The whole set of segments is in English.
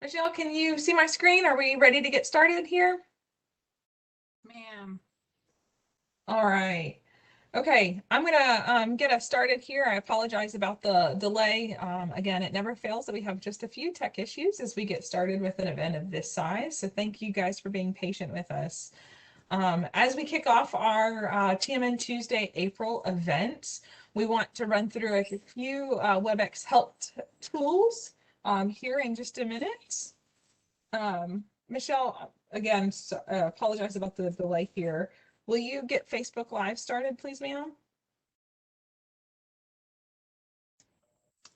Michelle, can you see my screen? Are we ready to get started here? Ma'am. All right. Okay, I'm gonna get us started here. I apologize about the delay. Again, it never fails that we have just a few tech issues as we get started with an event of this size. So thank you guys for being patient with us. As we kick off our TMN Tuesday April event, we want to run through a few WebEx help tools here in just a minute. Michelle, again, apologize about the delay here. Will you get Facebook Live started, please, ma'am?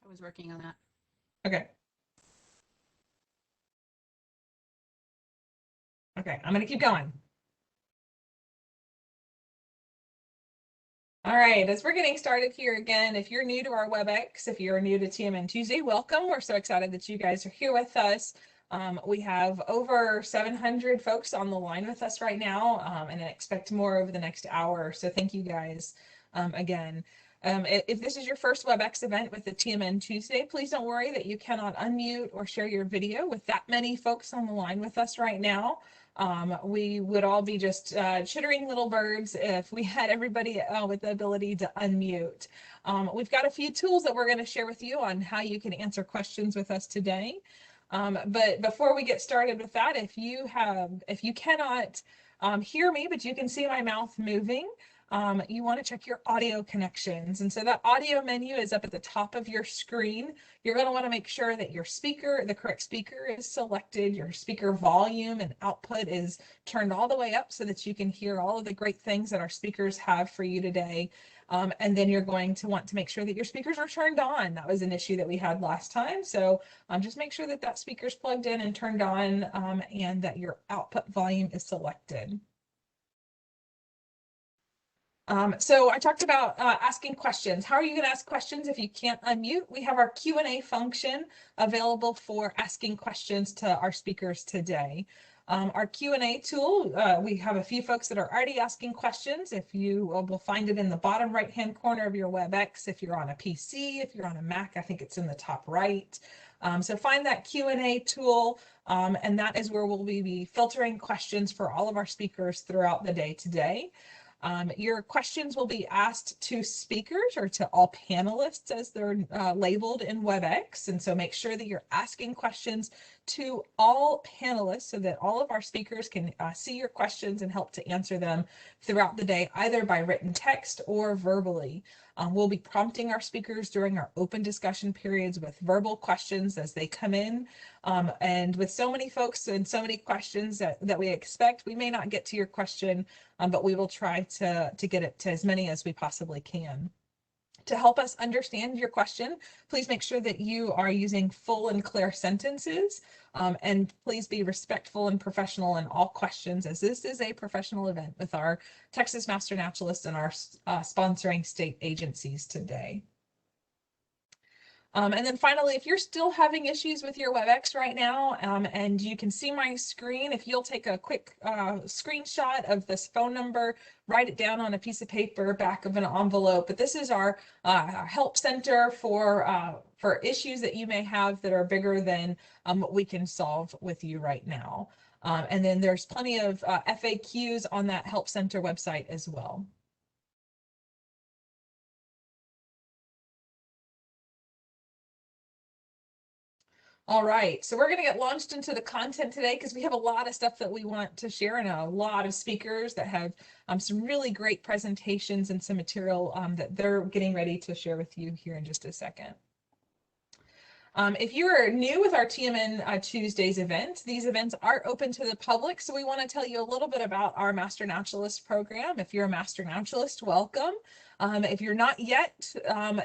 I was working on that. Okay. Okay, I'm going to keep going. All right, as we're getting started here again, if you're new to our WebEx, if you're new to TMN Tuesday, welcome. We're so excited that you guys are here with us. We have over 700 folks on the line with us right now, and I expect more over the next hour. So thank you guys again. If this is your first WebEx event with the TMN Tuesday, please don't worry that you cannot unmute or share your video with that many folks on the line with us right now. We would all be just chittering little birds if we had everybody with the ability to unmute. We've got a few tools that we're going to share with you on how you can answer questions with us today. But before we get started with that, if you cannot hear me, but you can see my mouth moving, you want to check your audio connections. And so that audio menu is up at the top of your screen. You're going to want to make sure that your speaker, the correct speaker is selected, your speaker volume and output is turned all the way up so that you can hear all of the great things that our speakers have for you today. And then you're going to want to make sure that your speakers are turned on. That was an issue that we had last time. So just make sure that that speaker's plugged in and turned on and that your output volume is selected. So I talked about asking questions. How are you going to ask questions if you can't unmute? We have our Q&A function available for asking questions to our speakers today. Our Q&A tool, we have a few folks that are already asking questions. If you will find it in the bottom right-hand corner of your WebEx. If you're on a PC, if you're on a Mac, I think it's in the top right. So find that Q&A tool, and that is where we'll be filtering questions for all of our speakers throughout the day today. Your questions will be asked to speakers or to all panelists as they're labeled in WebEx. And so make sure that you're asking questions to all panelists so that all of our speakers can see your questions and help to answer them throughout the day, either by written text or verbally. We'll be prompting our speakers during our open discussion periods with verbal questions as they come in. And with so many folks and so many questions that we expect, we may not get to your question, but we will try to get it to as many as we possibly can. To help us understand your question, please make sure that you are using full and clear sentences, and please be respectful and professional in all questions, as this is a professional event with our Texas Master Naturalists and our sponsoring state agencies today. And then finally, if you're still having issues with your WebEx right now, and you can see my screen, if you'll take a quick screenshot of this phone number, write it down on a piece of paper, back of an envelope. But this is our help center for issues that you may have that are bigger than what we can solve with you right now. And then there's plenty of FAQs on that help center website as well. All right, so we're going to get launched into the content today because we have a lot of stuff that we want to share and a lot of speakers that have some really great presentations and some material that they're getting ready to share with you here in just a second. If you are new with our TMN Tuesdays event, these events are open to the public, so we want to tell you a little bit about our Master Naturalist program. If you're a Master Naturalist, welcome. If you're not yet,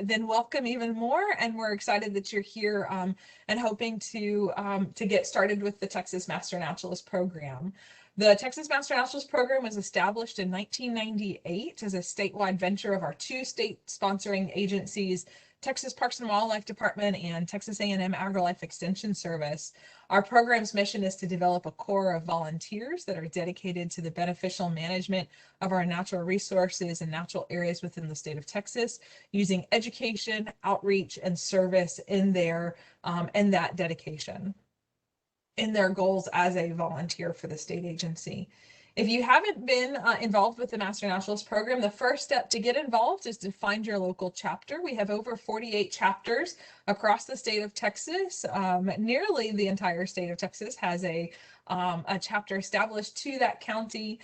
then welcome even more, and we're excited that you're here and hoping to get started with the Texas Master Naturalist program. The Texas Master Naturalist program was established in 1998 as a statewide venture of our two state sponsoring agencies, Texas Parks and Wildlife Department and Texas A&M AgriLife Extension Service. Our program's mission is to develop a core of volunteers that are dedicated to the beneficial management of our natural resources and natural areas within the state of Texas, using education, outreach, and service in that dedication. in their goals as a volunteer for the state agency. If you haven't been involved with the Master Naturalist program, the first step to get involved is to find your local chapter. We have over 48 chapters across the state of Texas. Nearly the entire state of Texas has a chapter established to that county.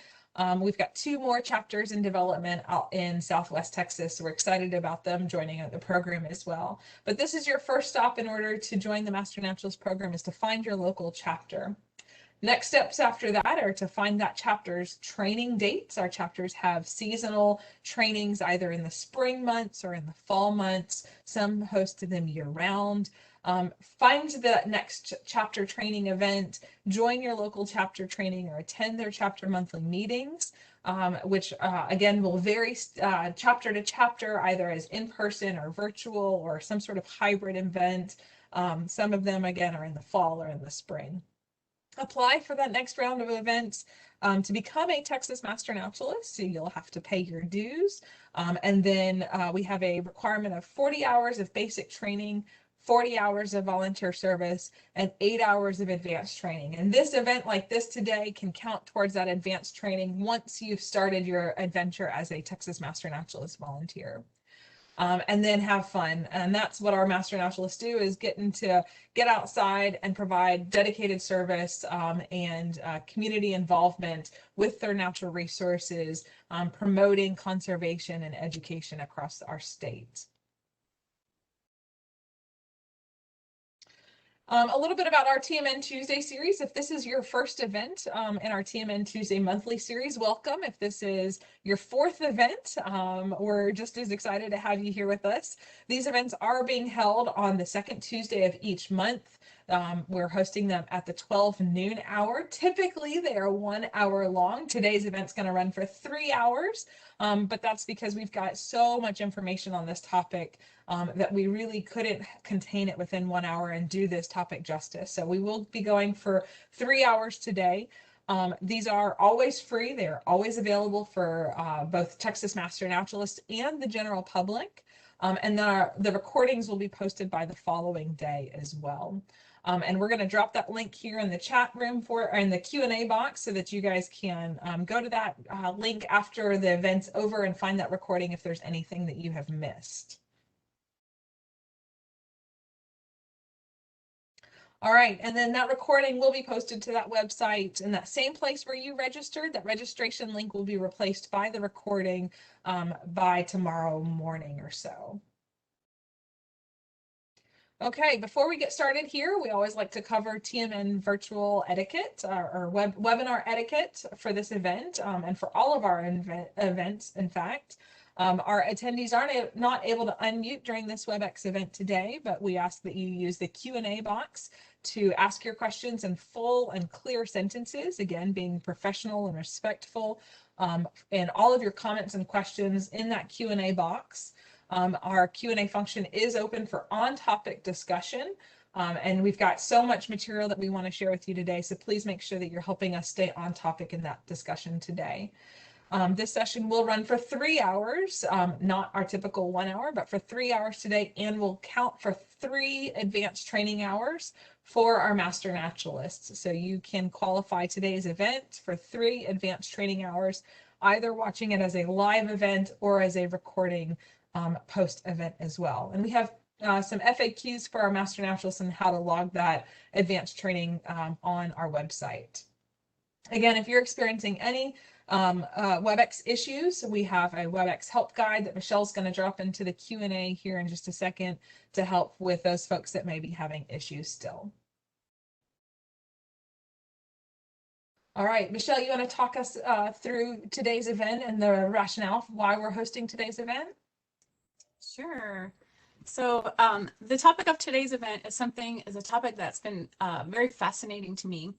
We've got 2 more chapters in development out in Southwest Texas. So we're excited about them joining the program as well. But this is your first stop in order to join the Master Naturalist program, is to find your local chapter. Next steps after that are to find that chapter's training dates. Our chapters have seasonal trainings either in the spring months or in the fall months. Some host them year round. Find the next chapter training event, join your local chapter training, or attend their chapter monthly meetings, which again will vary chapter to chapter, either as in-person or virtual or some sort of hybrid event. Some of them again are in the fall or in the spring. Apply for that next round of events to become a Texas Master Naturalist. So you'll have to pay your dues. And then we have a requirement of 40 hours of basic training, 40 hours of volunteer service, and 8 hours of advanced training. And this event like this today can count towards that advanced training once you've started your adventure as a Texas Master Naturalist volunteer. And then have fun. And that's what our Master Naturalists do, is get outside and provide dedicated service and community involvement with their natural resources, promoting conservation and education across our state. A little bit about our TMN Tuesday series. If this is your first event in our TMN Tuesday monthly series, welcome. If this is your 4th event, we're just as excited to have you here with us. These events are being held on the 2nd Tuesday of each month. We're hosting them at the 12 noon hour. Typically, they are 1 hour long. Today's event's going to run for 3 hours, but that's because we've got so much information on this topic that we really couldn't contain it within 1 hour and do this topic justice. So we will be going for 3 hours today. These are always free. They're always available for both Texas Master Naturalists and the general public. And the recordings will be posted by the following day as well. And we're going to drop that link here in the chat room or in the Q&A box so that you guys can go to that link after the event's over and find that recording if there's anything that you have missed. All right, and then that recording will be posted to that website in that same place where you registered. That registration link will be replaced by the recording by tomorrow morning or so. Okay, before we get started here, we always like to cover TMN virtual etiquette or webinar etiquette for this event and for all of our events, in fact. Our attendees are not able to unmute during this WebEx event today, but we ask that you use the Q&A box to ask your questions in full and clear sentences, again, being professional and respectful, and all of your comments and questions in that Q&A box. Our Q&A function is open for on-topic discussion, and we've got so much material that we want to share with you today, so please make sure that you're helping us stay on topic in that discussion today. This session will run for 3 hours, not our typical 1 hour, but for 3 hours today, and will count for 3 advanced training hours for our Master Naturalists. So you can qualify today's event for 3 advanced training hours, either watching it as a live event or as a recording post event as well. And we have some FAQs for our Master Naturalists and how to log that advanced training on our website. Again, if you're experiencing any WebEx issues, we have a WebEx help guide that Michelle's going to drop into the Q&A here in just a second to help with those folks that may be having issues still. All right, Michelle, you want to talk us through today's event and the rationale for why we're hosting today's event? Sure. So the topic of today's event is a topic that's been very fascinating to me.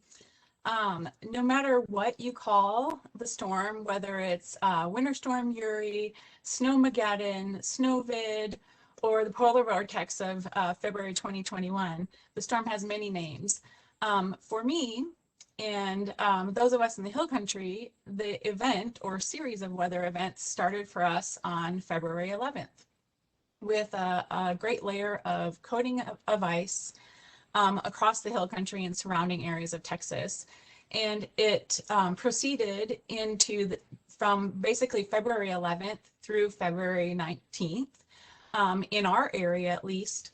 No matter what you call the storm, whether it's Winter Storm Uri, Snowmageddon, Snowvid, or the Polar Vortex of February 2021, the storm has many names. For me, and those of us in the Hill Country, the event or series of weather events started for us on February 11th with a great layer of coating of ice across the hill country and surrounding areas of Texas. And it proceeded from basically February 11th through February 19th, in our area at least,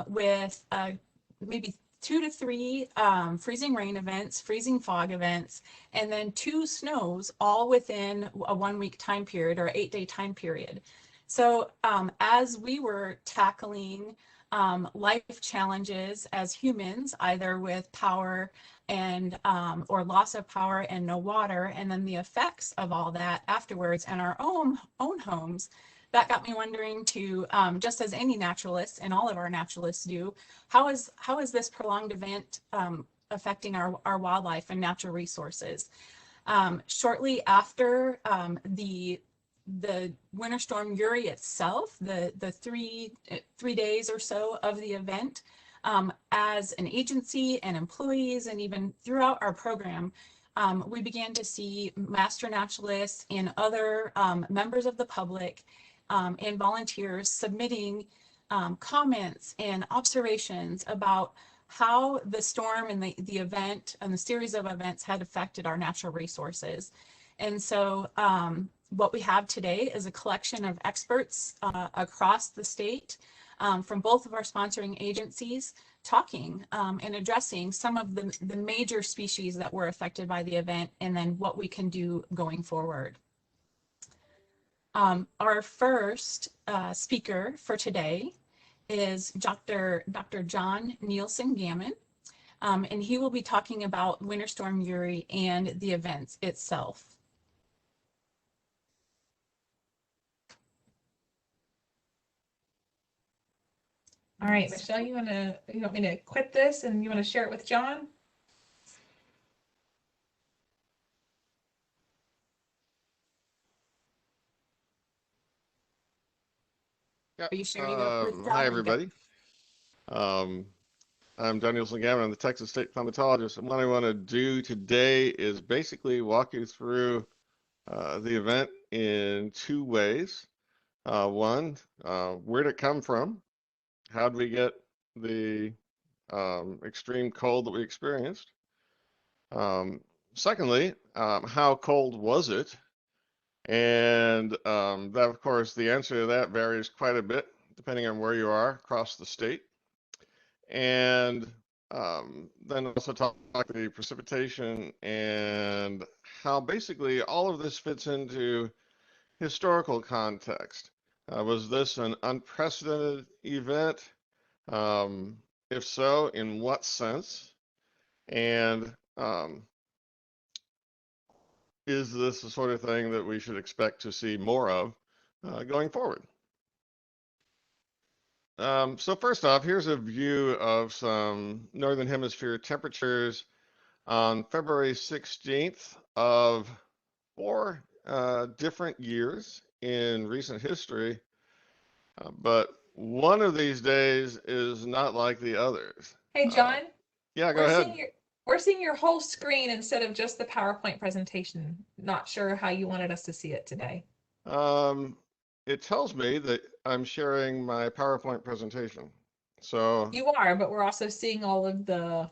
with maybe 2 to 3 freezing rain events, freezing fog events, and then 2 snows, all within a 1-week time period or 8-day time period. So as we were tackling life challenges as humans, either with power and or loss of power and no water, and then the effects of all that afterwards in our own homes, that got me wondering to, just as any naturalist and all of our naturalists do, how is this prolonged event affecting our wildlife and natural resources? Shortly after the Winter Storm Uri itself, the 3 days or so of the event, as an agency and employees, and even throughout our program, we began to see master naturalists and other members of the public and volunteers submitting comments and observations about how the storm and the event and the series of events had affected our natural resources. And so what we have today is a collection of experts across the state from both of our sponsoring agencies, talking and addressing some of the major species that were affected by the event, and then what we can do going forward. Our first speaker for today is Dr. John Nielsen Gammon, and he will be talking about Winter Storm Uri and the event itself. All right, Michelle, you want me to quit this and you want to share it with John? Yeah. Are you sharing it with John? Hi, everybody. I'm John Nielsen Gammon. I'm the Texas State Climatologist. And what I want to do today is basically walk you through the event in 2 ways. One, where'd it come from? How did we get the extreme cold that we experienced? Secondly, how cold was it? And that, of course, the answer to that varies quite a bit depending on where you are across the state. And then also talk the precipitation and how basically all of this fits into historical context. Was this an unprecedented event? If so, in what sense? And is this the sort of thing that we should expect to see more of going forward? So first off, here's a view of some Northern Hemisphere temperatures on February 16th of 4 different years in recent history. But one of these days is not like the others. Hey, John. Yeah, go ahead. We're seeing your whole screen instead of just the PowerPoint presentation. Not sure how you wanted us to see it today. It tells me that I'm sharing my PowerPoint presentation. So you are, but we're also seeing all of the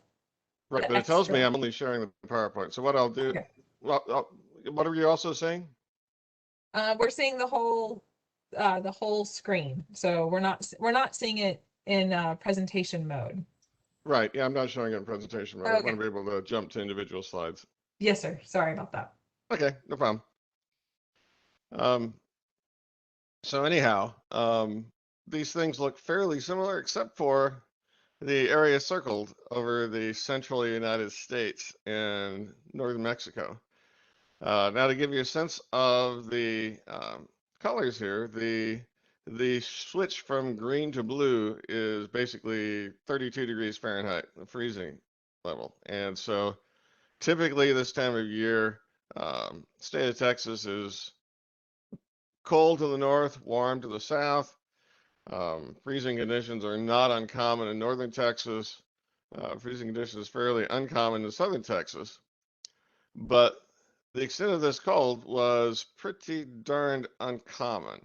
right, but it tells me I'm only sharing the PowerPoint. So what I'll do, okay. Well, what are you also saying? We're seeing the whole screen. So we're not seeing it in presentation mode. Right. Yeah, I'm not showing it in presentation mode. Okay. I want to be able to jump to individual slides. Yes, sir. Sorry about that. Okay, no problem. So anyhow, these things look fairly similar except for the area circled over the central United States and northern Mexico. Now to give you a sense of the colors here, the switch from green to blue is basically 32 degrees Fahrenheit, the freezing level. And so typically this time of year, state of Texas is cold to the north, warm to the south. Freezing conditions are not uncommon in northern Texas. Freezing conditions fairly uncommon in southern Texas. But the extent of this cold was pretty darned uncommon.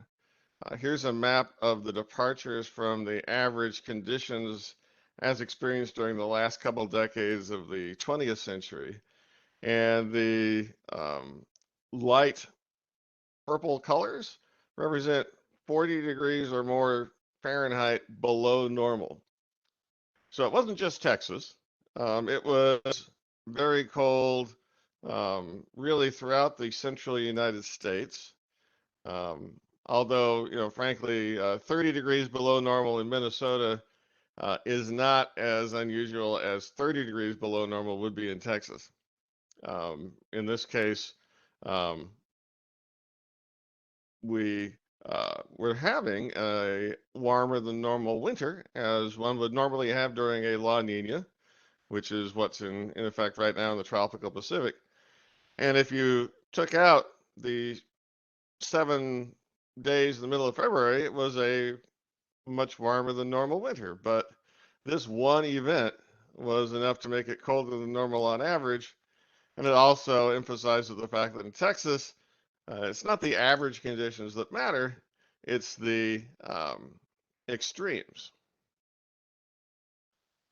Here's a map of the departures from the average conditions as experienced during the last couple decades of the 20th century. And the light purple colors represent 40 degrees or more Fahrenheit below normal. So it wasn't just Texas. It was very cold, really throughout the central United States. Although, frankly, 30 degrees below normal in Minnesota is not as unusual as 30 degrees below normal would be in Texas. In this case, we're having a warmer than normal winter, as one would normally have during a La Nina, which is what's in effect right now in the tropical Pacific. And if you took out the 7 days in the middle of February, it was a much warmer than normal winter. But this one event was enough to make it colder than normal on average. And it also emphasizes the fact that in Texas, it's not the average conditions that matter, it's the extremes.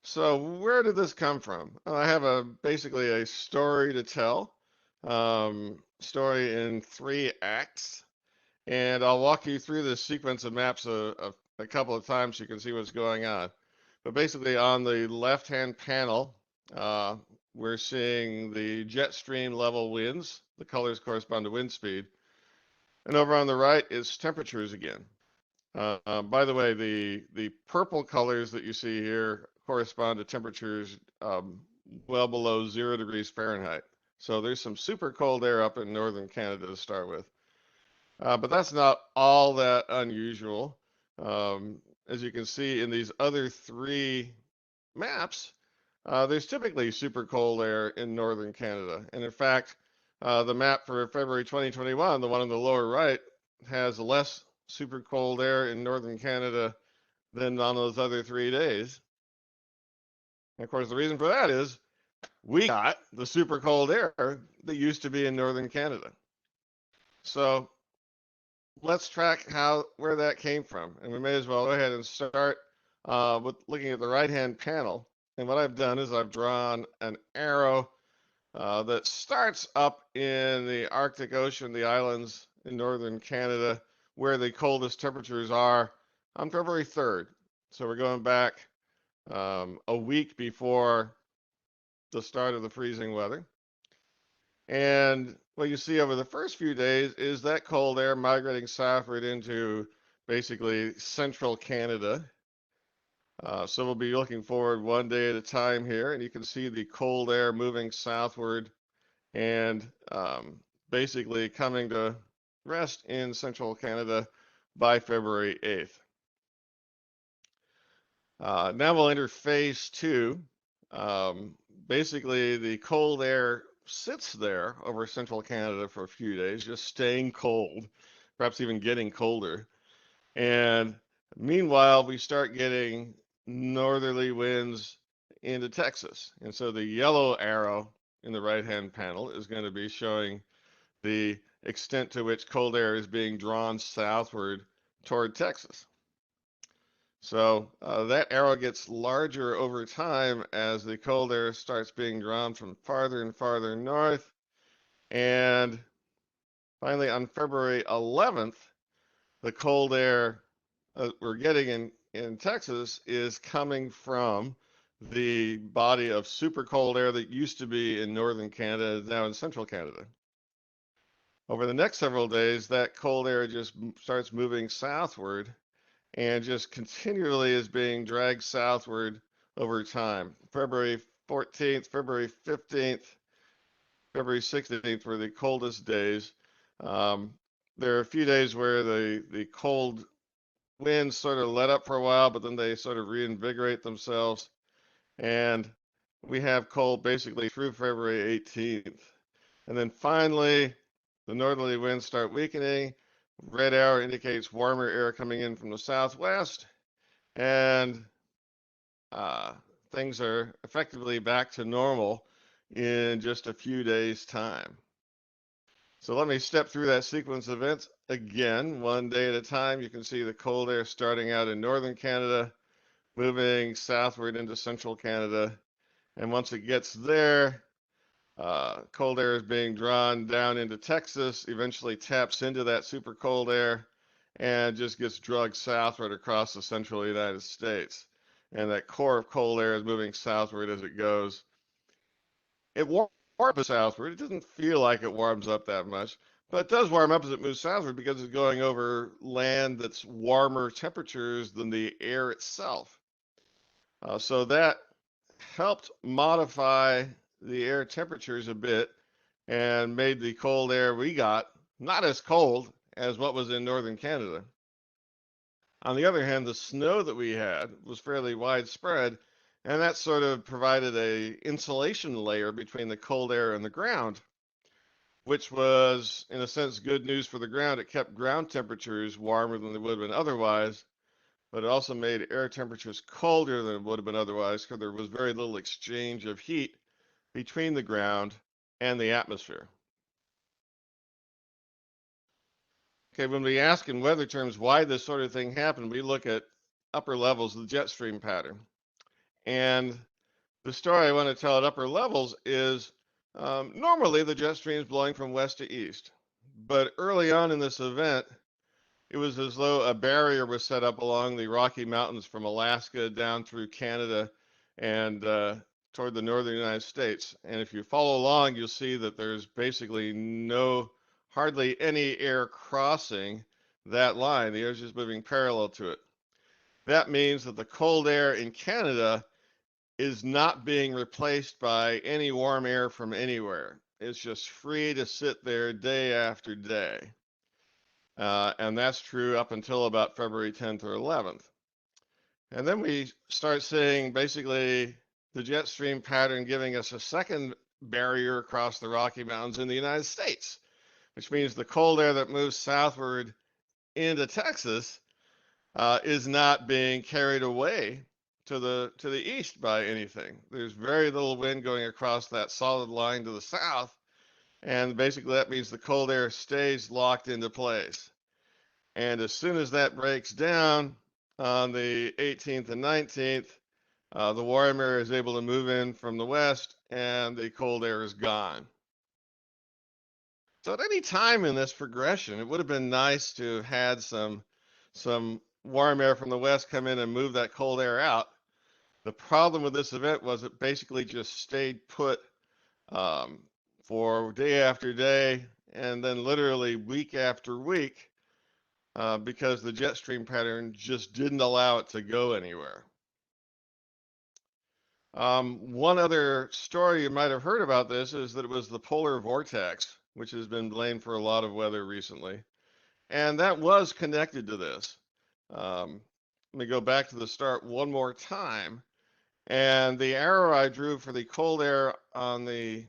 So where did this come from? I have basically a story to tell, story in 3 acts, and I'll walk you through this sequence of maps a couple of times so you can see what's going on. But basically on the left-hand panel, we're seeing the jet stream level winds. The colors correspond to wind speed. And over on the right is temperatures again. By the way, the purple colors that you see here correspond to temperatures well below 0 degrees Fahrenheit. So there's some super cold air up in northern Canada to start with. But that's not all that unusual. As you can see in these other 3 maps, there's typically super cold air in northern Canada. And in fact, the map for February 2021, the one on the lower right, has less super cold air in northern Canada than on those other 3 days. And of course, the reason for that is we got the super cold air that used to be in northern Canada. So let's track where that came from. And we may as well go ahead and start with looking at the right-hand panel. And what I've done is I've drawn an arrow that starts up in the Arctic Ocean, the islands in northern Canada, where the coldest temperatures are on February 3rd. So we're going back a week before the start of the freezing weather. And what you see over the first few days is that cold air migrating southward into basically central Canada. So we'll be looking forward one day at a time here, and you can see the cold air moving southward and basically coming to rest in central Canada by February 8th. Now we'll enter phase 2. Basically, the cold air sits there over central Canada for a few days, just staying cold, perhaps even getting colder. And meanwhile, we start getting northerly winds into Texas. And so the yellow arrow in the right-hand panel is going to be showing the extent to which cold air is being drawn southward toward Texas. So that arrow gets larger over time as the cold air starts being drawn from farther and farther north. And finally, on February 11th, the cold air we're getting in Texas is coming from the body of super cold air that used to be in northern Canada, now in central Canada. Over the next several days, that cold air just starts moving southward and just continually is being dragged southward over time. February 14th, February 15th, February 16th were the coldest days. There are a few days where the cold winds sort of let up for a while, but then they sort of reinvigorate themselves. And we have cold basically through February 18th. And then finally, the northerly winds start weakening. Red arrow indicates warmer air coming in from the southwest, and things are effectively back to normal in just a few days' time. So let me step through that sequence of events again, one day at a time. You can see the cold air starting out in northern Canada, moving southward into central Canada. And once it gets there, cold air is being drawn down into Texas, eventually taps into that super cold air, and just gets dragged southward across the central United States. And that core of cold air is moving southward as it goes. It warms up southward. It doesn't feel like it warms up that much, but it does warm up as it moves southward because it's going over land that's warmer temperatures than the air itself. So that helped modify the air temperatures a bit and made the cold air we got not as cold as what was in northern Canada. On the other hand, the snow that we had was fairly widespread, and that sort of provided a insulation layer between the cold air and the ground, which was, in a sense, good news for the ground. It kept ground temperatures warmer than they would have been otherwise, but it also made air temperatures colder than it would have been otherwise because there was very little exchange of heat between the ground and the atmosphere. Okay, when we ask in weather terms why this sort of thing happened, we look at upper levels of the jet stream pattern. And the story I want to tell at upper levels is normally the jet stream is blowing from west to east. But early on in this event, it was as though a barrier was set up along the Rocky Mountains from Alaska down through Canada and toward the northern United States. And if you follow along, you'll see that there's basically hardly any air crossing that line. The air is just moving parallel to it. That means that the cold air in Canada is not being replaced by any warm air from anywhere. It's just free to sit there day after day. And that's true up until about February 10th or 11th. And then we start seeing basically the jet stream pattern giving us a second barrier across the Rocky Mountains in the United States, which means the cold air that moves southward into Texas is not being carried away to the east by anything. There's very little wind going across that solid line to the south, and basically that means the cold air stays locked into place. And as soon as that breaks down on the 18th and 19th, the warm air is able to move in from the west, and the cold air is gone. So at any time in this progression, it would have been nice to have had some warm air from the west come in and move that cold air out. The problem with this event was it basically just stayed put for day after day and then literally week after week because the jet stream pattern just didn't allow it to go anywhere. One other story you might have heard about this is that it was the Polar Vortex, which has been blamed for a lot of weather recently. And that was connected to this. Let me go back to the start one more time. And the arrow I drew for the cold air on the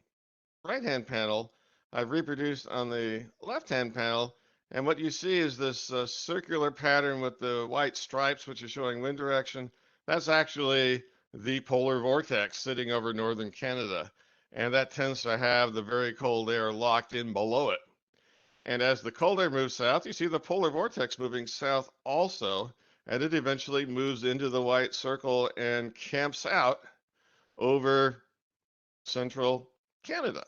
right-hand panel, I've reproduced on the left-hand panel. And what you see is this circular pattern with the white stripes, which is showing wind direction. That's actually the polar vortex sitting over northern Canada. And that tends to have the very cold air locked in below it. And as the cold air moves south, you see the polar vortex moving south also, and it eventually moves into the white circle and camps out over central Canada.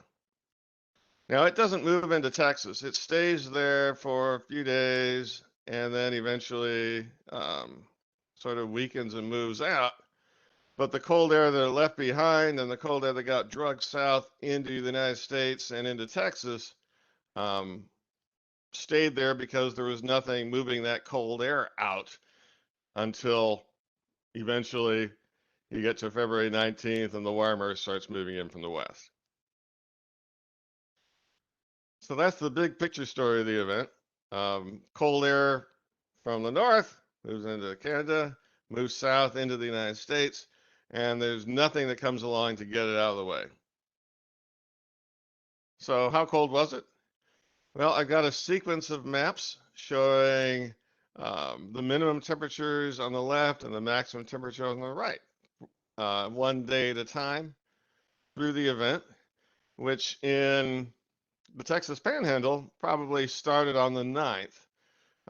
Now, it doesn't move into Texas. It stays there for a few days and then eventually sort of weakens and moves out. But the cold air that it left behind and the cold air that got dragged south into the United States and into Texas stayed there because there was nothing moving that cold air out until eventually you get to February 19th and the warm air starts moving in from the west. So that's the big picture story of the event. Cold air from the north moves into Canada, moves south into the United States, and there's nothing that comes along to get it out of the way. So how cold was it? Well, I've got a sequence of maps showing the minimum temperatures on the left and the maximum temperature on the right, one day at a time through the event, which in the Texas Panhandle probably started on the 9th.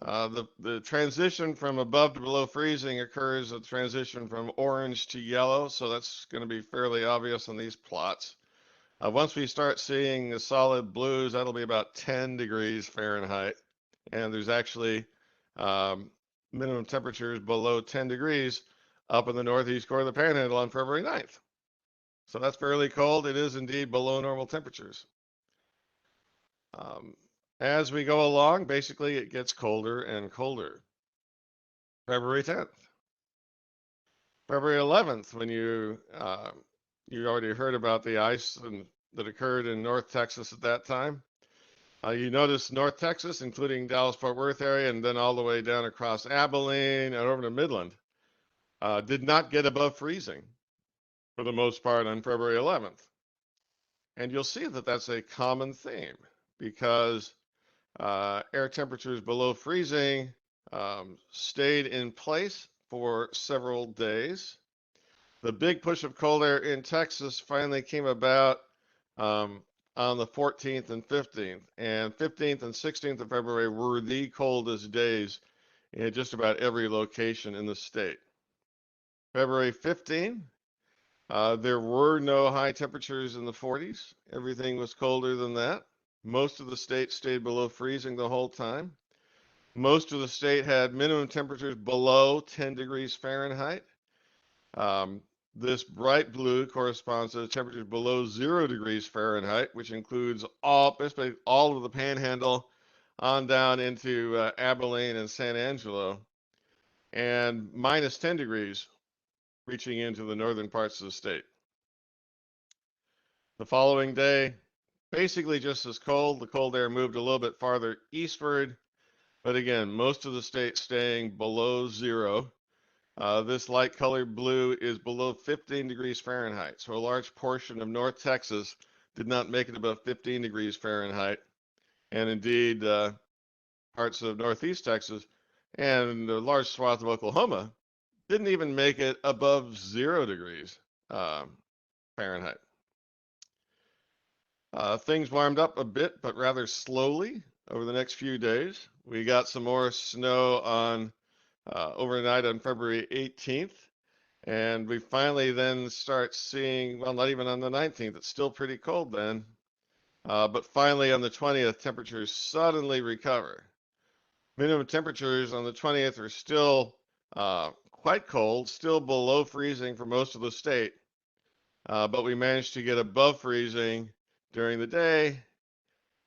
The transition from above to below freezing occurs a transition from orange to yellow, so that's going to be fairly obvious on these plots. Once we start seeing the solid blues, that'll be about 10 degrees Fahrenheit, and there's actually minimum temperatures below 10 degrees up in the northeast corner of the Panhandle on February 9th. So that's fairly cold. It is indeed below normal temperatures. As we go along, basically it gets colder and colder. February 10th. February 11th, when you already heard about the ice that occurred in North Texas at that time. You notice North Texas, including Dallas-Fort Worth area, and then all the way down across Abilene and over to Midland, did not get above freezing for the most part on February 11th. And you'll see that that's a common theme because air temperatures below freezing stayed in place for several days. The big push of cold air in Texas finally came about on the 14th and 15th. And 15th and 16th of February were the coldest days in just about every location in the state. February 15th, there were no high temperatures in the 40s. Everything was colder than that. Most of the state stayed below freezing the whole time. Most of the state had minimum temperatures below 10 degrees Fahrenheit. This bright blue corresponds to temperatures below 0 degrees Fahrenheit, which includes basically all of the Panhandle on down into Abilene and San Angelo, and minus 10 degrees reaching into the northern parts of the state. The following day, basically just as cold. The cold air moved a little bit farther eastward, but again, most of the state staying below 0. This light colored blue is below 15 degrees Fahrenheit. So a large portion of North Texas did not make it above 15 degrees Fahrenheit. And indeed, parts of Northeast Texas and a large swath of Oklahoma didn't even make it above 0 degrees Fahrenheit. Things warmed up a bit, but rather slowly over the next few days. We got some more snow on overnight on February 18th. And we finally then start seeing, well, not even on the 19th, it's still pretty cold then. But finally on the 20th, temperatures suddenly recover. Minimum temperatures on the 20th are still quite cold, still below freezing for most of the state. But we managed to get above freezing during the day,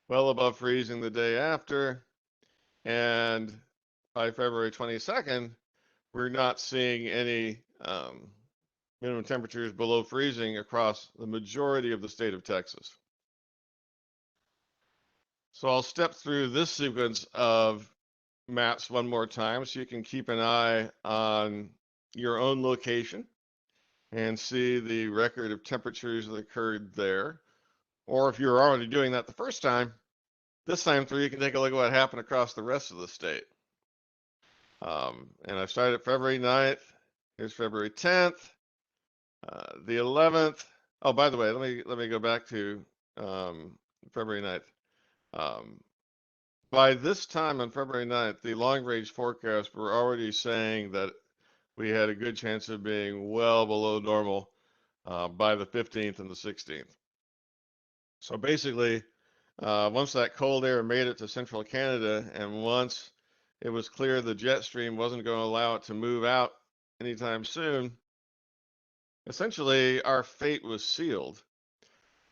well above freezing the day after. And by February 22nd, we're not seeing any minimum temperatures below freezing across the majority of the state of Texas. So I'll step through this sequence of maps one more time so you can keep an eye on your own location and see the record of temperatures that occurred there. Or if you're already doing that the first time, this time through you can take a look at what happened across the rest of the state. And I started at February 9th. Here's February 10th, the 11th. Oh, by the way, let me go back to February 9th. By this time on February 9th, the long-range forecasts were already saying that we had a good chance of being well below normal by the 15th and the 16th. So basically, once that cold air made it to central Canada, and once it was clear the jet stream wasn't going to allow it to move out anytime soon, essentially our fate was sealed.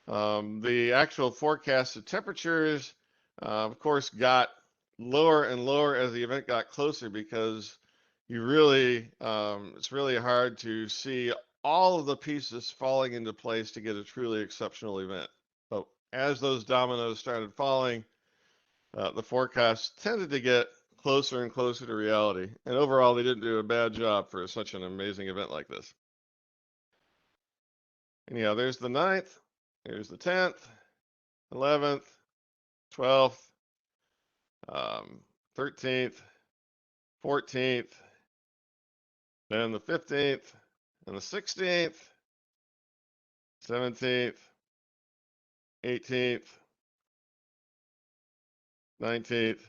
The actual forecasted temperatures, of course, got lower and lower as the event got closer because you really, it's really hard to see all of the pieces falling into place to get a truly exceptional event. But as those dominoes started falling, the forecasts tended to get closer and closer to reality. And overall, they didn't do a bad job for such an amazing event like this. Anyhow, there's the 9th, here's the 10th, 11th, 12th, 13th, 14th, then the 15th, and the 16th, 17th, 18th, 19th,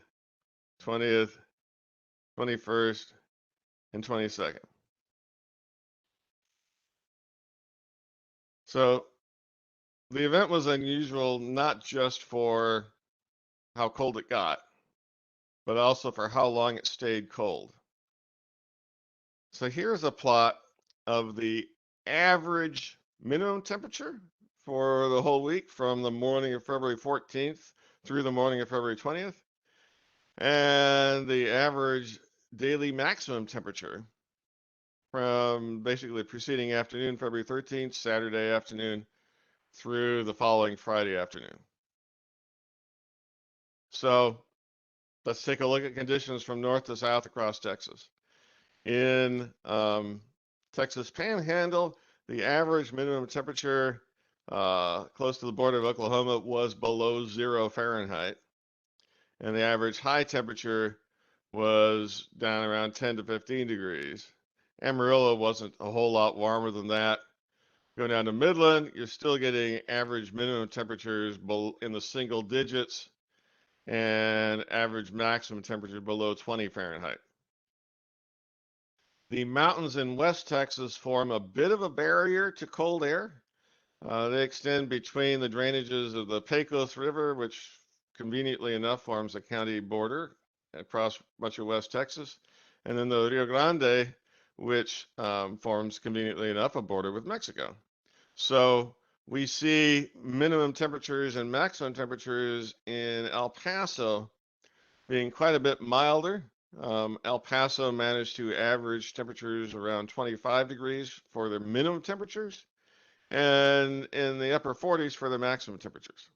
20th, 21st, and 22nd. So the event was unusual not just for how cold it got, but also for how long it stayed cold. So here's a plot of the average minimum temperature for the whole week from the morning of February 14th through the morning of February 20th, and the average daily maximum temperature from basically the preceding afternoon, February 13th, Saturday afternoon, through the following Friday afternoon. So let's take a look at conditions from north to south across Texas. In Texas Panhandle, the average minimum temperature close to the border of Oklahoma was below 0 Fahrenheit. And the average high temperature was down around 10 to 15 degrees. Amarillo wasn't a whole lot warmer than that. Going down to Midland, you're still getting average minimum temperatures in the single digits and average maximum temperature below 20 Fahrenheit. The mountains in West Texas form a bit of a barrier to cold air. They extend between the drainages of the Pecos River, which conveniently enough forms a county border across much of West Texas, and then the Rio Grande, which forms conveniently enough a border with Mexico. So we see minimum temperatures and maximum temperatures in El Paso being quite a bit milder. El Paso managed to average temperatures around 25 degrees for their minimum temperatures, and in the upper 40s for the maximum temperatures.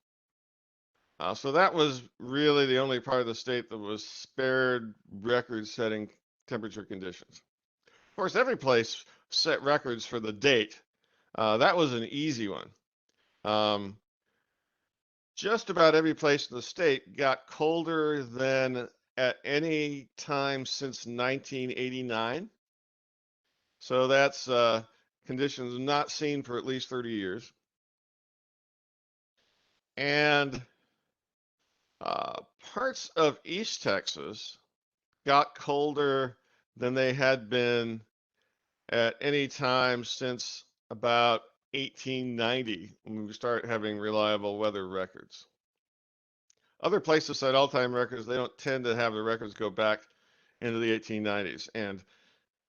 So that was really the only part of the state that was spared record-setting temperature conditions. Of course, every place set records for the date. That was an easy one. Just about every place in the state got colder than at any time since 1989. So that's conditions not seen for at least 30 years. And parts of East Texas got colder than they had been at any time since about 1890, when we start having reliable weather records. Other places set all-time records. They don't tend to have the records go back into the 1890s. And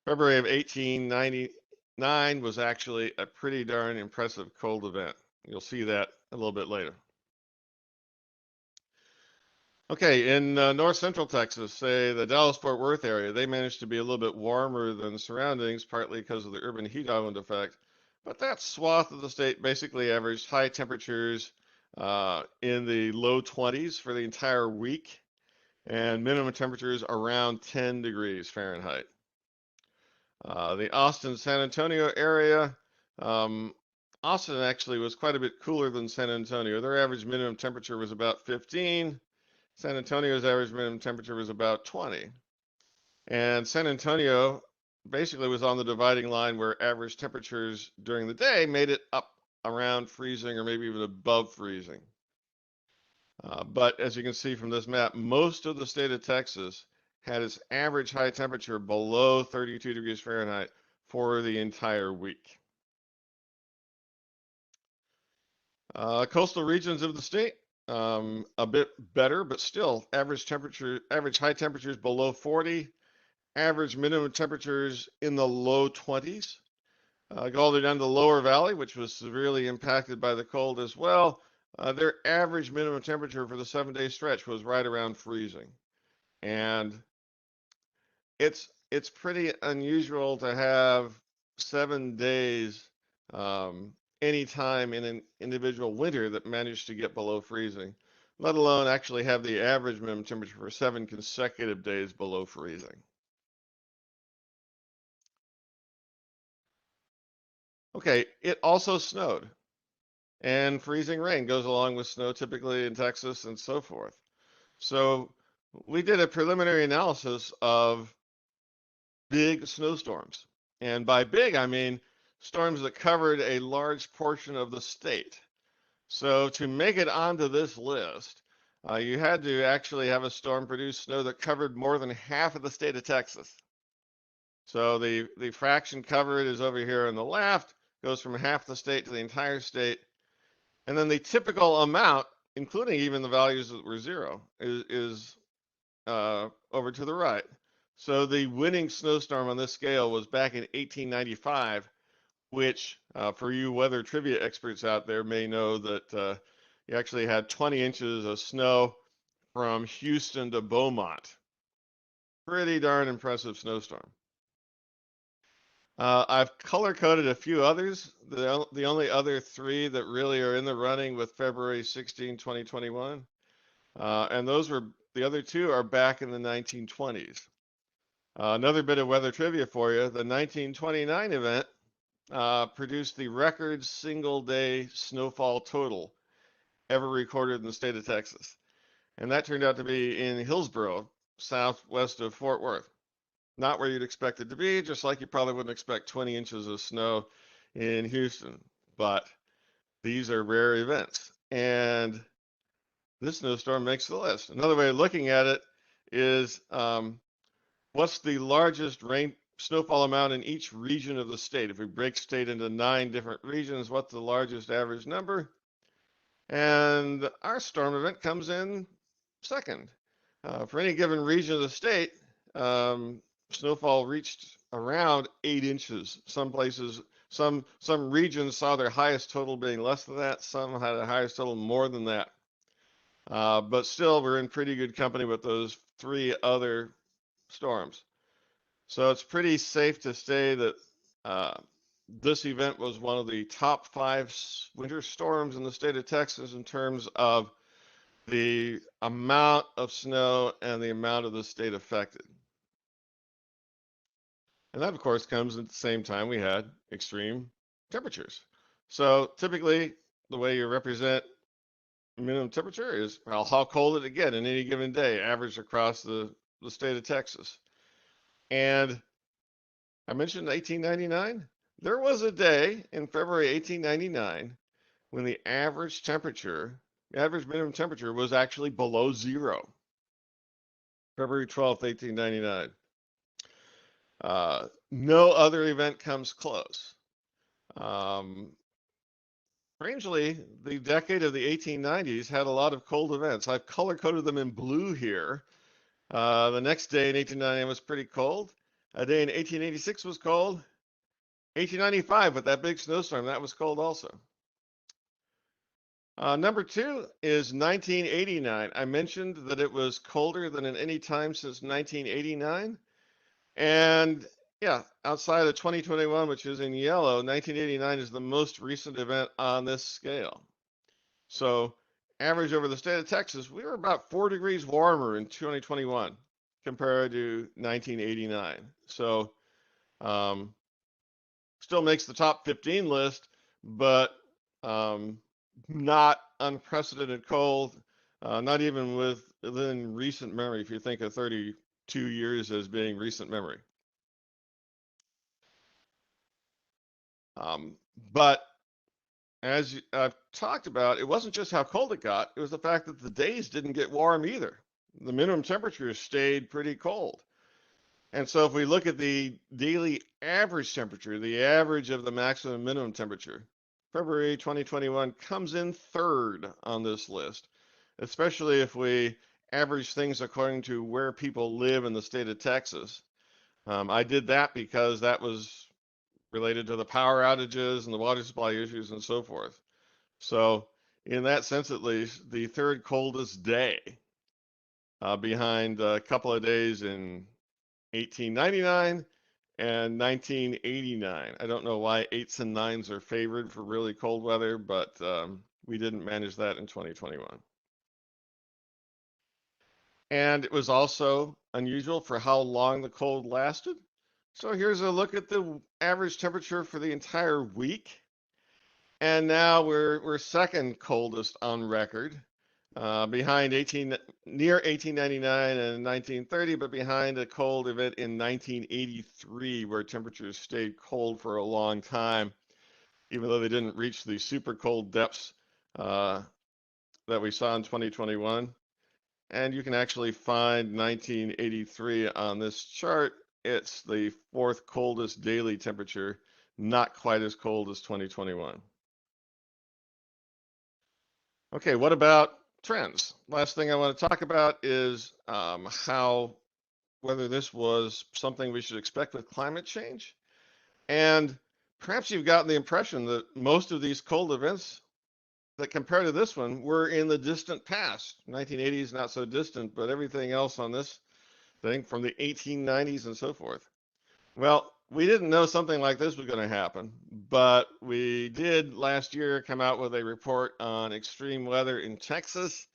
February of 1899 was actually a pretty darn impressive cold event. You'll see that a little bit later. Okay, in north central Texas, say the Dallas-Fort Worth area, they managed to be a little bit warmer than the surroundings, partly because of the urban heat island effect. But that swath of the state basically averaged high temperatures in the low 20s for the entire week, and minimum temperatures around 10 degrees Fahrenheit. The Austin-San Antonio area, Austin actually was quite a bit cooler than San Antonio. Their average minimum temperature was about 15. San Antonio's average minimum temperature was about 20. And San Antonio basically was on the dividing line where average temperatures during the day made it up around freezing or maybe even above freezing. But as you can see from this map, most of the state of Texas had its average high temperature below 32 degrees Fahrenheit for the entire week. Coastal regions of the state, a bit better, but still average high temperatures below 40, average minimum temperatures in the low 20s. Go all the way down to the lower valley, which was severely impacted by the cold as well. Their average minimum temperature for the 7-day stretch was right around freezing. And it's pretty unusual to have 7 days any time in an individual winter that managed to get below freezing, let alone actually have the average minimum temperature for 7 consecutive days below freezing. Okay, it also snowed, and freezing rain goes along with snow typically in Texas and so forth. So we did a preliminary analysis of big snowstorms. And by big, I mean storms that covered a large portion of the state. So to make it onto this list, you had to actually have a storm produce snow that covered more than half of the state of Texas. So the fraction covered is over here on the left, goes from half the state to the entire state. And then the typical amount, including even the values that were zero, is over to the right. So the winning snowstorm on this scale was back in 1895, which for you weather trivia experts out there may know that you actually had 20 inches of snow from Houston to Beaumont. Pretty darn impressive snowstorm. I've color-coded a few others. The only other three that really are in the running with February 16, 2021. And those were, the other two are back in the 1920s. Another bit of weather trivia for you. The 1929 event produced the record single-day snowfall total ever recorded in the state of Texas. And that turned out to be in Hillsboro, southwest of Fort Worth. Not where you'd expect it to be, just like you probably wouldn't expect 20 inches of snow in Houston. But these are rare events. And this snowstorm makes the list. Another way of looking at it is what's the largest snowfall amount in each region of the state? If we break state into 9 different regions, what's the largest average number? And our storm event comes in second. For any given region of the state, snowfall reached around 8 inches. Some places, some regions saw their highest total being less than that. Some had a highest total more than that. But still, we're in pretty good company with those 3 other storms. So it's pretty safe to say that this event was one of the top 5 winter storms in the state of Texas in terms of the amount of snow and the amount of the state affected. And that, of course, comes at the same time we had extreme temperatures. So typically, the way you represent minimum temperature is how cold did it get in any given day, averaged across the state of Texas. And I mentioned 1899. There was a day in February 1899 when the average minimum temperature was actually below 0. February 12th, 1899. No other event comes close. Strangely, the decade of the 1890s had a lot of cold events. I've color-coded them in blue here. The next day in 1899 was pretty cold. A day in 1886 was cold. 1895 with that big snowstorm, that was cold also. Number 2 is 1989. I mentioned that it was colder than at any time since 1989. And yeah, outside of 2021, which is in yellow, 1989 is the most recent event on this scale. So average over the state of Texas, we were about 4 degrees warmer in 2021 compared to 1989. So still makes the top 15 list, but not unprecedented cold, not even within recent memory, if you think of 32 years as being recent memory. But as I've talked about, it wasn't just how cold it got, it was the fact that the days didn't get warm either. The minimum temperatures stayed pretty cold. And so if we look at the daily average temperature, the average of the maximum and minimum temperature, February 2021 comes in 3rd on this list, especially if we average things according to where people live in the state of Texas. I did that because that was related to the power outages and the water supply issues and so forth. So in that sense, at least, the 3rd coldest day, behind a couple of days in 1899 and 1989. I don't know why 8s and 9s are favored for really cold weather, but we didn't manage that in 2021. And it was also unusual for how long the cold lasted. So here's a look at the average temperature for the entire week. And now we're 2nd coldest on record, behind near 1899 and 1930, but behind a cold event in 1983 where temperatures stayed cold for a long time, even though they didn't reach the super cold depths that we saw in 2021. and you can actually find 1983 on this chart. It's the fourth coldest daily temperature, not quite as cold as 2021. Okay, what about trends? Last thing I want to talk about is whether this was something we should expect with climate change. And perhaps you've gotten the impression that most of these cold events that compared to this one were in the distant past. 1980 is not so distant, but everything else on this thing from the 1890s and so forth. Well, we didn't know something like this was going to happen, but we did last year come out with a report on extreme weather in Texas,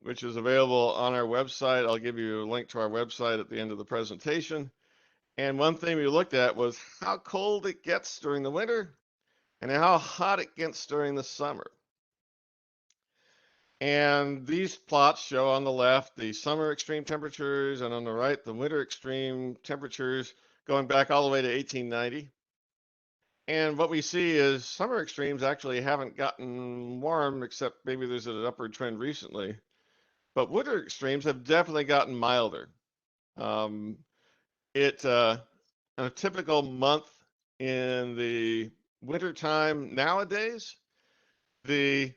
which is available on our website. I'll give you a link to our website at the end of the presentation. And one thing we looked at was how cold it gets during the winter and how hot it gets during the summer. And these plots show on the left the summer extreme temperatures and on the right the winter extreme temperatures going back all the way to 1890. And what we see is summer extremes actually haven't gotten warm, except maybe there's an upward trend recently. But winter extremes have definitely gotten milder. A typical month in the wintertime nowadays, the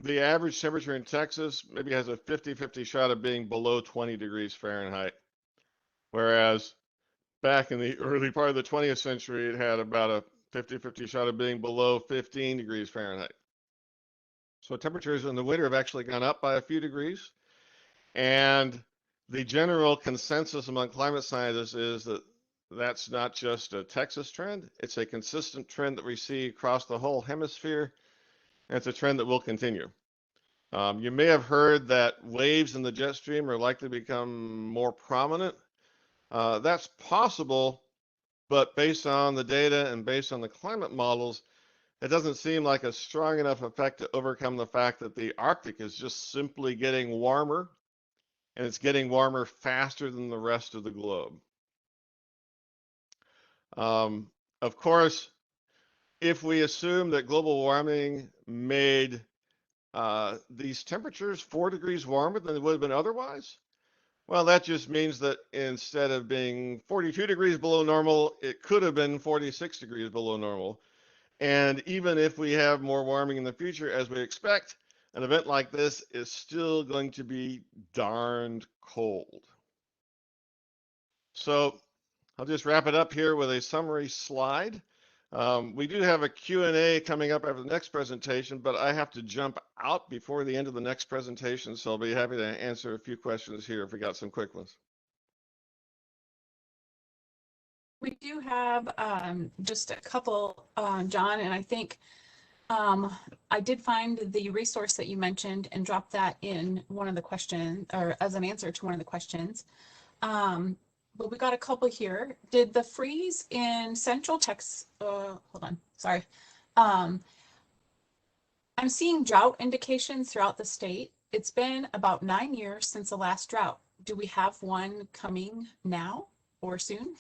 average temperature in Texas maybe has a 50-50 shot of being below 20 degrees Fahrenheit, whereas back in the early part of the 20th century, it had about a 50-50 shot of being below 15 degrees Fahrenheit. So temperatures in the winter have actually gone up by a few degrees. And the general consensus among climate scientists is that that's not just a Texas trend. It's a consistent trend that we see across the whole hemisphere. And it's a trend that will continue. You may have heard that waves in the jet stream are likely to become more prominent. That's possible, but based on the data and based on the climate models, it doesn't seem like a strong enough effect to overcome the fact that the Arctic is just simply getting warmer, and it's getting warmer faster than the rest of the globe. Of course, if we assume that global warming made these temperatures 4 degrees warmer than they would have been otherwise, well, that just means that instead of being 42 degrees below normal, it could have been 46 degrees below normal. And even if we have more warming in the future, as we expect, an event like this is still going to be darned cold. So I'll just wrap it up here with a summary slide. We do have a Q&A coming up after the next presentation, but I have to jump out before the end of the next presentation, so I'll be happy to answer a few questions here if we got some quick ones. We do have just a couple, John, and I think I did find the resource that you mentioned and dropped that in one of the questions, or as an answer to one of the questions. But we got a couple here. Did the freeze in central Texas, hold on, sorry. I'm seeing drought indications throughout the state. It's been about 9 years since the last drought. Do we have one coming now or soon?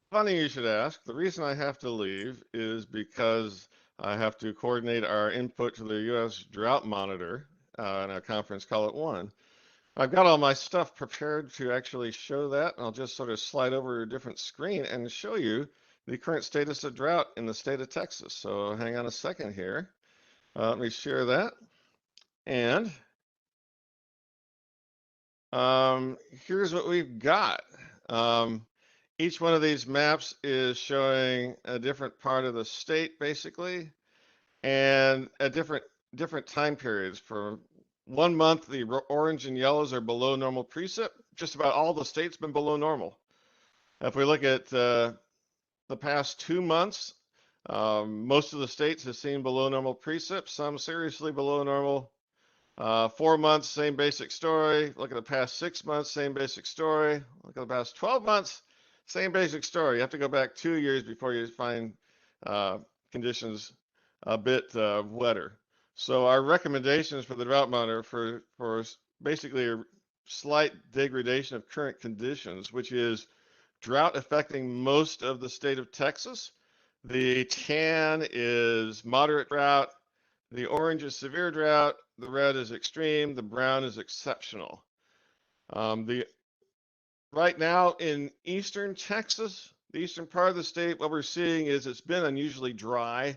Funny you should ask. The reason I have to leave is because I have to coordinate our input to the U.S. Drought Monitor in a conference call at 1. I've got all my stuff prepared to actually show that, and I'll just sort of slide over to a different screen and show you the current status of drought in the state of Texas. So hang on a second here. Let me share that. And here's what we've got. Each one of these maps is showing a different part of the state, basically, and at different time periods. For 1 month, the orange and yellows are below normal precip. Just about all the states been below normal. If we look at the past 2 months, most of the states have seen below normal precip, some seriously below normal. 4 months, same basic story. Look at the past 6 months, same basic story. Look at the past 12 months, same basic story. You have to go back 2 years before you find conditions a bit wetter. So our recommendations for the drought monitor for basically a slight degradation of current conditions, which is drought affecting most of the state of Texas. The tan is moderate drought. The orange is severe drought, the red is extreme, the brown is exceptional. Right now in eastern Texas, the eastern part of the state, what we're seeing is it's been unusually dry,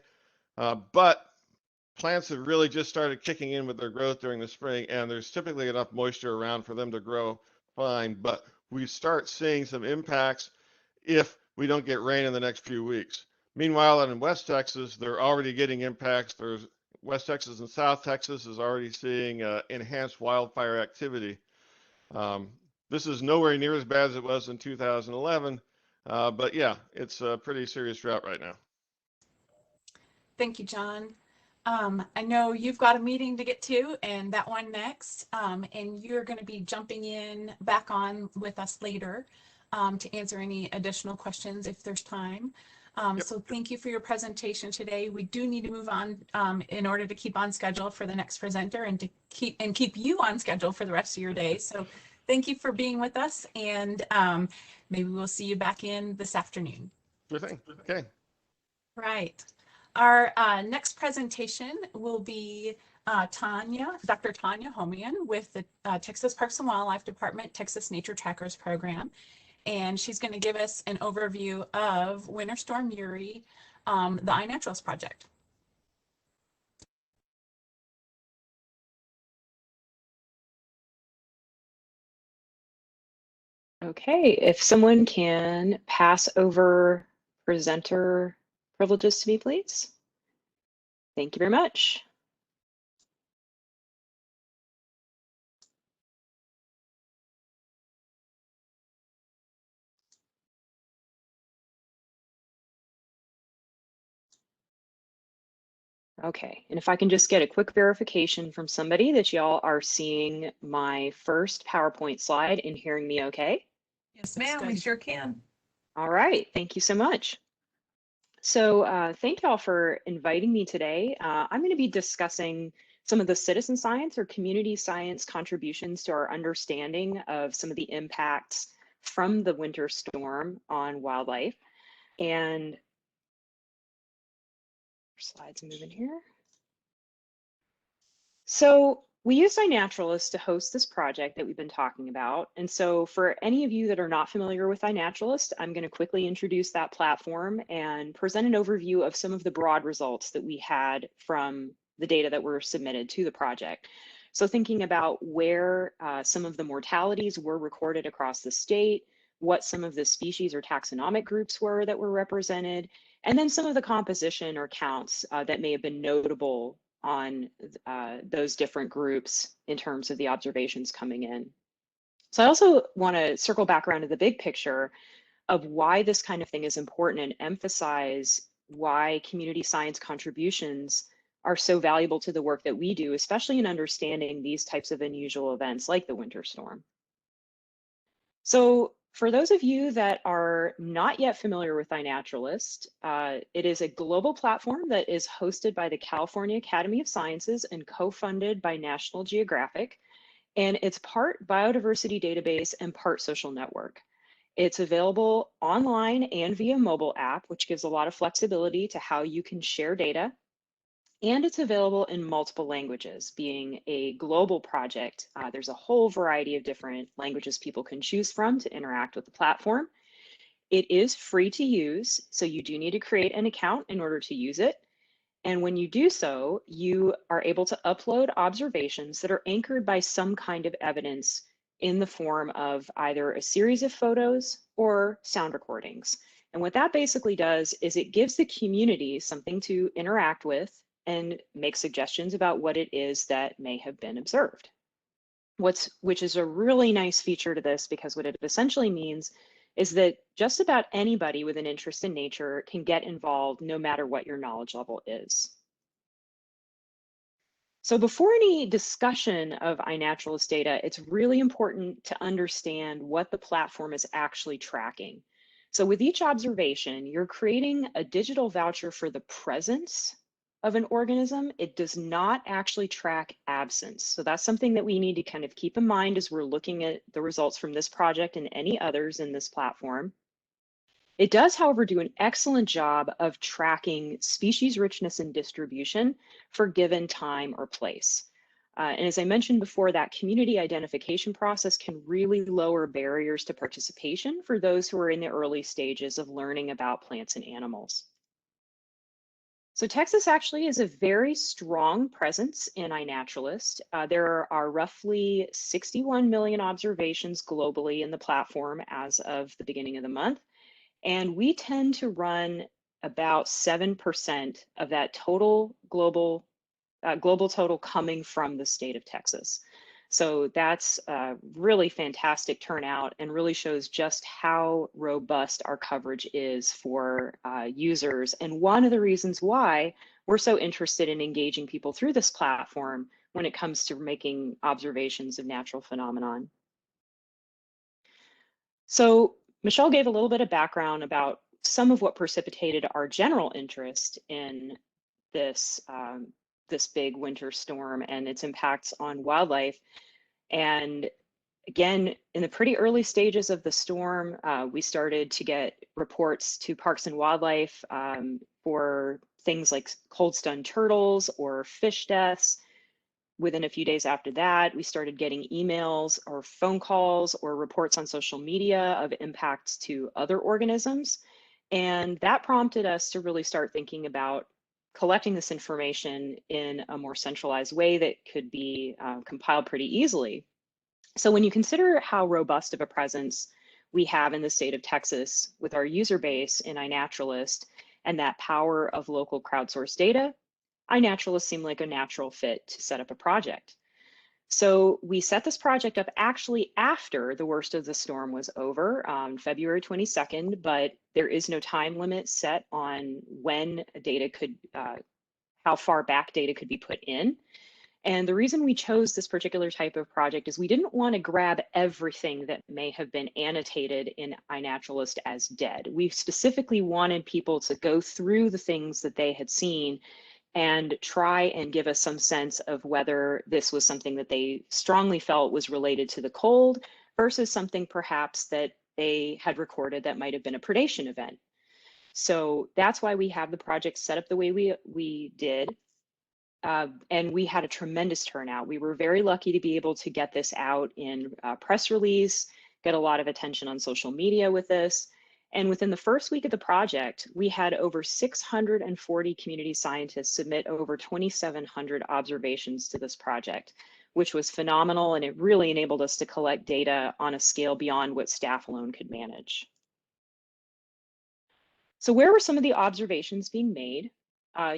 but plants have really just started kicking in with their growth during the spring, and there's typically enough moisture around for them to grow fine, but we start seeing some impacts if we don't get rain in the next few weeks. Meanwhile, in West Texas, they're already getting impacts. There's West Texas and South Texas is already seeing enhanced wildfire activity. This is nowhere near as bad as it was in 2011, but yeah, it's a pretty serious drought right now. Thank you, John. I know you've got a meeting to get to, and that one next, and you're going to be jumping in back on with us later to answer any additional questions if there's time. So thank you for your presentation today. We do need to move on in order to keep on schedule for the next presenter and to keep you on schedule for the rest of your day. So thank you for being with us, and maybe we'll see you back in this afternoon. Sure thing. Okay. Right. Our next presentation will be Tanya, Dr. Tanya Homian with the Texas Parks and Wildlife Department Texas Nature Trackers Program. And she's going to give us an overview of Winter Storm Uri, the iNaturalist project. Okay, if someone can pass over presenter privileges to me, please. Thank you very much. Okay, and if I can just get a quick verification from somebody that y'all are seeing my first PowerPoint slide and hearing me okay? Yes, ma'am, we sure can. All right, thank you so much. So thank y'all for inviting me today. I'm going to be discussing some of the citizen science or community science contributions to our understanding of some of the impacts from the winter storm on wildlife. And slides moving here. So we used iNaturalist to host this project that we've been talking about. And so for any of you that are not familiar with iNaturalist, I'm going to quickly introduce that platform and present an overview of some of the broad results that we had from the data that were submitted to the project. So thinking about where some of the mortalities were recorded across the state, what some of the species or taxonomic groups were that were represented, and then some of the composition or counts that may have been notable on those different groups in terms of the observations coming in. So I also want to circle back around to the big picture of why this kind of thing is important and emphasize why community science contributions are so valuable to the work that we do, especially in understanding these types of unusual events like the winter storm. So for those of you that are not yet familiar with iNaturalist, it is a global platform that is hosted by the California Academy of Sciences and co-funded by National Geographic. And it's part biodiversity database and part social network. It's available online and via mobile app, which gives a lot of flexibility to how you can share data. And it's available in multiple languages. Being a global project, there's a whole variety of different languages people can choose from to interact with the platform. It is free to use, so you do need to create an account in order to use it. And when you do so, you are able to upload observations that are anchored by some kind of evidence in the form of either a series of photos or sound recordings. And what that basically does is it gives the community something to interact with and make suggestions about what it is that may have been observed. Which is a really nice feature to this, because what it essentially means is that just about anybody with an interest in nature can get involved no matter what your knowledge level is. So before any discussion of iNaturalist data, it's really important to understand what the platform is actually tracking. So with each observation, you're creating a digital voucher for the presence of an organism. It does not actually track absence. So that's something that we need to kind of keep in mind as we're looking at the results from this project and any others in this platform. It does, however, do an excellent job of tracking species richness and distribution for given time or place. And as I mentioned before, that community identification process can really lower barriers to participation for those who are in the early stages of learning about plants and animals. So Texas actually is a very strong presence in iNaturalist. There are roughly 61 million observations globally in the platform as of the beginning of the month. And we tend to run about 7% of that total global total coming from the state of Texas. So that's a really fantastic turnout and really shows just how robust our coverage is for users. And one of the reasons why we're so interested in engaging people through this platform when it comes to making observations of natural phenomenon. So Michelle gave a little bit of background about some of what precipitated our general interest in this this big winter storm and its impacts on wildlife. And again, in the pretty early stages of the storm, we started to get reports to Parks and Wildlife for things like cold stunned turtles or fish deaths. Within a few days after that, we started getting emails or phone calls or reports on social media of impacts to other organisms. And that prompted us to really start thinking about collecting this information in a more centralized way that could be compiled pretty easily. So when you consider how robust of a presence we have in the state of Texas with our user base in iNaturalist and that power of local crowdsourced data, iNaturalist seemed like a natural fit to set up a project. So we set this project up actually after the worst of the storm was over on February 22nd, but there is no time limit set on when data could, how far back data could be put in. And the reason we chose this particular type of project is we didn't want to grab everything that may have been annotated in iNaturalist as dead. We specifically wanted people to go through the things that they had seen and try and give us some sense of whether this was something that they strongly felt was related to the cold versus something perhaps that they had recorded that might have been a predation event. So that's why we have the project set up the way we did. And we had a tremendous turnout. We were very lucky to be able to get this out in a press release, get a lot of attention on social media with this. And within the first week of the project, we had over 640 community scientists submit over 2,700 observations to this project, which was phenomenal. And it really enabled us to collect data on a scale beyond what staff alone could manage. So where were some of the observations being made?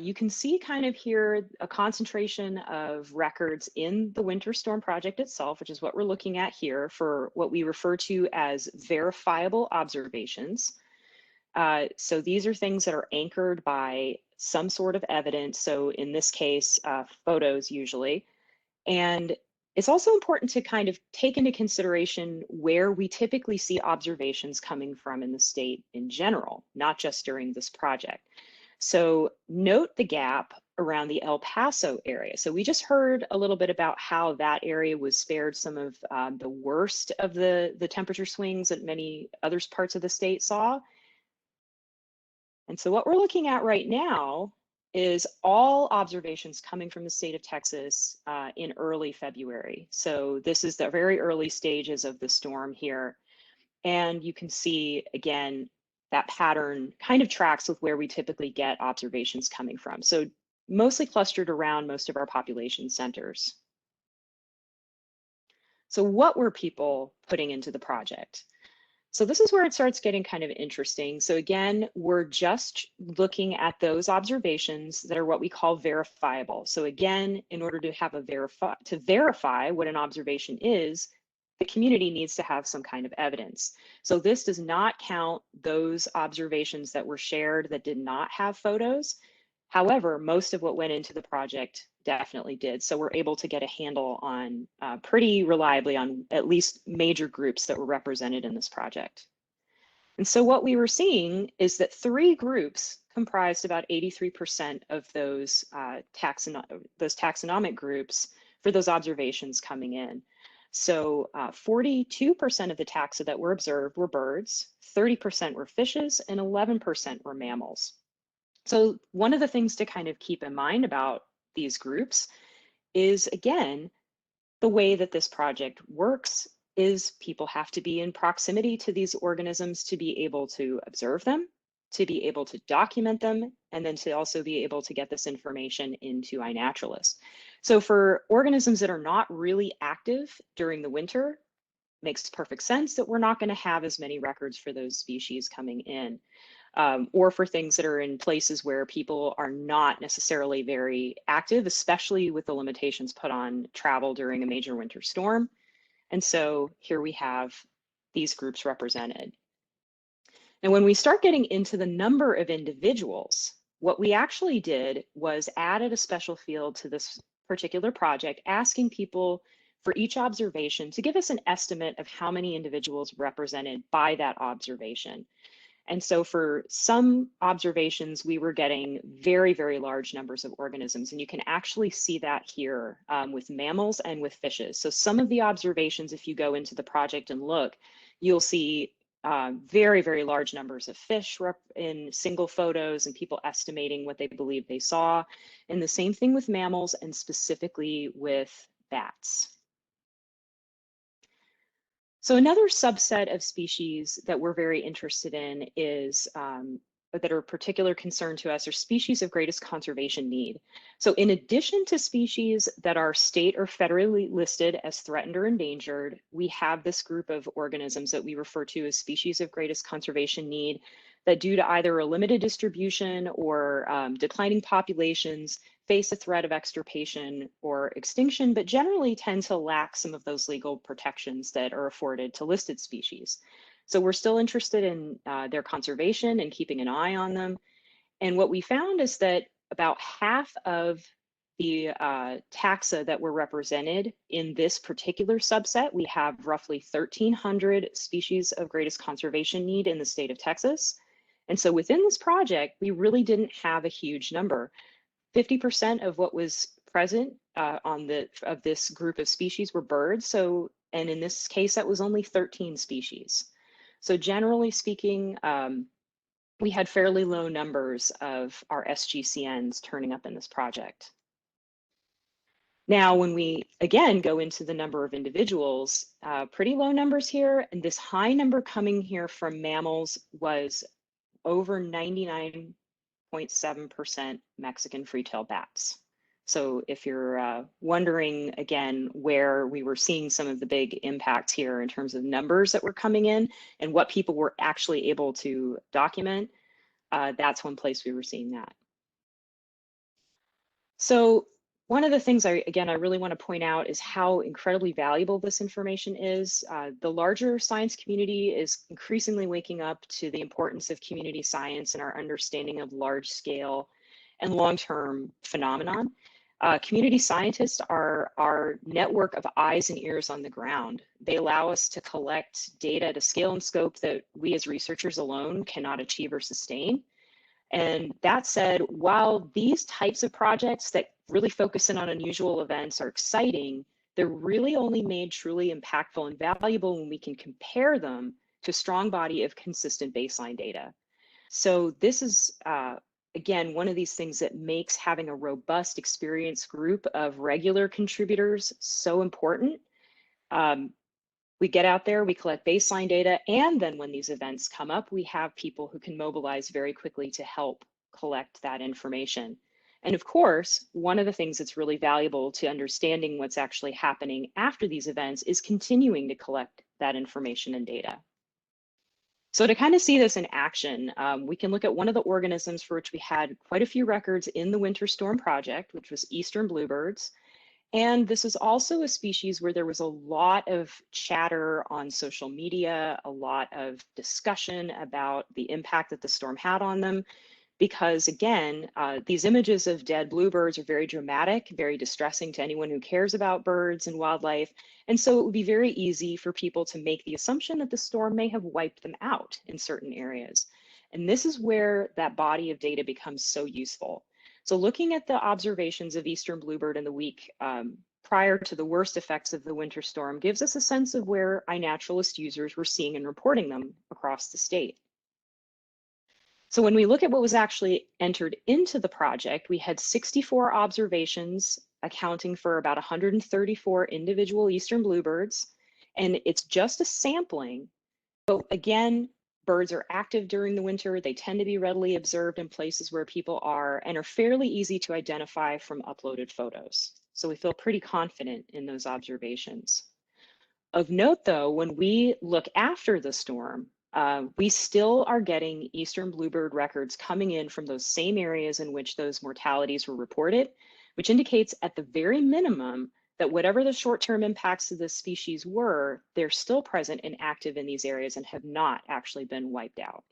You can see kind of here a concentration of records in the Winter Storm project itself, which is what we're looking at here for what we refer to as verifiable observations. So these are things that are anchored by some sort of evidence. So in this case, photos usually. And it's also important to kind of take into consideration where we typically see observations coming from in the state in general, not just during this project. So note the gap around the El Paso area. So we just heard a little bit about how that area was spared some of the worst of the temperature swings that many other parts of the state saw. And so what we're looking at right now is all observations coming from the state of Texas in early February. So this is the very early stages of the storm here. And you can see, again, that pattern kind of tracks with where we typically get observations coming from. So mostly clustered around most of our population centers. So what were people putting into the project? So this is where it starts getting kind of interesting. So again, we're just looking at those observations that are what we call verifiable. So again, in order to have verify what an observation is, the community needs to have some kind of evidence. So this does not count those observations that were shared that did not have photos. However, most of what went into the project definitely did. So we're able to get a handle on pretty reliably on at least major groups that were represented in this project. And so what we were seeing is that 3 groups comprised about 83% of those taxonomic groups for those observations coming in. So 42% of the taxa that were observed were birds, 30% were fishes, and 11% were mammals. So one of the things to kind of keep in mind about these groups is, again, the way that this project works is people have to be in proximity to these organisms to be able to observe them, to be able to document them, and then to also be able to get this information into iNaturalist. So for organisms that are not really active during the winter, makes perfect sense that we're not going to have as many records for those species coming in. Or for things that are in places where people are not necessarily very active, especially with the limitations put on travel during a major winter storm. And so here we have these groups represented. And when we start getting into the number of individuals, what we actually did was added a special field to this particular project, asking people for each observation to give us an estimate of how many individuals represented by that observation. And so for some observations, we were getting very, very large numbers of organisms. And you can actually see that here with mammals and with fishes. So some of the observations, if you go into the project and look, you'll see very, very large numbers of fish in single photos and people estimating what they believe they saw. And the same thing with mammals and specifically with bats. So another subset of species that we're very interested in is, that are of particular concern to us, are species of greatest conservation need. So in addition to species that are state or federally listed as threatened or endangered, we have this group of organisms that we refer to as species of greatest conservation need that, due to either a limited distribution or declining populations, face a threat of extirpation or extinction, but generally tend to lack some of those legal protections that are afforded to listed species. So we're still interested in their conservation and keeping an eye on them. And what we found is that about half of the taxa that were represented in this particular subset, we have roughly 1,300 species of greatest conservation need in the state of Texas. And so within this project, we really didn't have a huge number. 50% of what was present of this group of species were birds. So, and in this case, that was only 13 species. So generally speaking, we had fairly low numbers of our SGCNs turning up in this project. Now, when we, again, go into the number of individuals, pretty low numbers here, and this high number coming here from mammals was over 99.7% Mexican free-tailed bats. So if you're wondering, again, where we were seeing some of the big impacts here in terms of numbers that were coming in and what people were actually able to document, that's one place we were seeing that. So one of the things I really want to point out is how incredibly valuable this information is. The larger science community is increasingly waking up to the importance of community science and our understanding of large scale and long-term phenomenon. Community scientists are our network of eyes and ears on the ground. They allow us to collect data at a scale and scope that we as researchers alone cannot achieve or sustain. And that said, while these types of projects that really focus in on unusual events are exciting, they're really only made truly impactful and valuable when we can compare them to a strong body of consistent baseline data. So this is, again, one of these things that makes having a robust experienced group of regular contributors so important. We get out there, we collect baseline data, and then when these events come up, we have people who can mobilize very quickly to help collect that information. And of course, one of the things that's really valuable to understanding what's actually happening after these events is continuing to collect that information and data. So to kind of see this in action, we can look at one of the organisms for which we had quite a few records in the Winter Storm Project, which was eastern bluebirds. And this is also a species where there was a lot of chatter on social media, a lot of discussion about the impact that the storm had on them. Because again, these images of dead bluebirds are very dramatic, very distressing to anyone who cares about birds and wildlife. And so it would be very easy for people to make the assumption that the storm may have wiped them out in certain areas. And this is where that body of data becomes so useful. So looking at the observations of eastern bluebird in the week prior to the worst effects of the winter storm gives us a sense of where iNaturalist users were seeing and reporting them across the state. So when we look at what was actually entered into the project, we had 64 observations accounting for about 134 individual eastern bluebirds, and it's just a sampling. But again, birds are active during the winter. They tend to be readily observed in places where people are and are fairly easy to identify from uploaded photos. So we feel pretty confident in those observations. Of note, though, when we look after the storm, we still are getting eastern bluebird records coming in from those same areas in which those mortalities were reported, which indicates at the very minimum that whatever the short-term impacts of this species were, they're still present and active in these areas and have not actually been wiped out.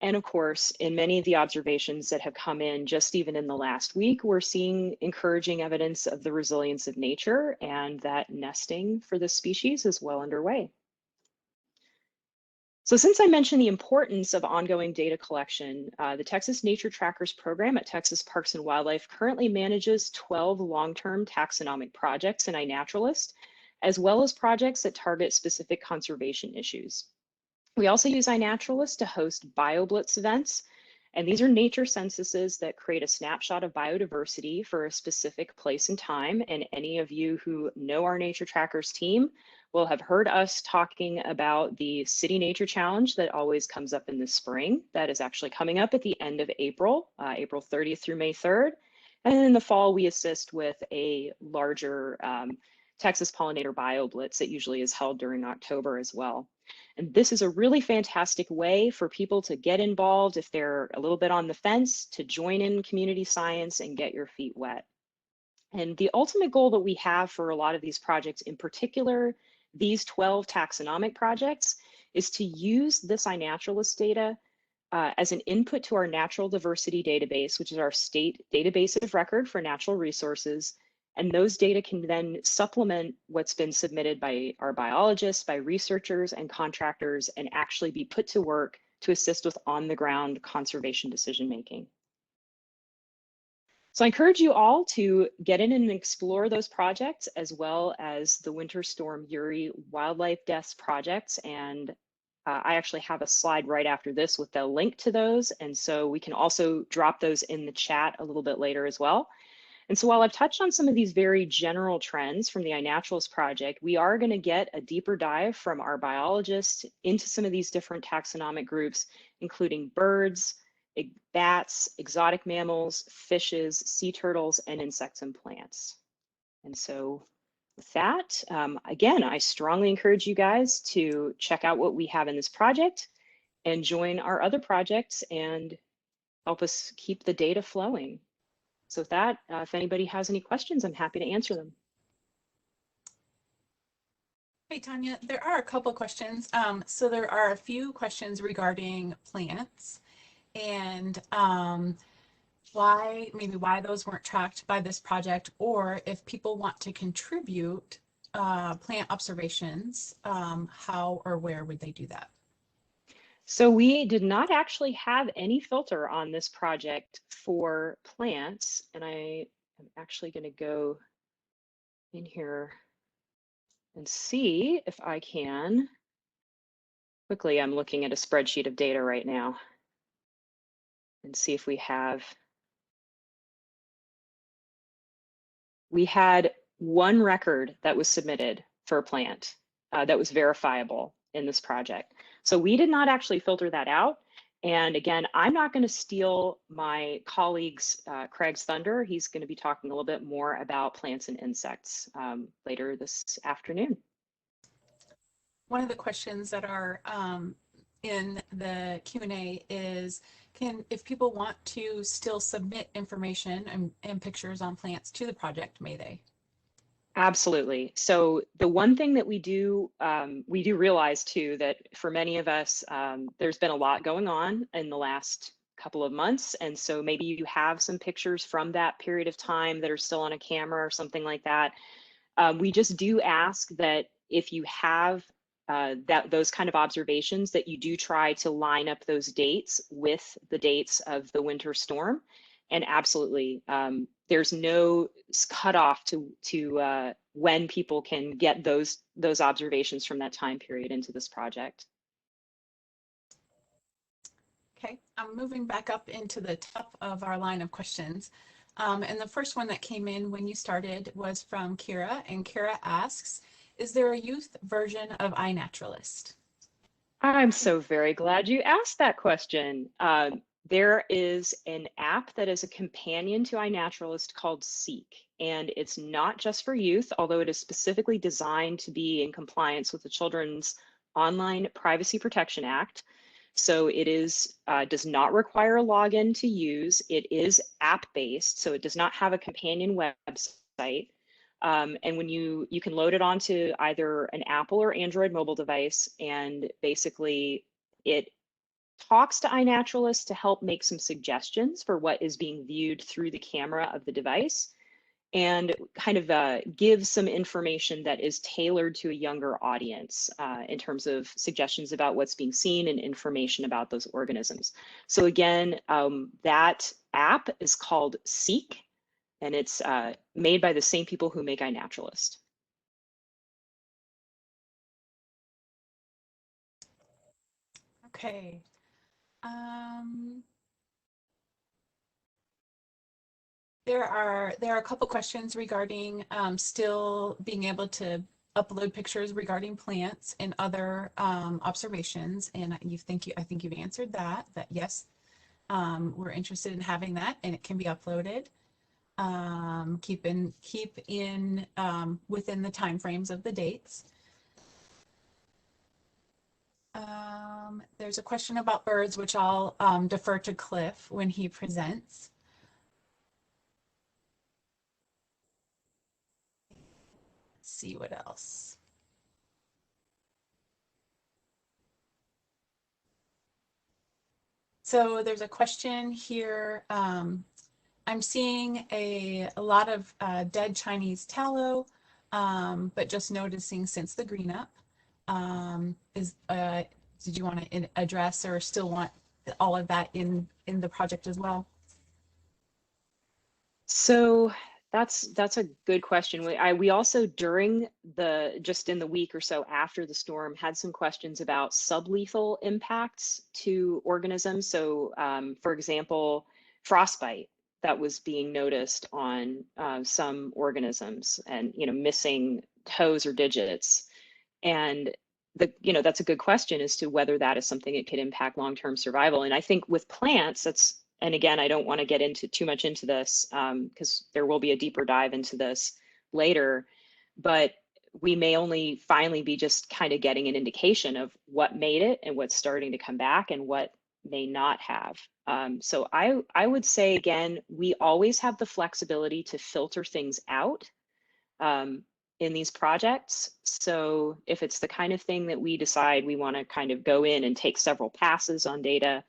And of course, in many of the observations that have come in just even in the last week, we're seeing encouraging evidence of the resilience of nature and that nesting for this species is well underway. So since I mentioned the importance of ongoing data collection, the Texas Nature Trackers program at Texas Parks and Wildlife currently manages 12 long-term taxonomic projects in iNaturalist, as well as projects that target specific conservation issues. We also use iNaturalist to host BioBlitz events, and these are nature censuses that create a snapshot of biodiversity for a specific place and time. And any of you who know our Nature Trackers team will have heard us talking about the City Nature Challenge that always comes up in the spring. That is actually coming up at the end of April, April 30th through May 3rd. And then in the fall, we assist with a larger Texas Pollinator BioBlitz that usually is held during October as well. And this is a really fantastic way for people to get involved if they're a little bit on the fence, to join in community science and get your feet wet. And the ultimate goal that we have for a lot of these projects, in particular, these 12 taxonomic projects, is to use this iNaturalist data as an input to our natural diversity database, which is our state database of record for natural resources. And those data can then supplement what's been submitted by our biologists, by researchers and contractors, and actually be put to work to assist with on-the-ground conservation decision-making. So I encourage you all to get in and explore those projects, as well as the Winter Storm Uri wildlife deaths projects. And I actually have a slide right after this with the link to those. And so we can also drop those in the chat a little bit later as well. And so while I've touched on some of these very general trends from the iNaturalist project, we are going to get a deeper dive from our biologists into some of these different taxonomic groups, including birds, bats, exotic mammals, fishes, sea turtles, and insects and plants. And so with that, again, I strongly encourage you guys to check out what we have in this project and join our other projects and help us keep the data flowing. So with that, if anybody has any questions, I'm happy to answer them. Hey, Tanya, there are a couple questions. So there are a few questions regarding plants and why those weren't tracked by this project, or if people want to contribute plant observations, how or where would they do that? So we did not actually have any filter on this project for plants, and I am actually going to go in here and see if I can. Quickly, I'm looking at a spreadsheet of data right now and see if we have. We had one record that was submitted for a plant that was verifiable in this project. So we did not actually filter that out. And again, I'm not going to steal my colleague's Craig's thunder. He's going to be talking a little bit more about plants and insects later this afternoon. One of the questions that are in the Q&A is, if people want to still submit information and pictures on plants to the project, may they? Absolutely. So the one thing that we do realize too, that for many of us, there's been a lot going on in the last couple of months. And so maybe you have some pictures from that period of time that are still on a camera or something like that. We just do ask that if you have those kind of observations, that you do try to line up those dates with the dates of the winter storm. and absolutely, there's no cutoff to when people can get those observations from that time period into this project. Okay, I'm moving back up into the top of our line of questions. And the first one that came in when you started was from Kira, and Kira asks, is there a youth version of iNaturalist? I'm so very glad you asked that question. There is an app that is a companion to iNaturalist called Seek, and it's not just for youth, although it is specifically designed to be in compliance with the Children's Online Privacy Protection Act. So it is does not require a login to use. It is app-based, so it does not have a companion website. And when you can load it onto either an Apple or Android mobile device, and basically it talks to iNaturalist to help make some suggestions for what is being viewed through the camera of the device, and kind of gives some information that is tailored to a younger audience in terms of suggestions about what's being seen and information about those organisms. So again, that app is called Seek, and it's made by the same people who make iNaturalist. Okay. There are a couple questions regarding still being able to upload pictures regarding plants and other observations, and I think you've answered that yes, we're interested in having that, and it can be uploaded. Keep in within the time frames of the dates. There's a question about birds, which I'll defer to Cliff when he presents. Let's see what else. So there's a question here. I'm seeing a lot of dead Chinese tallow, but just noticing since the green up. Did you want to address or still want all of that in the project as well? So that's a good question. We also during just in the week or so after the storm had some questions about sublethal impacts to organisms. So for example, frostbite that was being noticed on some organisms, and missing toes or digits. And that's a good question as to whether that is something that could impact long-term survival. And I think with plants, and again, I don't want to get into too much into this because there will be a deeper dive into this later, but we may only finally be just kind of getting an indication of what made it and what's starting to come back and what may not have. So I would say, again, we always have the flexibility to filter things out in these projects. So if it's the kind of thing that we decide we want to kind of go in and take several passes on data,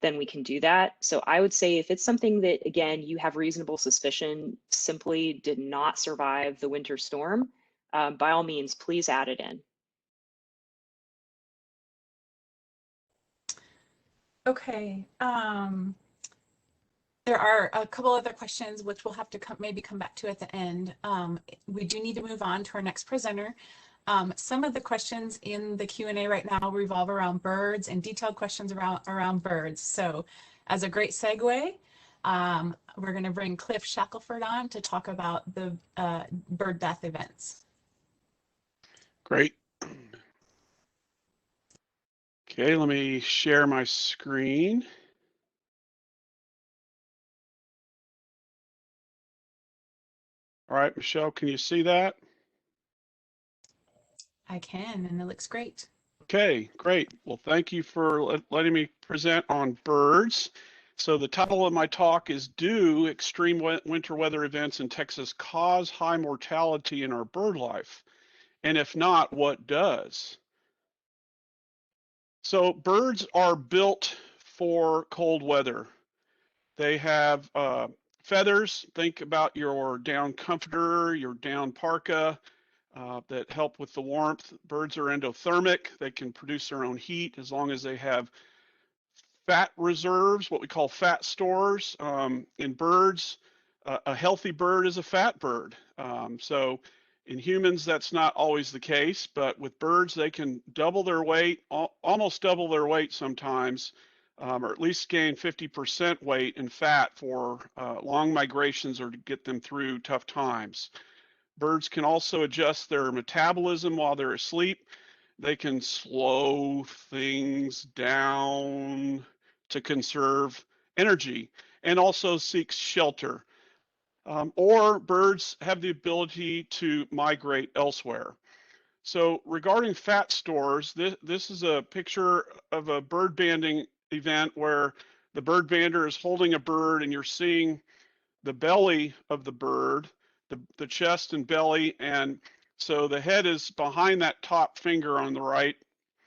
then we can do that. So I would say if it's something that, again, you have reasonable suspicion simply did not survive the winter storm, by all means, please add it in. Okay. There are a couple other questions which we'll have to maybe come back to at the end. We do need to move on to our next presenter. Some of the questions in the Q&A right now revolve around birds and detailed questions around birds. So as a great segue, we're going to bring Cliff Shackelford on to talk about the bird death events. Great. Okay, let me share my screen. All right, Michelle, can you see that? I can, and it looks great. Okay, great. Well, thank you for letting me present on birds. So the title of my talk is Do Extreme Winter Weather Events in Texas Cause High Mortality in Our Bird Life? And if not, what does? So birds are built for cold weather. They have feathers. Think about your down comforter, your down parka that help with the warmth. Birds are endothermic. They can produce their own heat as long as they have fat reserves, what we call fat stores. In birds, a healthy bird is a fat bird. So in humans, that's not always the case, but with birds, they can double their weight, almost double their weight sometimes, or at least gain 50% weight in fat for long migrations or to get them through tough times. Birds can also adjust their metabolism while they're asleep. They can slow things down to conserve energy and also seek shelter. Or birds have the ability to migrate elsewhere. So regarding fat stores, this is a picture of a bird banding event where the bird bander is holding a bird and you're seeing the belly of the bird, the chest and belly, and so the head is behind that top finger on the right,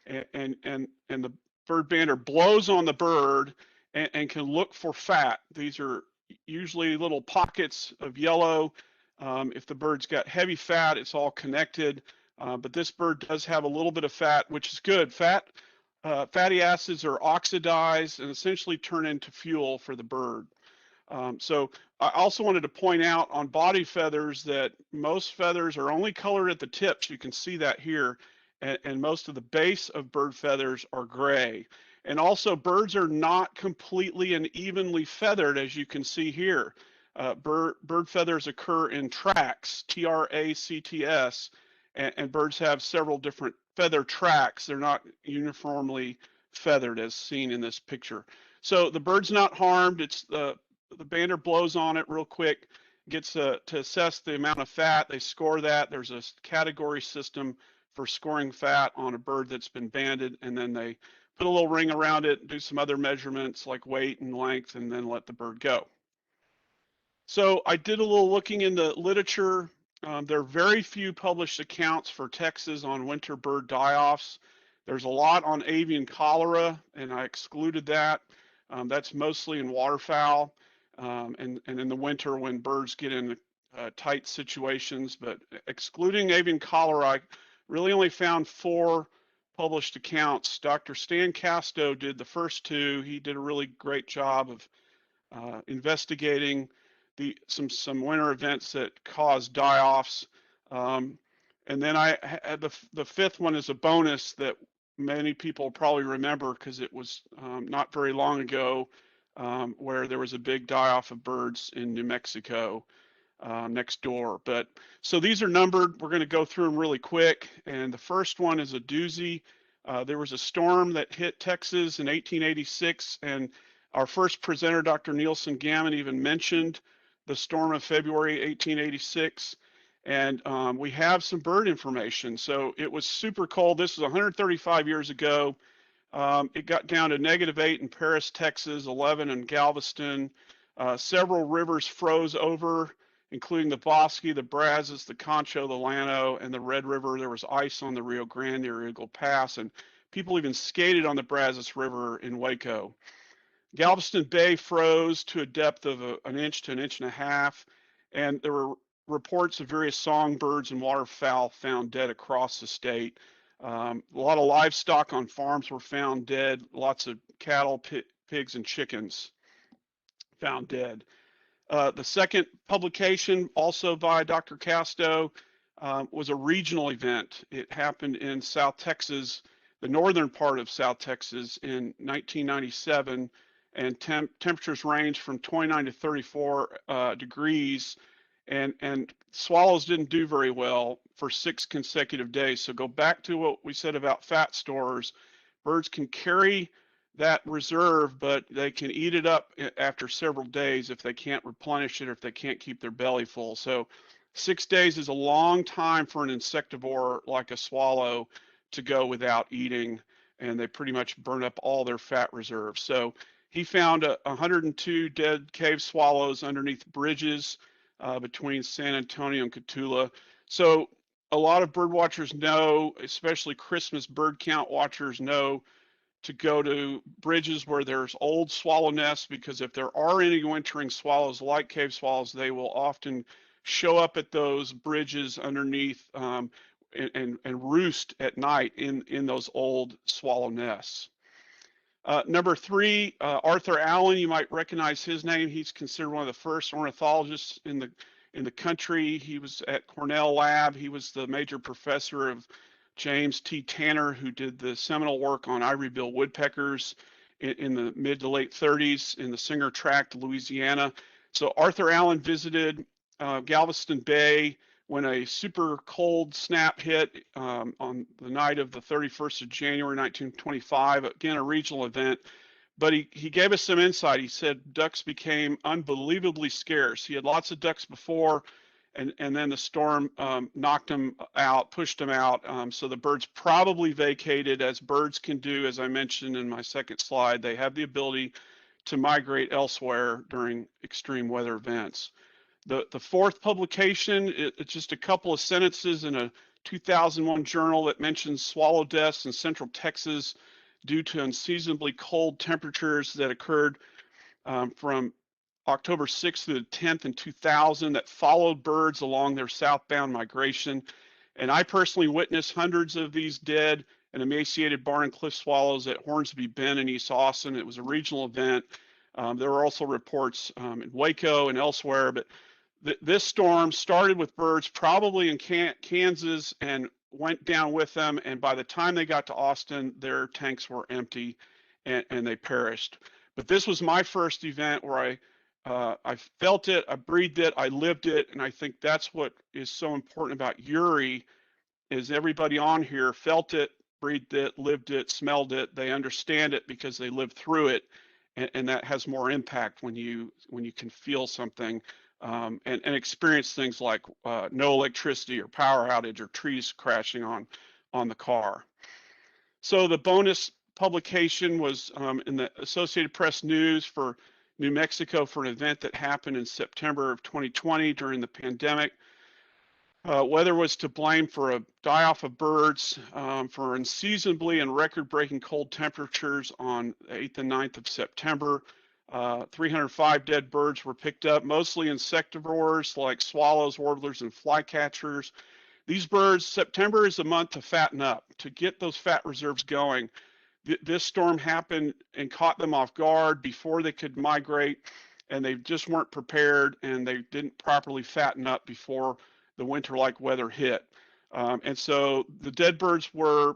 and the bird bander blows on the bird and can look for fat. These are usually little pockets of yellow. If the bird's got heavy fat, it's all connected, but this bird does have a little bit of fat, which is good. Fatty acids are oxidized and essentially turn into fuel for the bird. So I also wanted to point out on body feathers that most feathers are only colored at the tips. You can see that here. And most of the base of bird feathers are gray. And also birds are not completely and evenly feathered, as you can see here. Bird feathers occur in tracts, T-R-A-C-T-S, and birds have several different feather tracts. They're not uniformly feathered as seen in this picture. So the bird's not harmed. It's the bander blows on it real quick, gets to assess the amount of fat. They score that. There's a category system for scoring fat on a bird that's been banded, and then they put a little ring around it, do some other measurements like weight and length, and then let the bird go. So I did a little looking in the literature. There are very few published accounts for Texas on winter bird die-offs. There's a lot on avian cholera, and I excluded that. That's mostly in waterfowl and in the winter when birds get in tight situations. But excluding avian cholera, I really only found 4 published accounts. Dr. Stan Casto did the first 2. He did a really great job of investigating some winter events that cause die-offs. And then I had the 5th one is a bonus that many people probably remember because it was not very long ago where there was a big die-off of birds in New Mexico next door. But so these are numbered. We're going to go through them really quick. And the first one is a doozy. There was a storm that hit Texas in 1886, and our first presenter, Dr. Nielsen Gammon, even mentioned the storm of February 1886. And we have some bird information. So it was super cold. This was 135 years ago. It got down to -8 in Paris, Texas, 11 in Galveston. Several rivers froze over, including the Bosque, the Brazos, the Concho, the Llano, and the Red River. There was ice on the Rio Grande near Eagle Pass, and people even skated on the Brazos River in Waco. Galveston Bay froze to a depth of 1 inch to 1.5 inches, and there were reports of various songbirds and waterfowl found dead across the state. A lot of livestock on farms were found dead. Lots of cattle, pigs, and chickens found dead. The second publication, also by Dr. Casto, was a regional event. It happened in South Texas, the northern part of South Texas in 1997, and temperatures ranged from 29 to 34 degrees. And swallows didn't do very well for 6 consecutive days. So go back to what we said about fat stores. Birds can carry that reserve, but they can eat it up after several days if they can't replenish it or if they can't keep their belly full. So 6 days is a long time for an insectivore like a swallow to go without eating, and they pretty much burn up all their fat reserves. So he found 102 dead cave swallows underneath bridges between San Antonio and Cotulla. So a lot of bird watchers know, especially Christmas bird count watchers know, to go to bridges where there's old swallow nests, because if there are any wintering swallows like cave swallows, they will often show up at those bridges underneath and roost at night in those old swallow nests. Number 3, Arthur Allen, you might recognize his name. He's considered one of the first ornithologists in the country. He was at Cornell Lab. He was the major professor of James T. Tanner, who did the seminal work on ivory-bill woodpeckers in the mid to late 30s in the Singer Tract, Louisiana. So Arthur Allen visited Galveston Bay when a super cold snap hit on the night of the 31st of January, 1925, again, a regional event. But he gave us some insight. He said ducks became unbelievably scarce. He had lots of ducks before, and then the storm knocked them out, pushed them out. So the birds probably vacated, as birds can do, as I mentioned in my second slide. They have the ability to migrate elsewhere during extreme weather events. The fourth publication, it's just a couple of sentences in a 2001 journal that mentions swallow deaths in central Texas due to unseasonably cold temperatures that occurred from October 6th through the 10th in 2000 that followed birds along their southbound migration. And I personally witnessed hundreds of these dead and emaciated barn and cliff swallows at Hornsby Bend in East Austin. It was a regional event. There were also reports in Waco and elsewhere, but this storm started with birds probably in Kansas and went down with them. And by the time they got to Austin, their tanks were empty and they perished. But this was my first event where I felt it, I breathed it, I lived it, and I think that's what is so important about Uri, is everybody on here felt it, breathed it, lived it, smelled it. They understand it because they lived through it, and that has more impact when you can feel something and experience things like no electricity or power outage or trees crashing on the car. So the bonus publication was in the Associated Press News for New Mexico for an event that happened in September of 2020 during the pandemic. Weather was to blame for a die-off of birds for unseasonably and record-breaking cold temperatures on the 8th and 9th of September. 305 dead birds were picked up, mostly insectivores like swallows, warblers, and flycatchers. These birds, September is a month to fatten up, to get those fat reserves going. This storm happened and caught them off guard before they could migrate, and they just weren't prepared, and they didn't properly fatten up before the winter-like weather hit. And so the dead birds were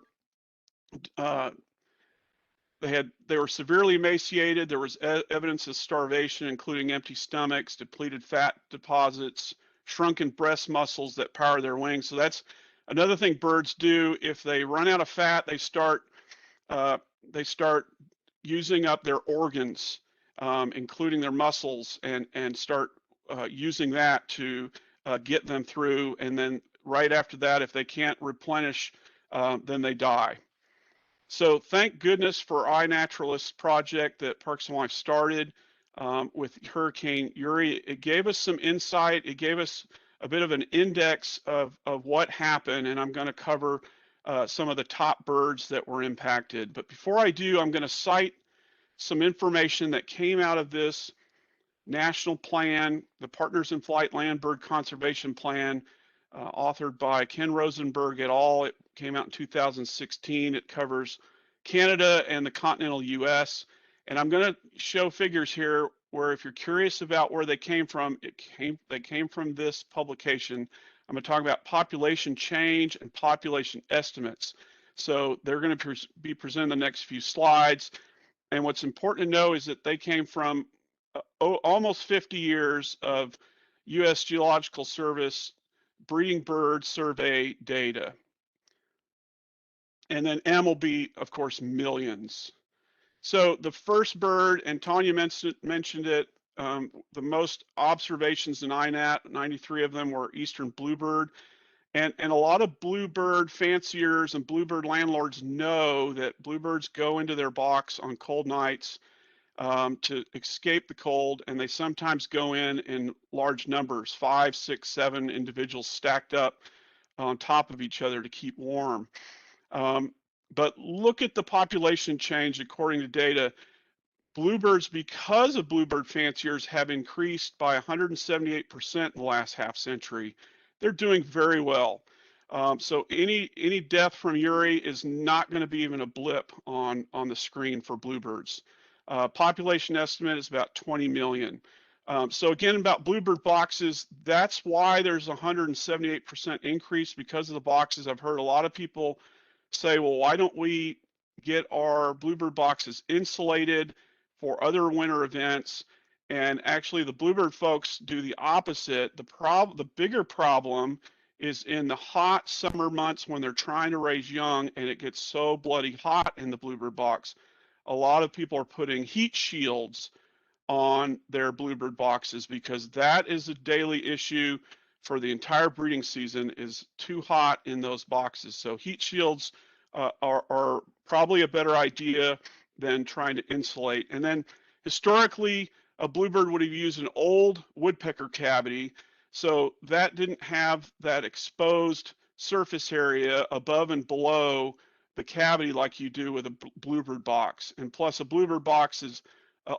they were severely emaciated. There was evidence of starvation, including empty stomachs, depleted fat deposits, shrunken breast muscles that power their wings. So that's another thing birds do. If they run out of fat, they start using up their organs, including their muscles, and start using that to get them through. And then right after that, if they can't replenish, then they die. So thank goodness for iNaturalist project that Parks and Wildlife started with Hurricane Uri. It gave us some insight. It gave us a bit of an index of what happened, and I'm going to cover some of the top birds that were impacted. But before I do, I'm going to cite some information that came out of this national plan, the Partners in Flight Land Bird Conservation Plan, authored by Ken Rosenberg et al. It came out in 2016. It covers Canada and the continental US. And I'm going to show figures here where, if you're curious about where they came from, they came from this publication. I'm going to talk about population change and population estimates. So they're going to be presented the next few slides. And what's important to know is that they came from almost 50 years of US Geological Service breeding bird survey data. And then M will be, of course, millions. So the first bird, and Tanya mentioned it, the most observations in INAT, 93 of them were eastern bluebird. And a lot of bluebird fanciers and bluebird landlords know that bluebirds go into their box on cold nights to escape the cold, and they sometimes go in large numbers, 5, 6, 7 individuals stacked up on top of each other to keep warm. But look at the population change according to data. Bluebirds, because of bluebird fanciers, have increased by 178% in the last half century. They're doing very well. So any death from Uri is not going to be even a blip on the screen for bluebirds. Population estimate is about 20 million. So again, about bluebird boxes, that's why there's a 178% increase because of the boxes. I've heard a lot of people say, well, why don't we get our bluebird boxes insulated for other winter events? And actually the bluebird folks do the opposite. The bigger problem is in the hot summer months when they're trying to raise young and it gets so bloody hot in the bluebird box. A lot of people are putting heat shields on their bluebird boxes because that is a daily issue for the entire breeding season, is too hot in those boxes. So heat shields are probably a better idea than trying to insulate. And then historically, a bluebird would have used an old woodpecker cavity, so that didn't have that exposed surface area above and below the cavity like you do with a bluebird box. And plus a bluebird box is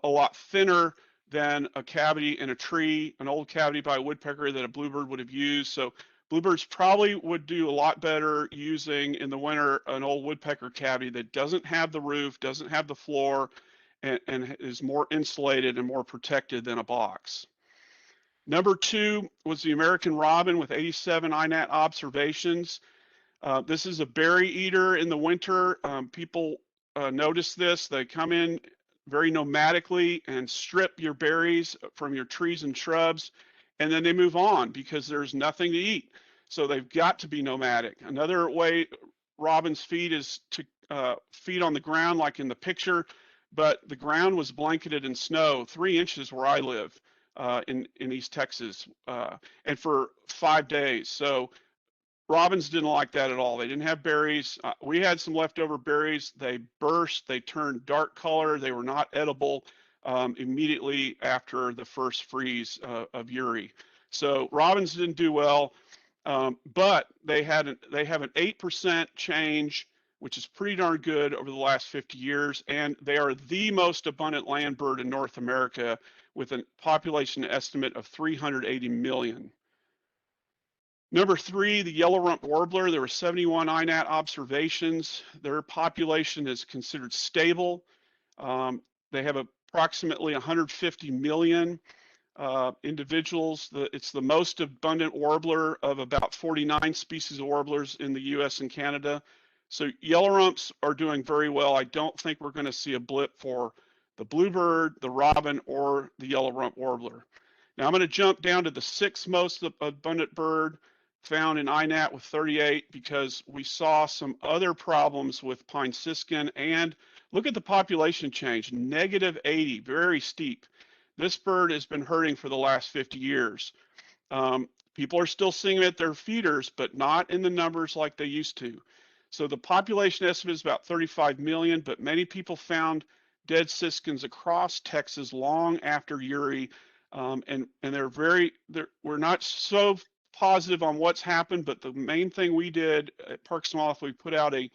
a lot thinner than a cavity in a tree, an old cavity by a woodpecker that a bluebird would have used. So bluebirds probably would do a lot better using in the winter an old woodpecker cavity that doesn't have the roof, doesn't have the floor, and is more insulated and more protected than a box. Number 2 was the American robin with 87 iNat observations. This is a berry eater in the winter. People notice this. They come in very nomadically and strip your berries from your trees and shrubs, and then they move on because there's nothing to eat. So they've got to be nomadic. Another way robins feed is to feed on the ground like in the picture, but the ground was blanketed in snow, 3 inches where I live in East Texas, and for 5 days. So robins didn't like that at all. They didn't have berries. We had some leftover berries. They burst, they turned dark color. They were not edible immediately after the first freeze of Uri. So robins didn't do well, but they have an 8% change, which is pretty darn good over the last 50 years. And they are the most abundant land bird in North America with a population estimate of 380 million. Number 3, the yellow rump warbler. There were 71 iNat observations. Their population is considered stable. They have approximately 150 million individuals. It's the most abundant warbler of about 49 species of warblers in the US and Canada. So yellow rumps are doing very well. I don't think we're going to see a blip for the bluebird, the robin, or the yellow rump warbler. Now I'm going to jump down to the 6th most abundant bird found in iNat with 38 because we saw some other problems with pine siskin. And look at the population change, -80, very steep. This bird has been hurting for the last 50 years. People are still seeing it at their feeders, but not in the numbers like they used to. So the population estimate is about 35 million, but many people found dead siskins across Texas long after Uri. And we're not so positive on what's happened, but the main thing we did at Parks and Wildlife, we put out a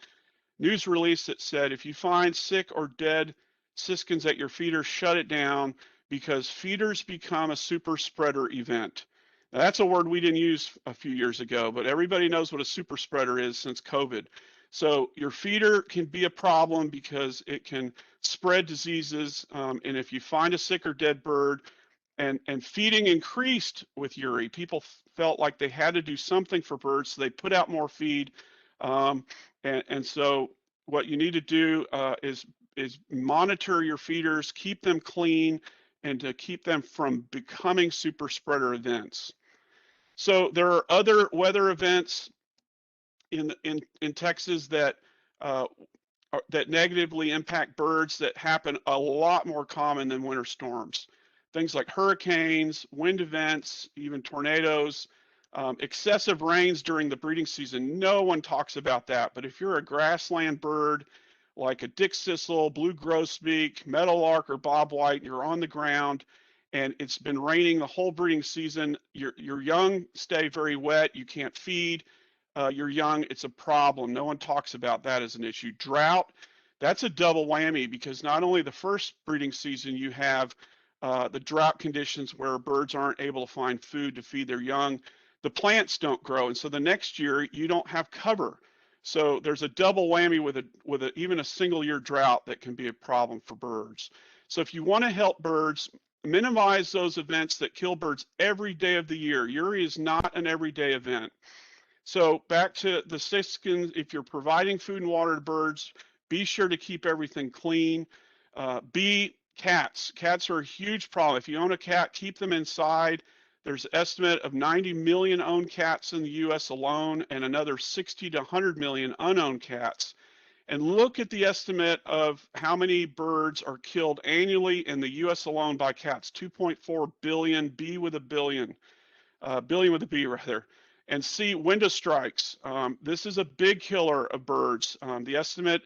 news release that said, if you find sick or dead siskins at your feeder, shut it down because feeders become a super spreader event. Now, that's a word we didn't use a few years ago, but everybody knows what a super spreader is since COVID. So your feeder can be a problem because it can spread diseases. And if you find a sick or dead bird, and feeding increased with Uri, people felt like they had to do something for birds, so they put out more feed. And so what you need to do is monitor your feeders, keep them clean, and to keep them from becoming super spreader events. So there are other weather events in Texas that negatively impact birds that happen a lot more common than winter storms. Things like hurricanes, wind events, even tornadoes, excessive rains during the breeding season. No one talks about that, but if you're a grassland bird like a dick sisal, blue grosbeak, meadowlark, or bobwhite, you're on the ground and it's been raining the whole breeding season, your young stay very wet, you can't feed your young, it's a problem. No one talks about that as an issue. Drought, that's a double whammy because not only the first breeding season you have the drought conditions where birds aren't able to find food to feed their young, the plants don't grow. And so the next year you don't have cover. So there's a double whammy with even a single year drought that can be a problem for birds. So if you want to help birds, minimize those events that kill birds every day of the year. Uri is not an everyday event. So back to the siskin, if you're providing food and water to birds, be sure to keep everything clean. Cats. Cats are a huge problem. If you own a cat, keep them inside. There's an estimate of 90 million owned cats in the US alone and another 60 to 100 million unowned cats. And look at the estimate of how many birds are killed annually in the US alone by cats, 2.4 billion, billion with a B rather. And see, window strikes. This is a big killer of birds. The estimate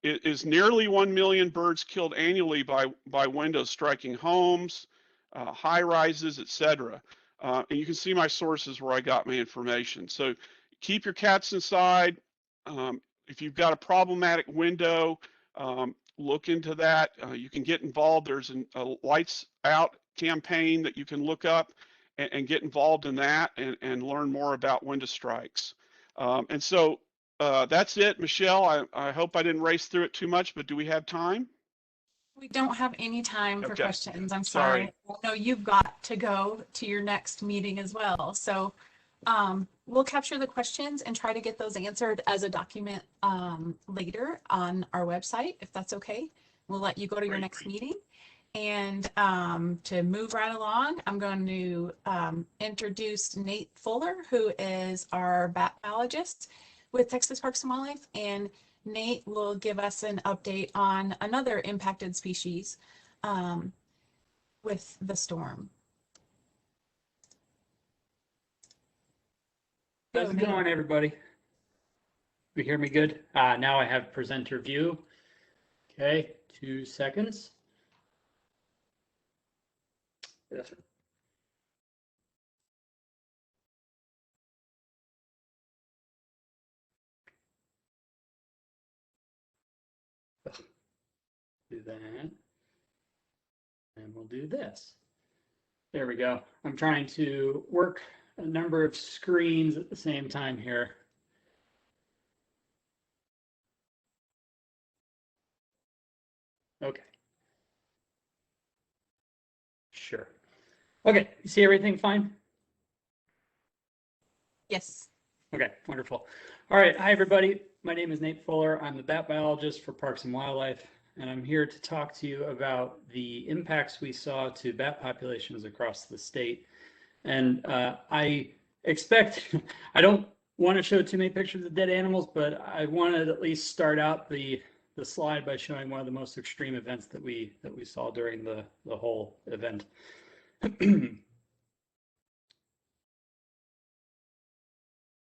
is nearly 1 million birds killed annually by windows striking homes, high rises, etc. And you can see my sources where I got my information. So keep your cats inside. If you've got a problematic window, look into that. You can get involved. There's a lights out campaign that you can look up and get involved in that and learn more about window strikes. And so that's it, Michelle. I hope I didn't race through it too much, but do we have time? We don't have any time for Okay. questions. I'm sorry. No, you've got to go to your next meeting as well. So we'll capture the questions and try to get those answered as a document later on our website, if that's okay. We'll let you go to your next meeting. And to move right along, I'm going to introduce Nate Fuller, who is our bat biologist with Texas Parks and Wildlife. And Nate will give us an update on another impacted species with the storm. How's it going, everybody? You hear me good? Now I have presenter view. Okay, 2 seconds. Yes. Do that. And we'll do this. There we go. I'm trying to work a number of screens at the same time here. Okay. Sure. Okay, you see everything fine? Yes. Okay, wonderful. All right, hi everybody. My name is Nate Fuller. I'm the bat biologist for Parks and Wildlife, and I'm here to talk to you about the impacts we saw to bat populations across the state. And I expect, I don't want to show too many pictures of dead animals, but I wanted to at least start out the slide by showing one of the most extreme events that we saw during the whole event.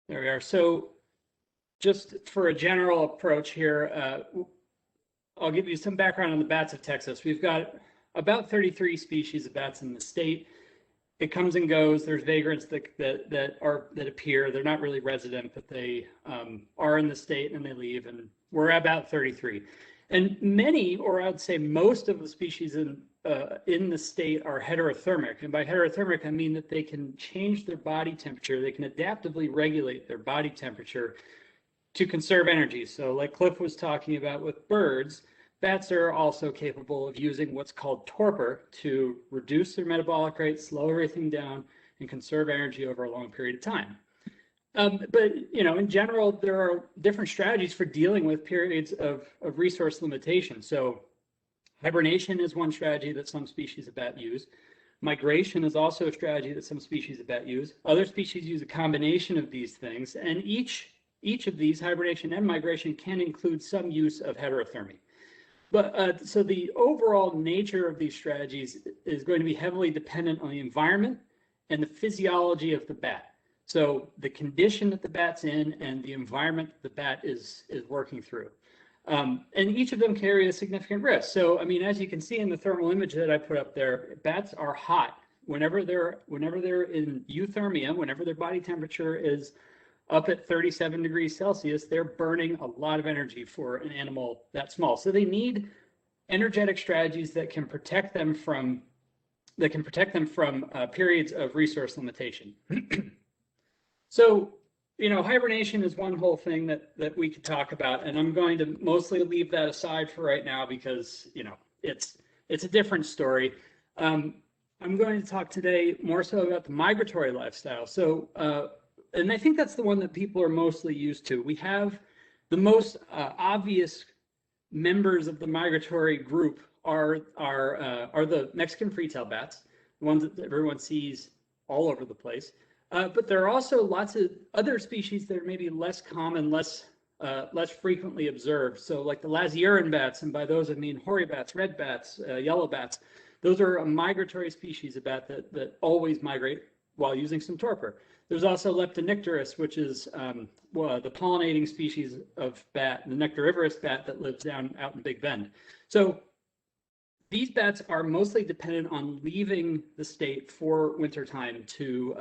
There we are. So just for a general approach here, I'll give you some background on the bats of Texas. We've got about 33 species of bats in the state. It comes and goes. There's vagrants that appear. They're not really resident, but they are in the state and they leave. And we're about 33. And many, or I'd say most of the species in the state are heterothermic. And by heterothermic, I mean that they can change their body temperature. They can adaptively regulate their body temperature to conserve energy. So like Cliff was talking about with birds, bats are also capable of using what's called torpor to reduce their metabolic rate, slow everything down, and conserve energy over a long period of time. But you know, in general, there are different strategies for dealing with periods of resource limitation. So hibernation is one strategy that some species of bat use. Migration is also a strategy that some species of bat use. Other species use a combination of these things, and each of these, hibernation and migration, can include some use of heterothermy. But so the overall nature of these strategies is going to be heavily dependent on the environment and the physiology of the bat. So the condition that the bat's in and the environment that the bat is working through. And each of them carry a significant risk. So, I mean, as you can see in the thermal image that I put up there, bats are hot. Whenever they're in euthermia, whenever their body temperature is up at 37 degrees Celsius, they're burning a lot of energy for an animal that small. So they need energetic strategies that can protect them from periods of resource limitation. So, you know, hibernation is one whole thing that we could talk about, and I'm going to mostly leave that aside for right now because, you know, it's a different story. I'm going to talk today more so about the migratory lifestyle. So, and I think that's the one that people are mostly used to. We have the most obvious members of the migratory group are the Mexican free-tail bats, the ones that everyone sees all over the place. But there are also lots of other species that are maybe less common, less frequently observed. So like the Lazuran bats, and by those I mean hoary bats, red bats, yellow bats. Those are a migratory species of bat that always migrate while using some torpor. There's also Leptonicterus, which is the pollinating species of bat, the nectarivorous bat that lives out in Big Bend. So these bats are mostly dependent on leaving the state for wintertime to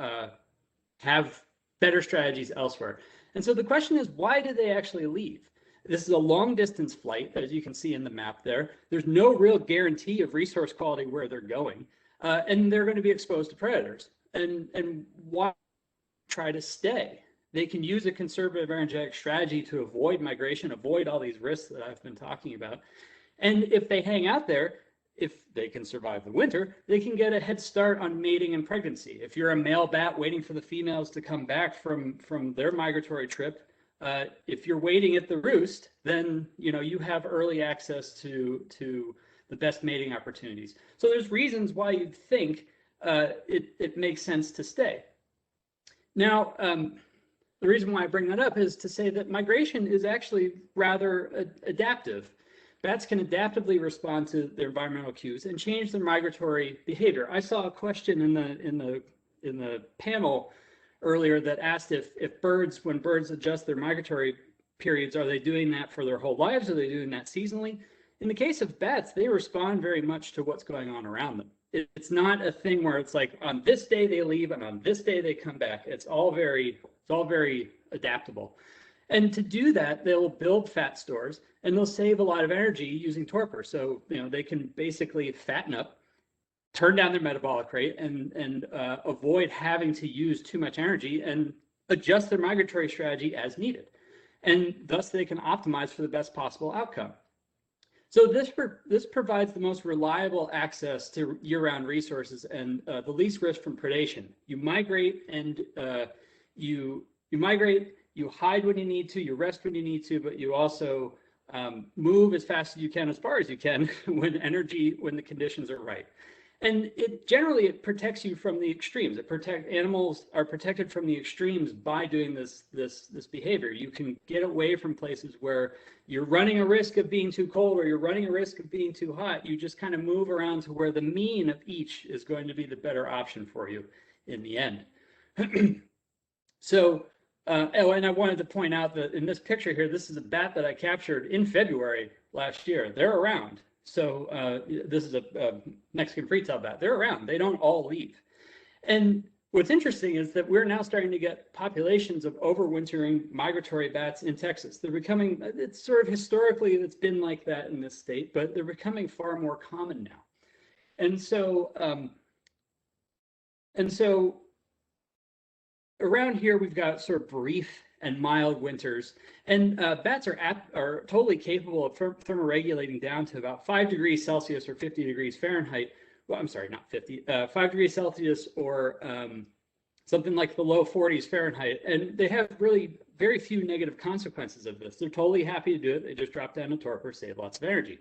have better strategies elsewhere. And so the question is, why do they actually leave? This is a long distance flight, as you can see in the map there. There's no real guarantee of resource quality where they're going, and they're going to be exposed to predators. And why try to stay? They can use a conservative energetic strategy to avoid migration, avoid all these risks that I've been talking about. And if they hang out there, if they can survive the winter, they can get a head start on mating and pregnancy. If you're a male bat waiting for the females to come back from their migratory trip, if you're waiting at the roost, then you have early access to the best mating opportunities. So there's reasons why you'd think it makes sense to stay. Now, the reason why I bring that up is to say that migration is actually rather adaptive. Bats can adaptively respond to their environmental cues and change their migratory behavior. I saw a question in the panel earlier that asked if when birds adjust their migratory periods, are they doing that for their whole lives? Are they doing that seasonally? In the case of bats, they respond very much to what's going on around them. It's not a thing where it's like on this day they leave and on this day they come back. It's all very adaptable. And to do that, they'll build fat stores and they'll save a lot of energy using torpor. So they can basically fatten up, turn down their metabolic rate, and avoid having to use too much energy and adjust their migratory strategy as needed. And thus they can optimize for the best possible outcome. So this provides the most reliable access to year-round resources and the least risk from predation. You migrate and you migrate. You hide when you need to, you rest when you need to, but you also move as fast as you can, as far as you can, when the conditions are right. And it protects you from the extremes. Animals are protected from the extremes by doing this behavior. You can get away from places where you're running a risk of being too cold or you're running a risk of being too hot. You just kind of move around to where the mean of each is going to be the better option for you in the end. So, and I wanted to point out that in this picture here, this is a bat that I captured in February last year. They're around. So this is a Mexican free-tail bat. They're around. They don't all leave. And what's interesting is that we're now starting to get populations of overwintering migratory bats in Texas. They're becoming, it's sort of historically, it's been like that in this state, but they're becoming far more common now. And so, around here, we've got sort of brief and mild winters, and bats are totally capable of thermoregulating down to about 5 degrees Celsius or 50 degrees Fahrenheit. Well, I'm sorry, not 50, 5 degrees Celsius or something like the low 40s Fahrenheit. And they have really very few negative consequences of this. They're totally happy to do it. They just drop down a torpor, save lots of energy.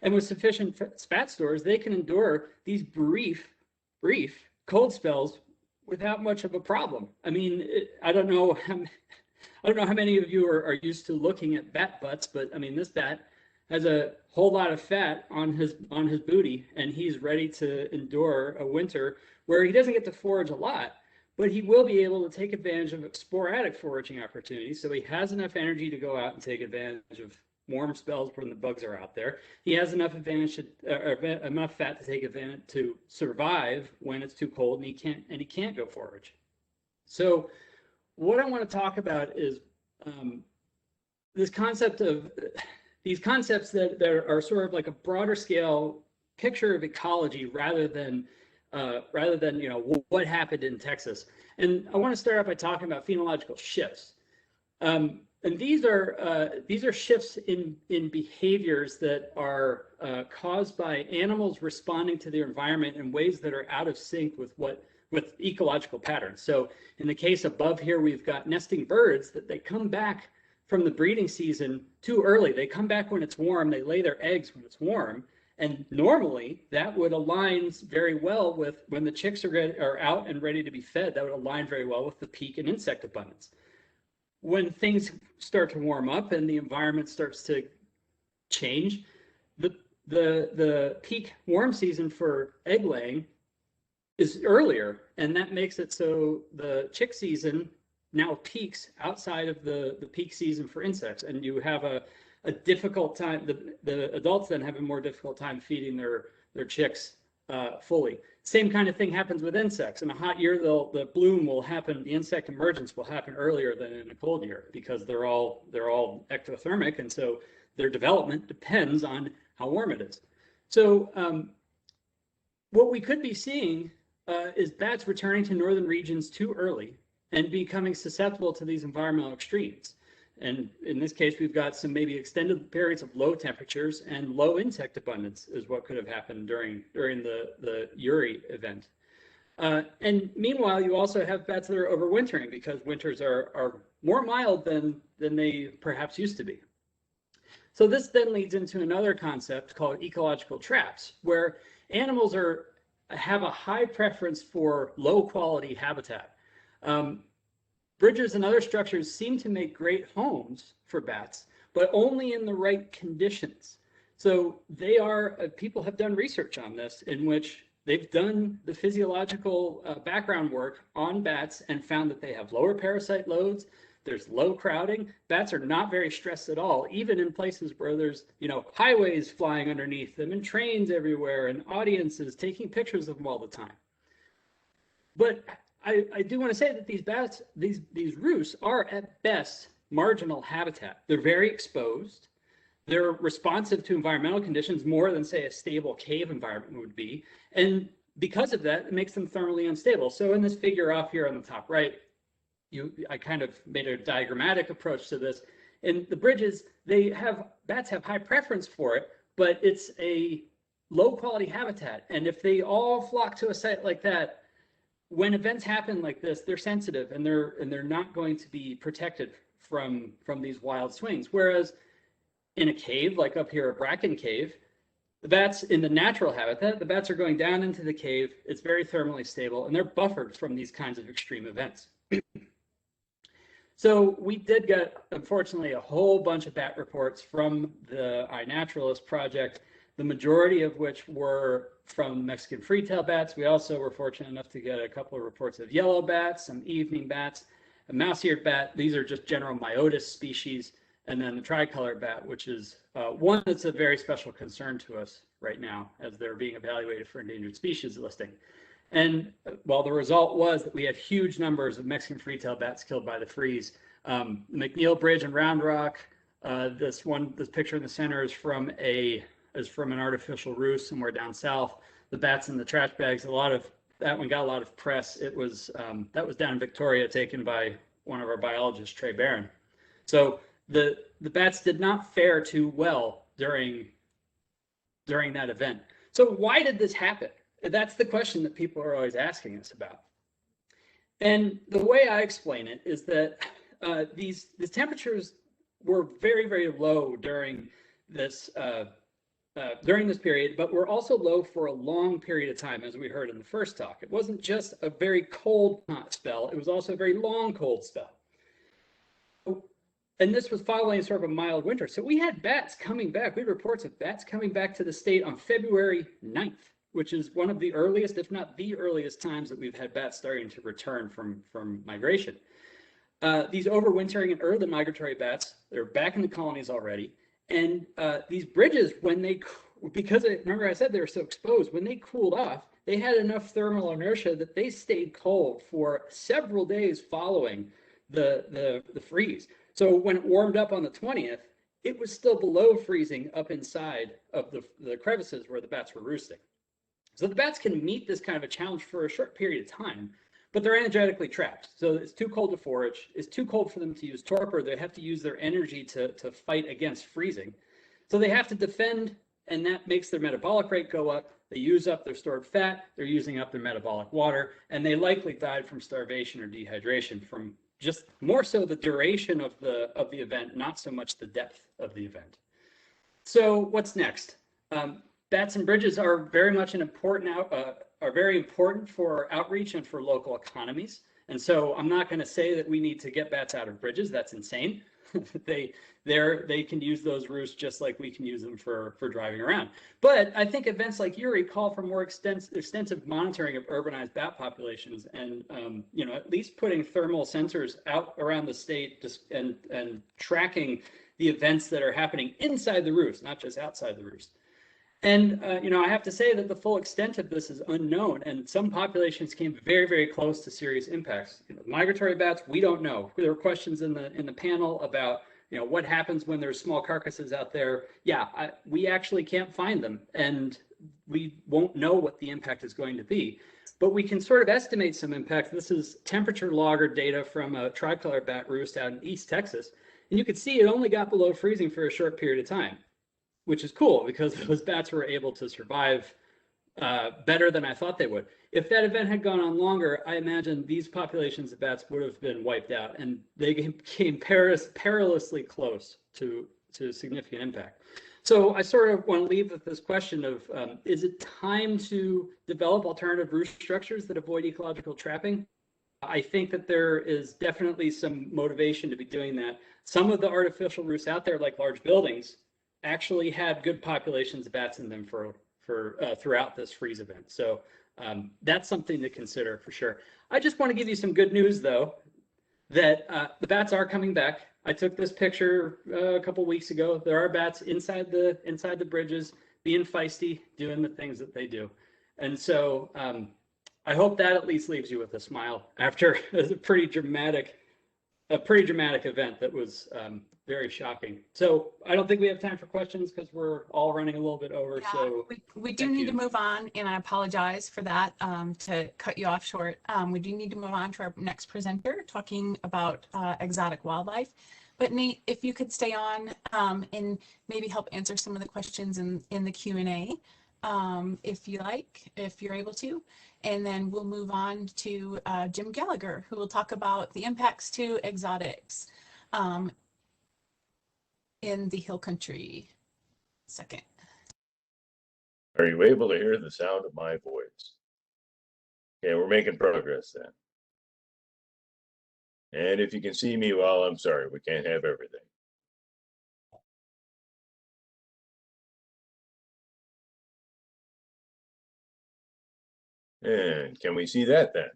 And with sufficient fat stores, they can endure these brief cold spells without much of a problem. I mean, I don't know how many of you are used to looking at bat butts, but I mean, this bat has a whole lot of fat on his booty, and he's ready to endure a winter where he doesn't get to forage a lot, but he will be able to take advantage of sporadic foraging opportunities. So he has enough energy to go out and take advantage of warm spells when the bugs are out there. He has enough enough fat to take advantage to survive when it's too cold, and he can't go forage. So what I want to talk about is these concepts that are sort of like a broader scale picture of ecology rather than rather than, you know, what happened in Texas. And I want to start out by talking about phenological shifts. And these are shifts in behaviors that are caused by animals responding to their environment in ways that are out of sync with ecological patterns. So in the case above here, we've got nesting birds that they come back from the breeding season too early. They come back when it's warm. They lay their eggs when it's warm. And normally that would align very well with when the chicks are out and ready to be fed. That would align very well with the peak in insect abundance. When things start to warm up and the environment starts to change, the peak warm season for egg laying is earlier, and that makes it so the chick season now peaks outside of the peak season for insects, and you have a difficult time. The adults then have a more difficult time feeding their chicks fully. Same kind of thing happens with insects. In a hot year, the bloom will happen, the insect emergence will happen earlier than in a cold year because they're all ectothermic, and so their development depends on how warm it is. So what we could be seeing is bats returning to northern regions too early and becoming susceptible to these environmental extremes. And in this case, we've got some maybe extended periods of low temperatures and low insect abundance is what could have happened during the Uri event. And meanwhile, you also have bats that are overwintering because winters are more mild than they perhaps used to be. So this then leads into another concept called ecological traps, where animals have a high preference for low quality habitat. Bridges and other structures seem to make great homes for bats, but only in the right conditions. So people have done research on this in which they've done the physiological background work on bats and found that they have lower parasite loads, there's low crowding. Bats are not very stressed at all, even in places where there's, you know, highways flying underneath them and trains everywhere and audiences taking pictures of them all the time. But I do want to say that these bats, these roosts are at best marginal habitat. They're very exposed. They're responsive to environmental conditions more than, say, a stable cave environment would be. And because of that, it makes them thermally unstable. So in this figure off here on the top right, I kind of made a diagrammatic approach to this. In the bridges, bats have high preference for it, but it's a low quality habitat. And if they all flock to a site like that, when events happen like this, they're sensitive and they're not going to be protected from these wild swings. Whereas in a cave, like up here, a bracken cave, the bats in the natural habitat, the bats are going down into the cave. It's very thermally stable and they're buffered from these kinds of extreme events. So we did get, unfortunately, a whole bunch of bat reports from the iNaturalist project, the majority of which were from Mexican free-tailed bats. We also were fortunate enough to get a couple of reports of yellow bats, some evening bats, a mouse-eared bat. These are just general Myotis species, and then the tricolored bat, which is one that's a very special concern to us right now as they're being evaluated for endangered species listing. And well, the result was that we had huge numbers of Mexican free-tailed bats killed by the freeze. McNeil Bridge and Round Rock. This picture in the center is from an artificial roost somewhere down south. The bats in the trash bags. That one got a lot of press. It was that was down in Victoria, taken by one of our biologists, Trey Barron. So the bats did not fare too well during that event. So why did this happen? That's the question that people are always asking us about. And the way I explain it is that these temperatures were very, very low during this period, but were also low for a long period of time, as we heard in the first talk. It wasn't just a very cold spell, it was also a very long cold spell. And this was following sort of a mild winter. So we had bats coming back. We had reports of bats coming back to the state on February 9th, which is one of the earliest, if not the earliest times that we've had bats starting to return from migration. These overwintering and early migratory bats, they're back in the colonies already. And these bridges, remember I said they were so exposed, when they cooled off, they had enough thermal inertia that they stayed cold for several days following the freeze. So when it warmed up on the 20th, it was still below freezing up inside of the crevices where the bats were roosting. So the bats can meet this kind of a challenge for a short period of time, but they're energetically trapped. So it's too cold to forage, it's too cold for them to use torpor, they have to use their energy to fight against freezing. So they have to defend, and that makes their metabolic rate go up. They use up their stored fat, they're using up their metabolic water, and they likely died from starvation or dehydration from just more so the duration of the event, not so much the depth of the event. So what's next? Bats and bridges are very much are very important for outreach and for local economies. And so I'm not going to say that we need to get bats out of bridges. That's insane. They can use those roosts just like we can use them for driving around. But I think events like Uri call for more extensive monitoring of urbanized bat populations, and at least putting thermal sensors out around the state and tracking the events that are happening inside the roost, not just outside the roost. And I have to say that the full extent of this is unknown, and some populations came very, very close to serious impacts. Migratory bats, we don't know. There were questions in the panel about what happens when there's small carcasses out there. Yeah, we actually can't find them, and we won't know what the impact is going to be. But we can sort of estimate some impact. This is temperature logger data from a tricolor bat roost out in East Texas, and you could see it only got below freezing for a short period of time, which is cool because those bats were able to survive better than I thought they would. If that event had gone on longer, I imagine these populations of bats would have been wiped out, and they came perilously close to significant impact. So I sort of want to leave with this question of, is it time to develop alternative roost structures that avoid ecological trapping? I think that there is definitely some motivation to be doing that. Some of the artificial roosts out there, like large buildings, actually had good populations of bats in them for throughout this freeze event. So that's something to consider for sure. I just want to give you some good news though, that the bats are coming back. I took this picture a couple weeks ago. There are bats inside the bridges, being feisty, doing the things that they do. And so I hope that at least leaves you with a smile after a pretty dramatic event that was very shocking. So I don't think we have time for questions because we're all running a little bit over. Yeah, So we do need to move on, and I apologize for that, to cut you off short. We do need to move on to our next presenter talking about exotic wildlife. But Nate, if you could stay on and maybe help answer some of the questions in the Q&A, if you like, if you're able to. And then we'll move on to Jim Gallagher, who will talk about the impacts to exotics in the hill country. Second. Are you able to hear the sound of my voice? Okay, we're making progress then. And if you can see me, well, I'm sorry, we can't have everything. And can we see that then?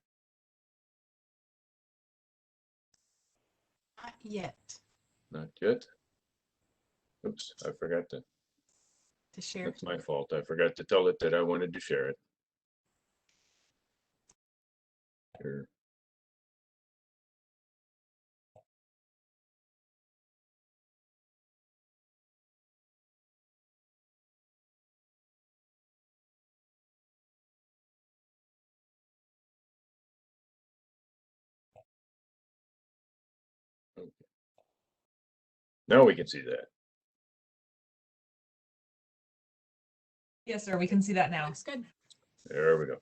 Not yet. Not yet. Oops, I forgot to share. That's my fault. I forgot to tell it that I wanted to share it. Sure. Okay. Now we can see that. Yes, sir. We can see that now. Looks good. There we go.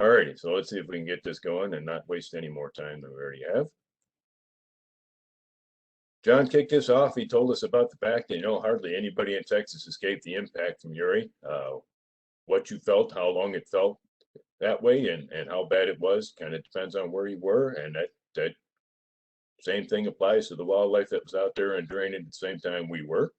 All righty, so let's see if we can get this going and not waste any more time than we already have. John kicked this off. He told us about the fact that, hardly anybody in Texas escaped the impact from Uri. What you felt, how long it felt that way, and how bad it was kind of depends on where you were. And that same thing applies to the wildlife that was out there enduring it at the same time we were.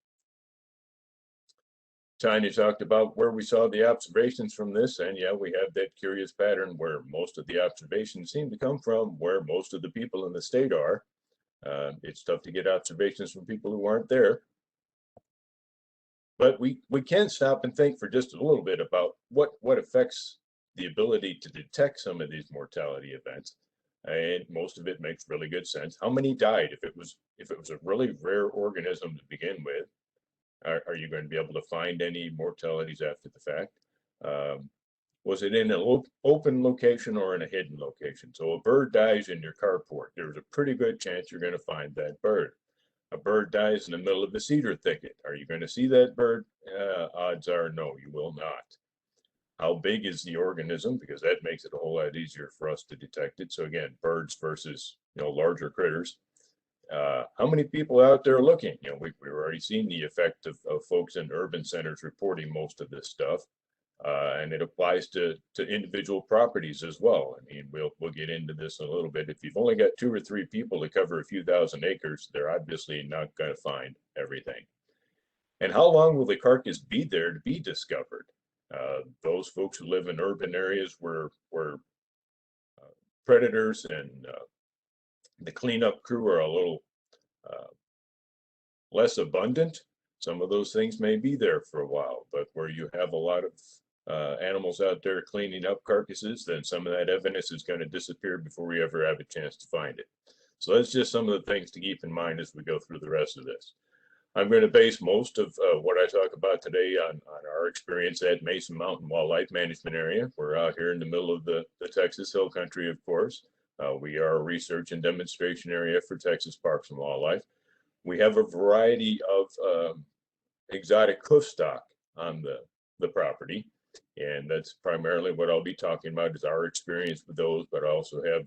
Tanya talked about where we saw the observations from this, and yeah, we have that curious pattern where most of the observations seem to come from where most of the people in the state are. It's tough to get observations from people who aren't there. But we can stop and think for just a little bit about what affects the ability to detect some of these mortality events. And most of it makes really good sense. How many died? If it was a really rare organism to begin with, are you going to be able to find any mortalities after the fact? Was it in an open location or in a hidden location? So a bird dies in your carport. There's a pretty good chance you're going to find that bird. A bird dies in the middle of a cedar thicket. Are you going to see that bird? Odds are no, you will not. How big is the organism? Because that makes it a whole lot easier for us to detect it. So again, birds versus larger critters. How many people out there looking? We've already seen the effect of folks in urban centers reporting most of this stuff. And it applies to individual properties as well. I mean, we'll get into this in a little bit. If you've only got 2 or 3 people to cover a few thousand acres, they're obviously not going to find everything. And how long will the carcass be there to be discovered? Those folks who live in urban areas where predators and the cleanup crew are a little less abundant, some of those things may be there for a while. But where you have a lot of animals out there cleaning up carcasses, then some of that evidence is going to disappear before we ever have a chance to find it. So that's just some of the things to keep in mind as we go through the rest of this. I'm going to base most of what I talk about today on our experience at Mason Mountain Wildlife Management Area. We're out here in the middle of the Texas Hill Country, of course. We are a research and demonstration area for Texas Parks and Wildlife. We have a variety of exotic hoofstock on the property, and that's primarily what I'll be talking about is our experience with those, but I also have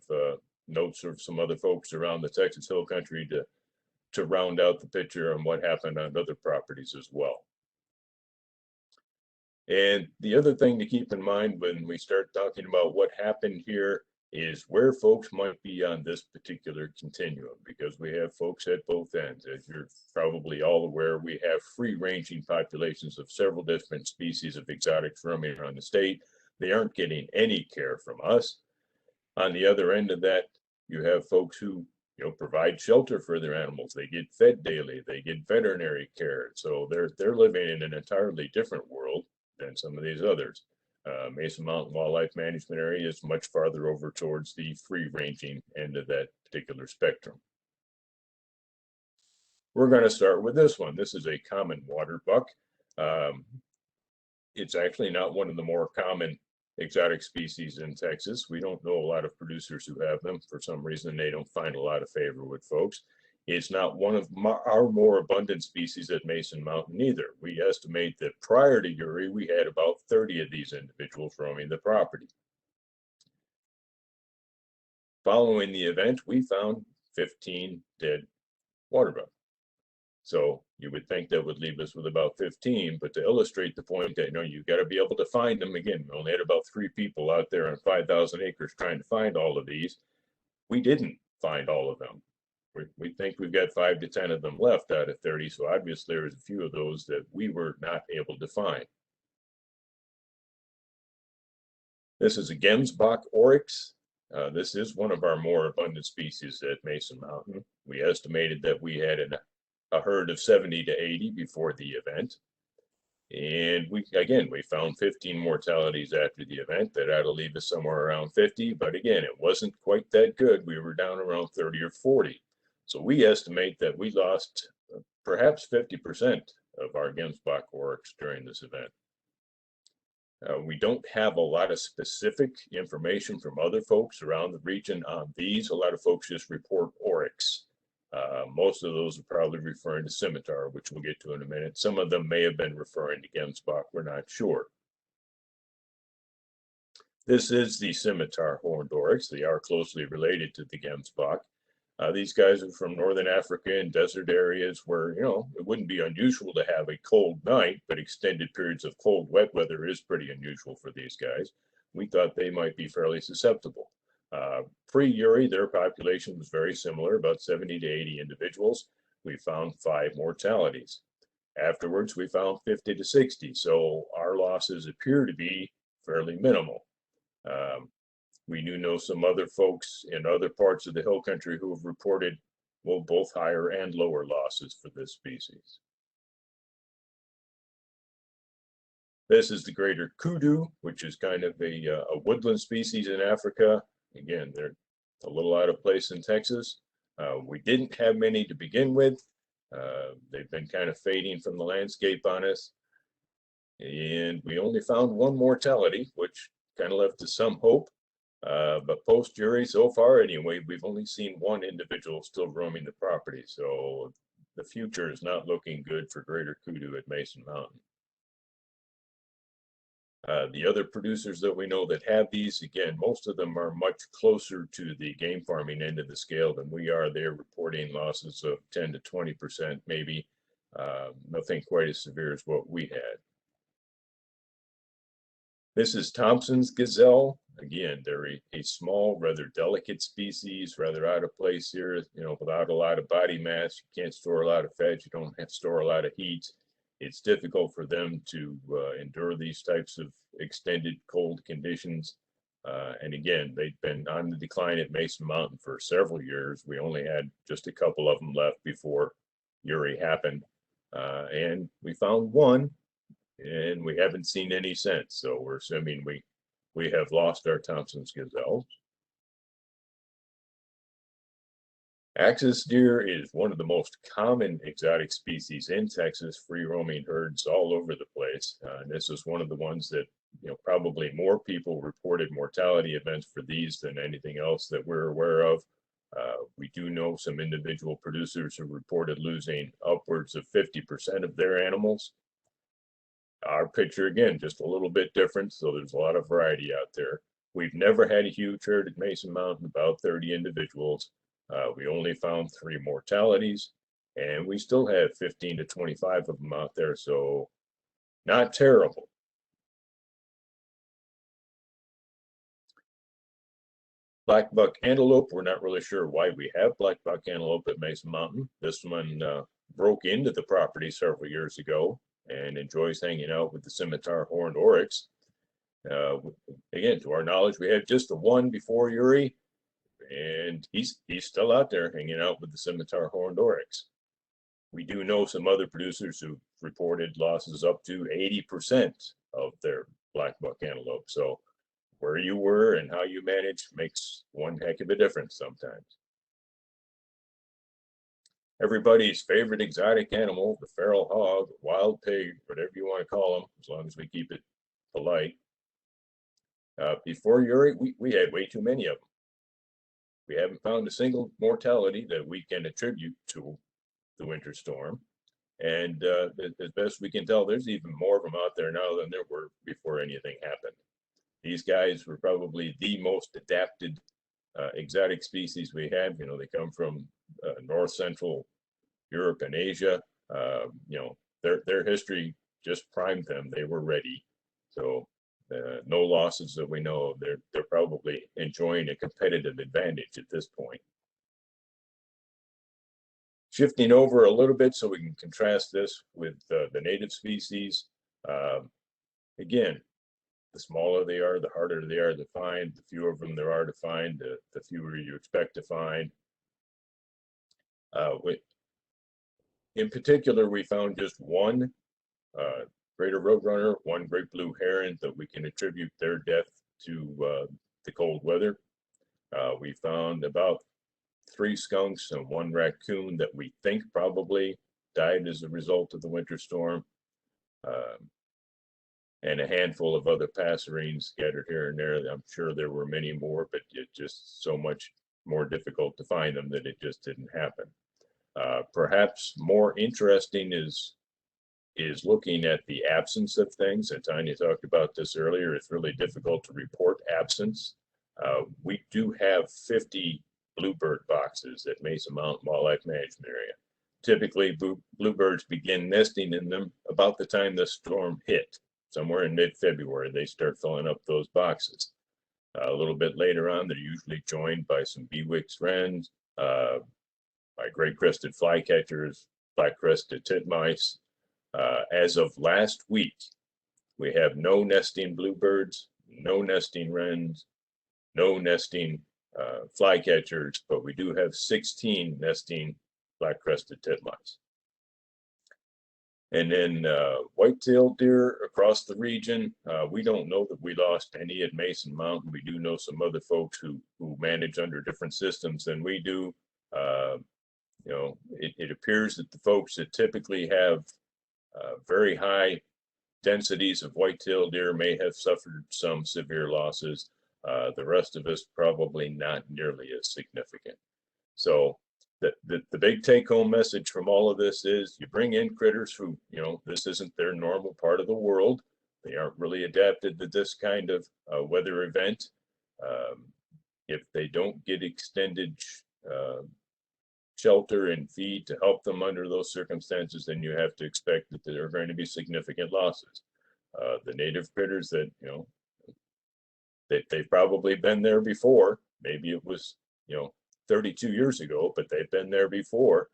notes of some other folks around the Texas Hill Country to round out the picture on what happened on other properties as well. And the other thing to keep in mind when we start talking about what happened here is where folks might be on this particular continuum, because we have folks at both ends. As you're probably all aware, we have free-ranging populations of several different species of exotics roaming around the state. They aren't getting any care from us. On the other end of that, you have folks who provide shelter for their animals. They get fed daily. They get veterinary care. So they're living in an entirely different world than some of these others. Mason Mountain Wildlife Management Area is much farther over towards the free-ranging end of that particular spectrum. We're going to start with this one. This is a common water buck. It's actually not one of the more common exotic species in Texas. We don't know a lot of producers who have them. For some reason, they don't find a lot of favor with folks. It's not one of our more abundant species at Mason Mountain either. We estimate that prior to Uri, we had about 30 of these individuals roaming the property. Following the event, we found 15 dead water buck. So you would think that would leave us with about 15, but to illustrate the point that you've got to be able to find them. Again, we only had about 3 people out there on 5,000 acres trying to find all of these. We didn't find all of them. We think we've got 5 to 10 of them left out of 30, so obviously there's a few of those that we were not able to find. This is a Gemsbach oryx. This is one of our more abundant species at Mason Mountain. We estimated that we had a herd of 70 to 80 before the event. And we found 15 mortalities after the event. That ought to leave us somewhere around 50. But again, it wasn't quite that good. We were down around 30 or 40. So we estimate that we lost perhaps 50% of our Gemsbach oryx during this event. We don't have a lot of specific information from other folks around the region on these. A lot of folks just report oryx. Most of those are probably referring to scimitar, which we'll get to in a minute. Some of them may have been referring to Gemsbach. We're not sure. This is the scimitar horned oryx. They are closely related to the Gemsbach. These guys are from northern Africa and desert areas where, it wouldn't be unusual to have a cold night, but extended periods of cold, wet weather is pretty unusual for these guys. We thought they might be fairly susceptible. Pre-Uri, their population was very similar, about 70 to 80 individuals. We found 5 mortalities. Afterwards, we found 50 to 60, so our losses appear to be fairly minimal. We do know some other folks in other parts of the hill country who have reported, both higher and lower losses for this species. This is the greater Kudu, which is kind of a woodland species in Africa. Again, they're a little out of place in Texas. We didn't have many to begin with. They've been kind of fading from the landscape on us. And we only found 1 mortality, which kind of left us some hope. But post Uri so far, anyway, we've only seen one individual still roaming the property. So the future is not looking good for greater kudu at Mason Mountain. The other producers that we know that have these, again, most of them are much closer to the game farming end of the scale than we are. They're reporting losses of 10 to 20%, maybe. Nothing quite as severe as what we had. This is Thompson's Gazelle. Again, they're a small, rather delicate species, rather out of place here, you know, without a lot of body mass. You can't store a lot of fat. You don't have to store a lot of heat. It's difficult for them to endure these types of extended cold conditions. And again, they've been on the decline at Mason Mountain for several years. We only had just a couple of them left before Uri happened. And we found one, and we haven't seen any since. So we're assuming we have lost our Thompson's gazelles. Axis deer is one of the most common exotic species in Texas, free roaming herds all over the place. And this is one of the ones that, you know, probably more people reported mortality events for these than anything else that we're aware of. We do know some individual producers who reported losing upwards of 50% of their animals. Our picture, again, just a little bit different, so there's a lot of variety out there. We've never had a huge herd at Mason Mountain, about 30 individuals. We only found 3 mortalities, and we still have 15 to 25 of them out there, so not terrible. Black buck antelope, we're not really sure why we have black buck antelope at Mason Mountain. This one broke into the property several years ago and enjoys hanging out with the scimitar horned oryx. Again, to our knowledge, we had just the one before Uri, and he's still out there hanging out with the scimitar horned oryx. We do know some other producers who reported losses up to 80% of their black buck antelope. So where you were and how you manage makes one heck of a difference sometimes. Everybody's favorite exotic animal, the feral hog, wild pig, whatever you want to call them, as long as we keep it polite. Before Uri, we had way too many of them. We haven't found a single mortality that we can attribute to the winter storm. And as best we can tell, there's even more of them out there now than there were before anything happened. These guys were probably the most adapted exotic species we have. You know, they come from North Central Europe and Asia. You know, their history just primed them. They were ready. So no losses that we know of. They're probably enjoying a competitive advantage at this point. Shifting over a little bit so we can contrast this with the native species. Again, the smaller they are, the harder they are to find. The fewer of them there are to find, the fewer you expect to find. In particular, we found just one greater roadrunner, one great blue heron that we can attribute their death to the cold weather. We found about 3 skunks and 1 raccoon that we think probably died as a result of the winter storm. And a handful of other passerines scattered here and there. I'm sure there were many more, but it's just so much more difficult to find them that it just didn't happen. Perhaps more interesting is looking at the absence of things. And Tanya talked about this earlier. It's really difficult to report absence. We do have 50 bluebird boxes at Mesa Mountain Wildlife Management Area. Typically, bluebirds begin nesting in them about the time the storm hit. Somewhere in mid-February, they start filling up those boxes. A little bit later on, they're usually joined by some bewicked wrens, by gray-crested flycatchers, black-crested titmice. As of last week, we have no nesting bluebirds, no nesting wrens, no nesting flycatchers, but we do have 16 nesting black-crested titmice. And then white-tailed deer across the region, we don't know that we lost any at Mason Mountain. We do know some other folks who manage under different systems than we do. You know, it appears that the folks that typically have very high densities of white-tailed deer may have suffered some severe losses. The rest of us probably not nearly as significant. So the big take-home message from all of this is you bring in critters who, you know, this isn't their normal part of the world. They aren't really adapted to this kind of weather event. If they don't get extended shelter and feed to help them under those circumstances, then you have to expect that there are going to be significant losses. The native critters that, you know, they've probably been there before. Maybe it was, you know, 32 years ago, but they've been there before.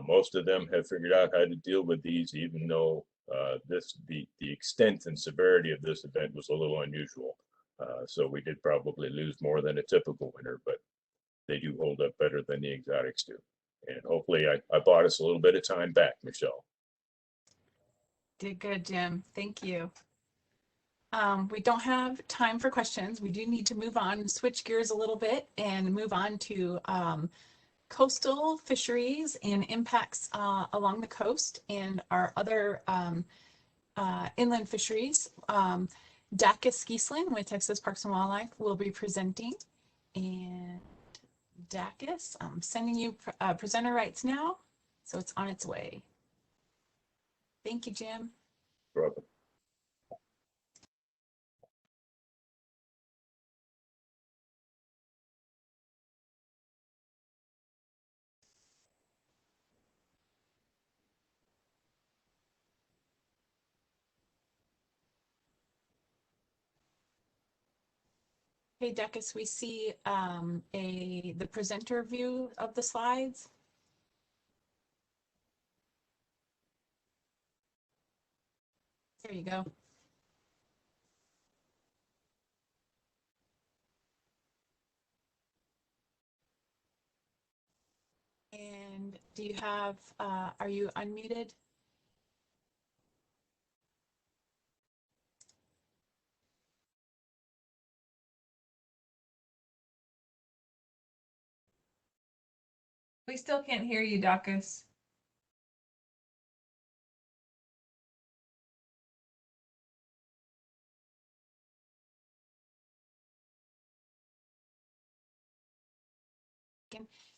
Most of them have figured out how to deal with these, even though the extent and severity of this event was a little unusual. So we did probably lose more than a typical winter, but they do hold up better than the exotics do. And hopefully I bought us a little bit of time back, Michelle. Did good, Jim. Thank you. We don't have time for questions. We do need to move on, switch gears a little bit and move on to coastal fisheries and impacts along the coast and our other inland fisheries. Dacus Giesslin with Texas Parks and Wildlife will be presenting. And Dacus, I'm sending you presenter rights now, so it's on its way. Thank you, Jim. You're welcome. Hey, Dacus, we see the presenter view of the slides. There you go. And do you have, are you unmuted? We still can't hear you, Dacus.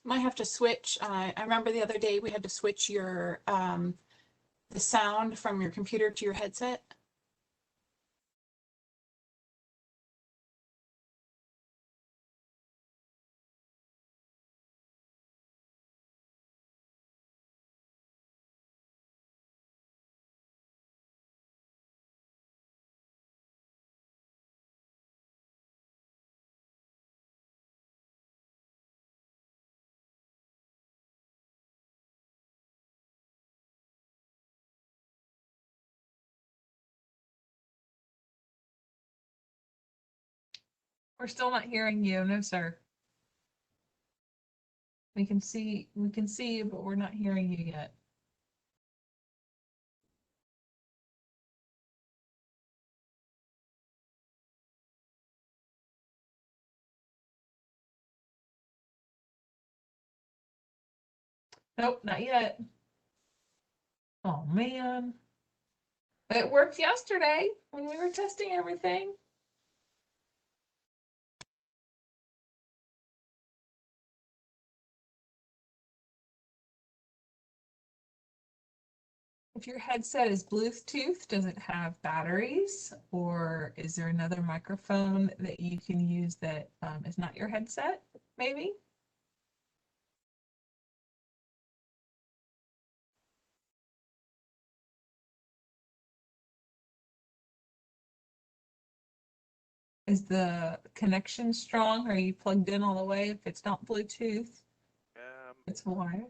Might have to switch. I remember the other day we had to switch your the sound from your computer to your headset. We're still not hearing you. No, sir. We can see you, but we're not hearing you yet. Nope, not yet. Oh man. It worked yesterday when we were testing everything. If your headset is Bluetooth, does it have batteries, or is there another microphone that you can use that is not your headset, maybe? Is the connection strong? Are you plugged in all the way? If it's not Bluetooth, it's wired.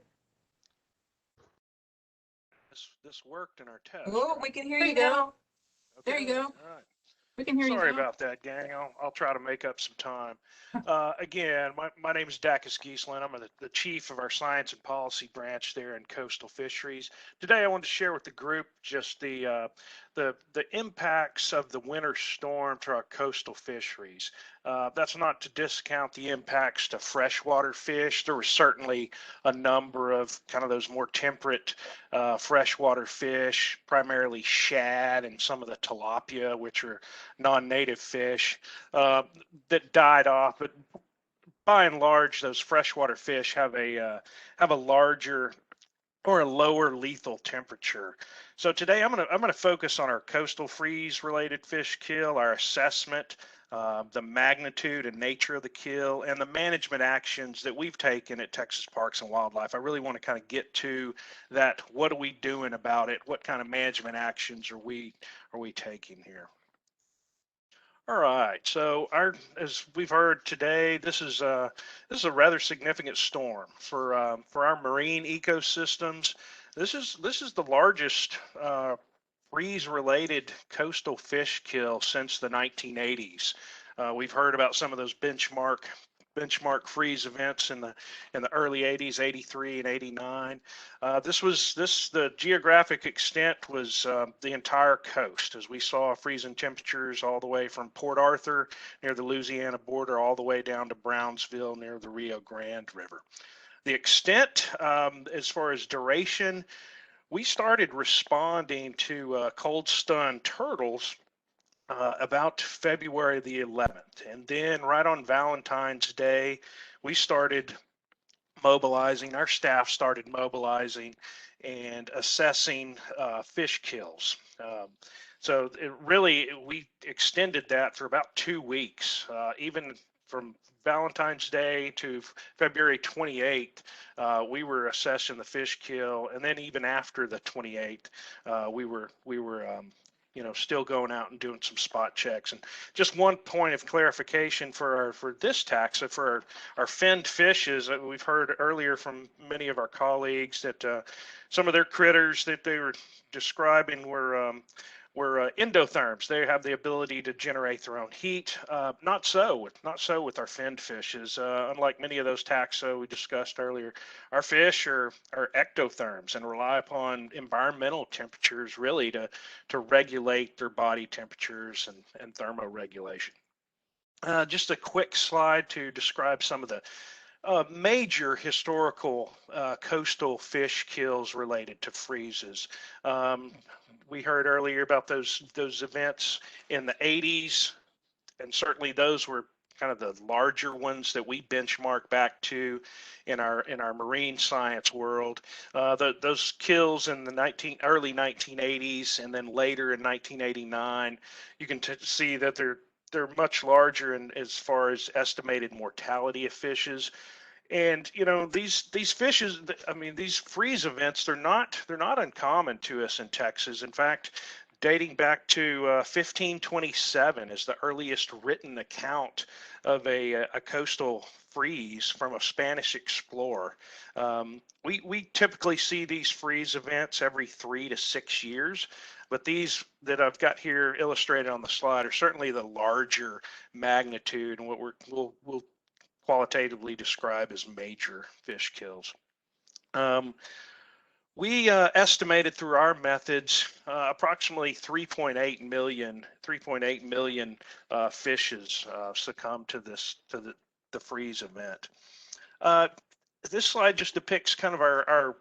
This worked in our test. Oh, right? we can hear There you you go. now. Okay, There you go. all right. We can hear you Sorry now. about that, gang. I'll try to make up some time. Again, my name is Dacus Giesslin. I'm the chief of our science and policy branch there in coastal fisheries. Today, I wanted to share with the group just the the impacts of the winter storm to our coastal fisheries. That's not to discount the impacts to freshwater fish. There was certainly a number of kind of those more temperate freshwater fish, primarily shad and some of the tilapia, which are non-native fish, that died off. But by and large, those freshwater fish have a larger or a lower lethal temperature. So today I'm gonna focus on our coastal freeze related fish kill, our assessment, the magnitude and nature of the kill, and the management actions that we've taken at Texas Parks and Wildlife. I really want to kind of get to that. What are we doing about it? What kind of management actions are we taking here? All right, so as we've heard today, this is a rather significant storm for our marine ecosystems. This is the largest freeze-related coastal fish kill since the 1980s. We've heard about some of those benchmark freeze events in the early 80s, 83 and 89. The geographic extent was the entire coast, as we saw freezing temperatures all the way from Port Arthur near the Louisiana border all the way down to Brownsville near the Rio Grande River. The extent, as far as duration, we started responding to cold stunned turtles about February the 11th. And then right on Valentine's Day, we started mobilizing, our staff started mobilizing and assessing fish kills. So we extended that for about 2 weeks, even from Valentine's Day to February 28th, we were assessing the fish kill. And then even after the 28th, we were still going out and doing some spot checks. And just one point of clarification for this taxa, for our finned fishes, we've heard earlier from many of our colleagues that some of their critters that they were describing were endotherms. They have the ability to generate their own heat. Not so with our finned fishes. Unlike many of those taxa we discussed earlier, our fish are ectotherms and rely upon environmental temperatures really to regulate their body temperatures and thermoregulation. Just a quick slide to describe some of the major historical coastal fish kills related to freezes. We heard earlier about those events in the 80s, and certainly those were kind of the larger ones that we benchmark back to in our marine science world. Those kills in the early 1980s and then later in 1989, you can see that they're much larger in as far as estimated mortality of fishes. And these fishes, I mean, these freeze events, they're not uncommon to us in Texas. In fact, dating back to 1527 is the earliest written account of a coastal freeze from a Spanish explorer. We typically see these freeze events every 3 to 6 years, but these that I've got here illustrated on the slide are certainly the larger magnitude and what we'll qualitatively describe as major fish kills. We estimated through our methods approximately 3.8 million fishes succumb to the freeze event. This slide just depicts kind of our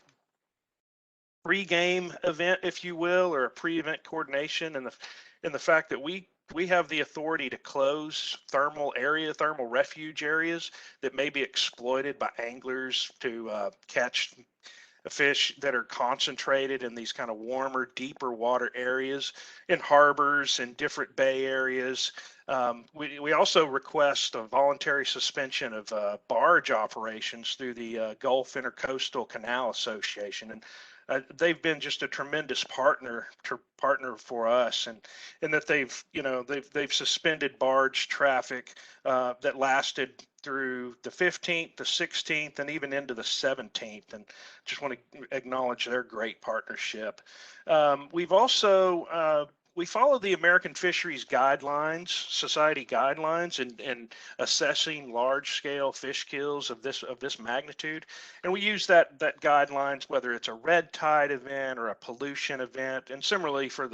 pre-game event, if you will, or a pre-event coordination, and the fact that we have the authority to close thermal refuge areas that may be exploited by anglers to catch fish that are concentrated in these kind of warmer, deeper water areas, in harbors and different bay areas. We also request a voluntary suspension of barge operations through the Gulf Intercoastal Canal Association, and they've been just a tremendous partner for us, and that they've suspended barge traffic that lasted through the 15th, the 16th, and even into the 17th, and just want to acknowledge their great partnership. We've also we follow the American Fisheries Guidelines, Society guidelines, in assessing large-scale fish kills of this magnitude, and we use that guidelines whether it's a red tide event or a pollution event, and similarly for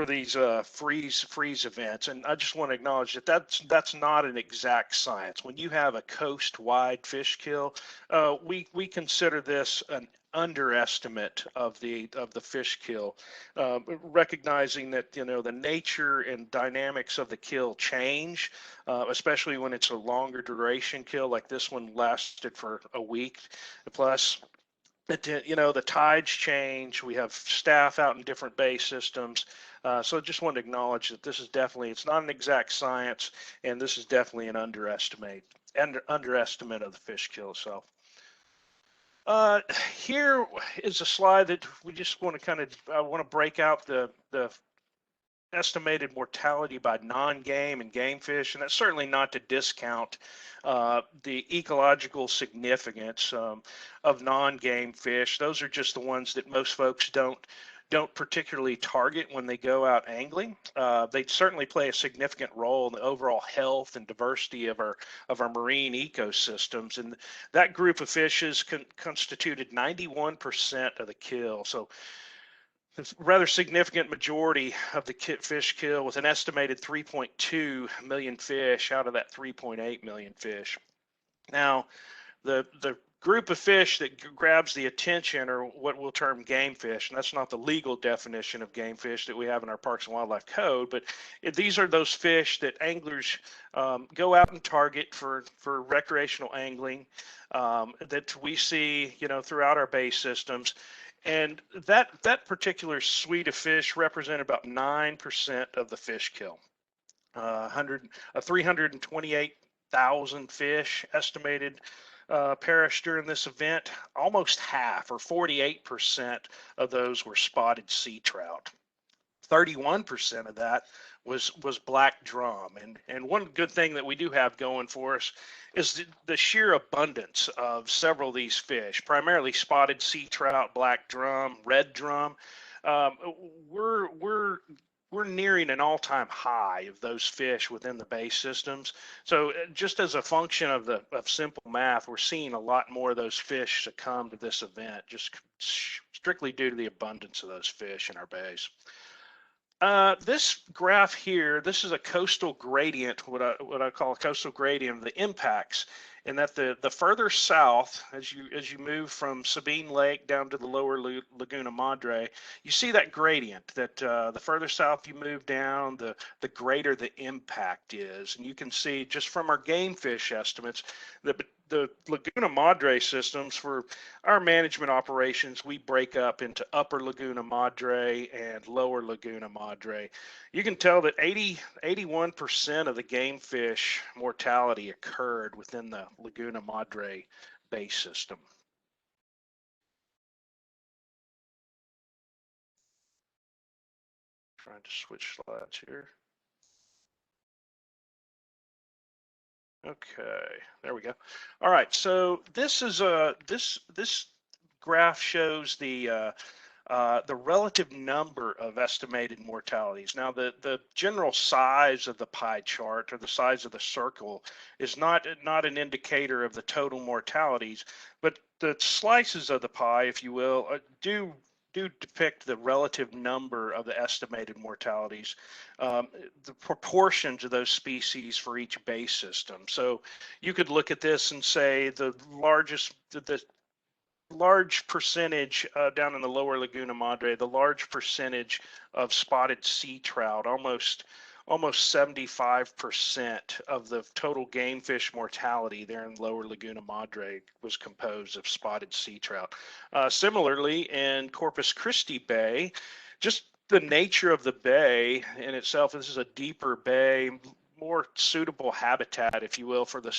these freeze events. And I just want to acknowledge that that's not an exact science. When you have a coast-wide fish kill, we consider this an underestimate of the fish kill, recognizing that the nature and dynamics of the kill change, especially when it's a longer duration kill like this one lasted for a week plus. The tides change. We have staff out in different bay systems. So I just wanted to acknowledge that this is definitely, it's not an exact science, and this is definitely an underestimate of the fish kill itself. Here is a slide that we just want to I want to break out the estimated mortality by non-game and game fish, and that's certainly not to discount the ecological significance of non-game fish. Those are just the ones that most folks don't particularly target when they go out angling. They certainly play a significant role in the overall health and diversity of our marine ecosystems, and that group of fishes constituted 91% of the kill. So a rather significant majority of the fish kill, with an estimated 3.2 million fish out of that 3.8 million fish. Now, the group of fish that grabs the attention are what we'll term game fish, and that's not the legal definition of game fish that we have in our Parks and Wildlife Code, but these are those fish that anglers go out and target for recreational angling, that we see throughout our bay systems. And that particular suite of fish represent about 9% of the fish kill. 328,000 fish estimated perished during this event. Almost half, or 48% of those, were spotted sea trout. 31% of that was black drum. And one good thing that we do have going for us is the sheer abundance of several of these fish, primarily spotted sea trout, black drum, red drum. We're nearing an all-time high of those fish within the bay systems. So just as a function of simple math, we're seeing a lot more of those fish succumb to this event, just strictly due to the abundance of those fish in our bays. This graph here, this is a coastal gradient, what I call a coastal gradient of the impacts, and that the further south, as you move from Sabine Lake down to the lower Laguna Madre, you see that gradient, that the further south you move down, the greater the impact is. And you can see just from our game fish estimates that the Laguna Madre systems, for our management operations, we break up into upper Laguna Madre and lower Laguna Madre. You can tell that 81% of the game fish mortality occurred within the Laguna Madre bay system. Trying to switch slides here. Okay, there we go. All right, so this is this graph shows the relative number of estimated mortalities. Now, the general size of the pie chart, or the size of the circle, is not an indicator of the total mortalities, but the slices of the pie, if you will, do depict the relative number of the estimated mortalities, the proportions of those species for each bay system. So you could look at this and say the large percentage down in the lower Laguna Madre, the large percentage of spotted sea trout, almost 75% of the total game fish mortality there in lower Laguna Madre was composed of spotted sea trout. Similarly, in Corpus Christi Bay, just the nature of the bay in itself, this is a deeper bay, more suitable habitat, if you will, for the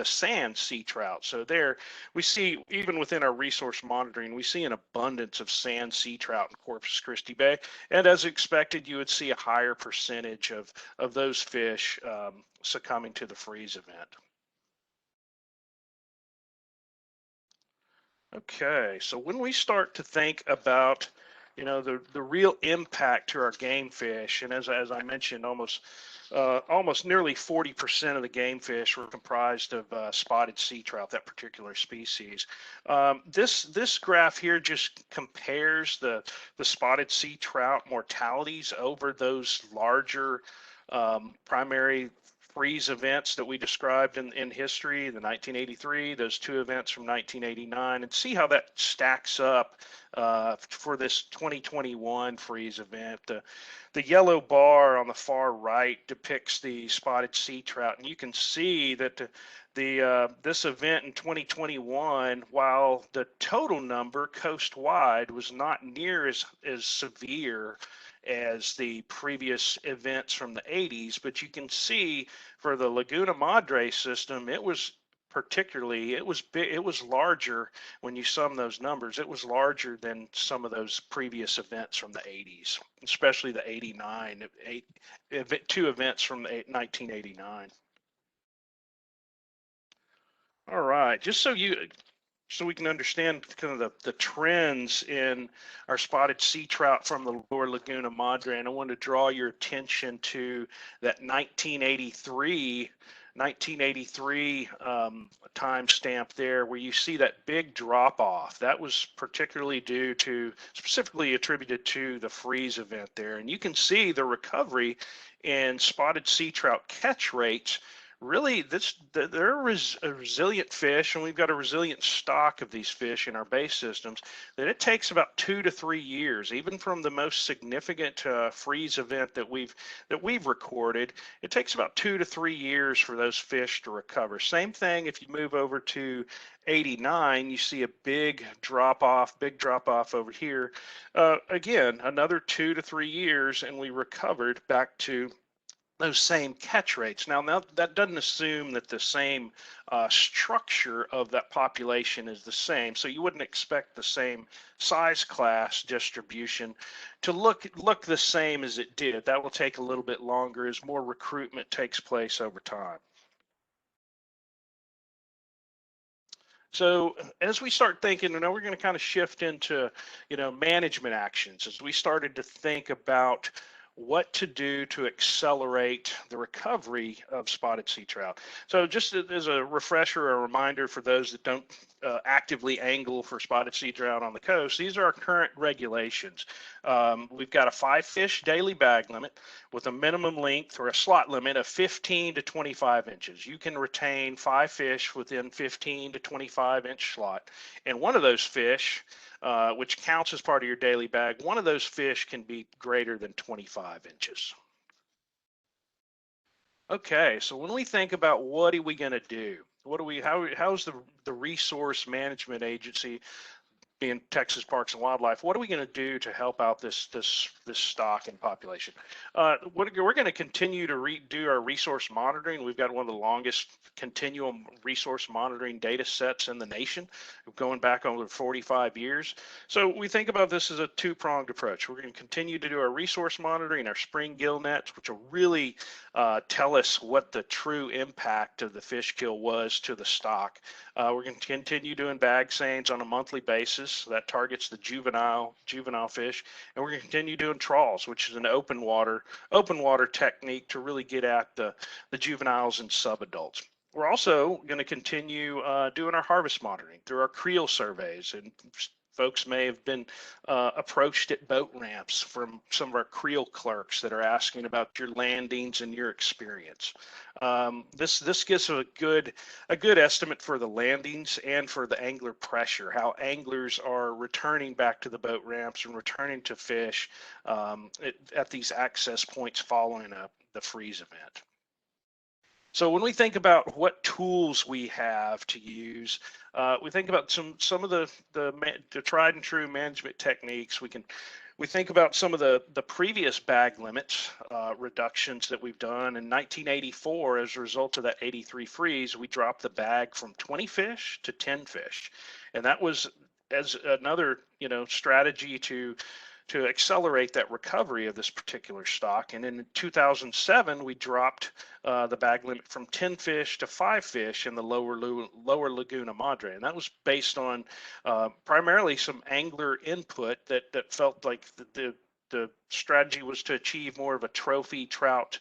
sand sea trout. So there we see, even within our resource monitoring, we see an abundance of sand sea trout in Corpus Christi Bay, and as expected, you would see a higher percentage of those fish succumbing to the freeze event. Okay, so when we start to think about the real impact to our game fish. And as I mentioned, almost nearly 40% of the game fish were comprised of spotted sea trout, that particular species. This graph here just compares the spotted sea trout mortalities over those larger primary freeze events that we described in history, the 1983, those two events from 1989, and see how that stacks up for this 2021 freeze event. The yellow bar on the far right depicts the spotted sea trout, and you can see that this event in 2021, while the total number coast-wide was not near as severe as the previous events from the 80s, but you can see for the Laguna Madre system, it was big, it was larger when you sum those numbers. It was larger than some of those previous events from the 80s, especially the 89, two events from 1989. All right, just so we can understand kind of the trends in our spotted sea trout from the lower Laguna Madre, and I want to draw your attention to that 1983 timestamp there, where you see that big drop off. That was specifically attributed to the freeze event there, and you can see the recovery in spotted sea trout catch rates. Really, they're a resilient fish, and we've got a resilient stock of these fish in our bay systems, that it takes about 2 to 3 years, even from the most significant freeze event that we've recorded. It takes about 2 to 3 years for those fish to recover. Same thing if you move over to 89, you see a big drop off over here. Again, another 2 to 3 years, and we recovered back to those same catch rates. Now that doesn't assume that the same structure of that population is the same, so you wouldn't expect the same size class distribution to look the same as it did. That will take a little bit longer as more recruitment takes place over time. So as we start thinking, now we're going to kind of shift into management actions as we started to think about what to do to accelerate the recovery of spotted sea trout. So just as a refresher, a reminder for those that don't actively angle for spotted sea trout on the coast, these are our current regulations. We've got a 5 fish daily bag limit with a minimum length or a slot limit of 15 to 25 inches. You can retain 5 fish within 15 to 25 inch slot. And one of those fish, which counts as part of your daily bag, one of those fish can be greater than 25 inches. Okay, so when we think about what are we going to do, how's the resource management agency, being Texas Parks and Wildlife, what are we going to do to help out this stock and population? We're going to continue to do our resource monitoring. We've got one of the longest continuum resource monitoring data sets in the nation, going back over 45 years. So we think about this as a two-pronged approach. We're going to continue to do our resource monitoring, our spring gill nets, which will really tell us what the true impact of the fish kill was to the stock. We're going to continue doing bag seines on a monthly basis. That targets the juvenile fish, and we're going to continue doing trawls, which is an open water technique to really get at the juveniles and subadults. We're also going to continue doing our harvest monitoring through our creel surveys, and folks may have been approached at boat ramps from some of our creel clerks that are asking about your landings and your experience. This gives a good estimate for the landings and for the angler pressure, how anglers are returning back to the boat ramps and returning to fish at these access points following the freeze event. So when we think about what tools we have to use, we think about some of the tried and true management techniques. We think about some of the previous bag limits reductions that we've done. In 1984, as a result of that 83 freeze, we dropped the bag from 20 fish to 10 fish, and that was as another strategy to to accelerate that recovery of this particular stock. And in 2007, we dropped the bag limit from 10 fish to 5 fish in the lower Laguna Madre. And that was based on primarily some angler input that felt like the strategy was to achieve more of a trophy trout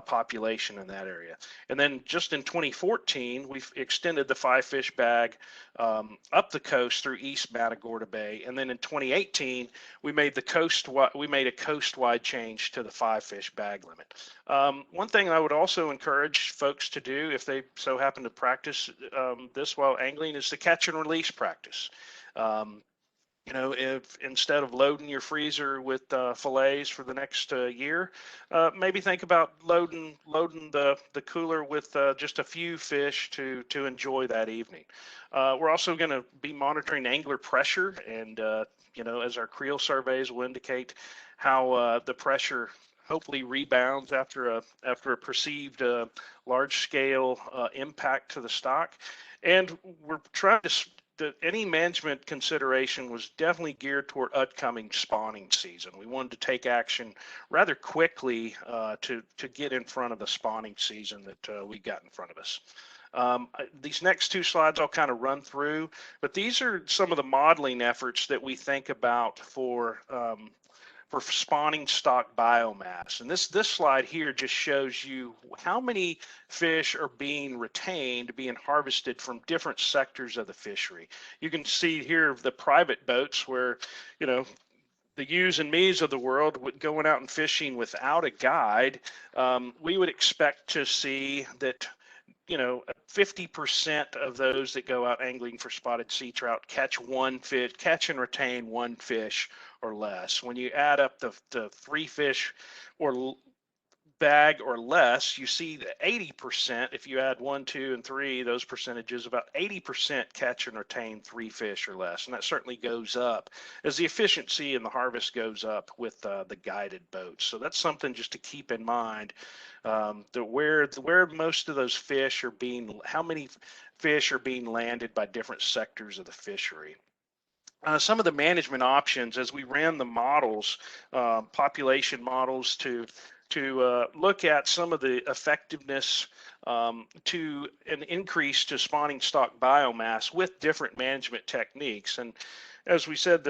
population in that area. And then just in 2014, we've extended the 5 fish bag up the coast through East Matagorda Bay. And then in 2018, we made a coastwide change to the 5 fish bag limit. One thing I would also encourage folks to do if they so happen to practice this while angling is the catch and release practice. You know, if instead of loading your freezer with fillets for the next year, maybe think about loading the cooler with just a few fish to enjoy that evening. We're also going to be monitoring angler pressure, and you know, as our creel surveys will indicate how the pressure hopefully rebounds after a perceived large scale impact to the stock. And we're trying to any management consideration was definitely geared toward upcoming spawning season. We wanted to take action rather quickly to get in front of the spawning season that we got in front of us. These next 2 slides I'll kind of run through, but these are some of the modeling efforts that we think about for spawning stock biomass. And this slide here just shows you how many fish are being retained, being harvested from different sectors of the fishery. You can see here the private boats where, you know, the yous and me's of the world going out and fishing without a guide. We would expect to see that, you know, 50% of those that go out angling for spotted sea trout catch and retain 1 fish or less. When you add up the 3 fish or bag or less, you see that 80%, if you add 1, 2, and 3, those percentages, about 80% catch and retain 3 fish or less. And that certainly goes up as the efficiency in the harvest goes up with the guided boats. So that's something just to keep in mind, that where most of those fish are how many fish are being landed by different sectors of the fishery. Some of the management options as we ran the models, population models to look at some of the effectiveness to an increase to spawning stock biomass with different management techniques. And as we said,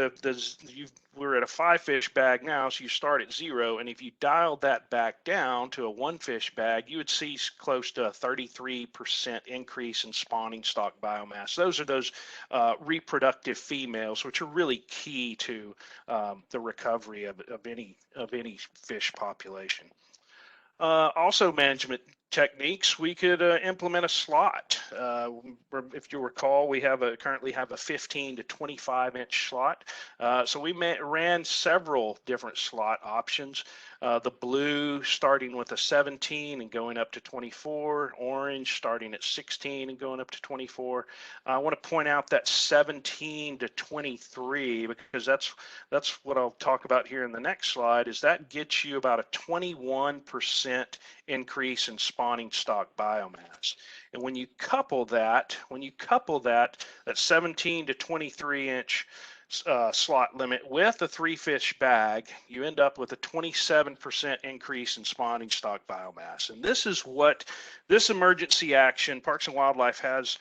we're at a 5 fish bag now, so you start at 0. And if you dialed that back down to a 1 fish bag, you would see close to a 33% increase in spawning stock biomass. Those are those reproductive females, which are really key to the recovery of any fish population. Also, management techniques, we could implement a slot. If you recall, we currently have a 15 to 25 inch slot. So we ran several different slot options. The blue starting with a 17 and going up to 24, orange starting at 16 and going up to 24. I want to point out that 17 to 23 because that's what I'll talk about here in the next slide. Is that gets you about a 21% increase in spawning stock biomass. And when you couple that 17 to 23 inch slot limit with a 3 fish bag, you end up with a 27% increase in spawning stock biomass. And this is what this emergency action, Parks and Wildlife has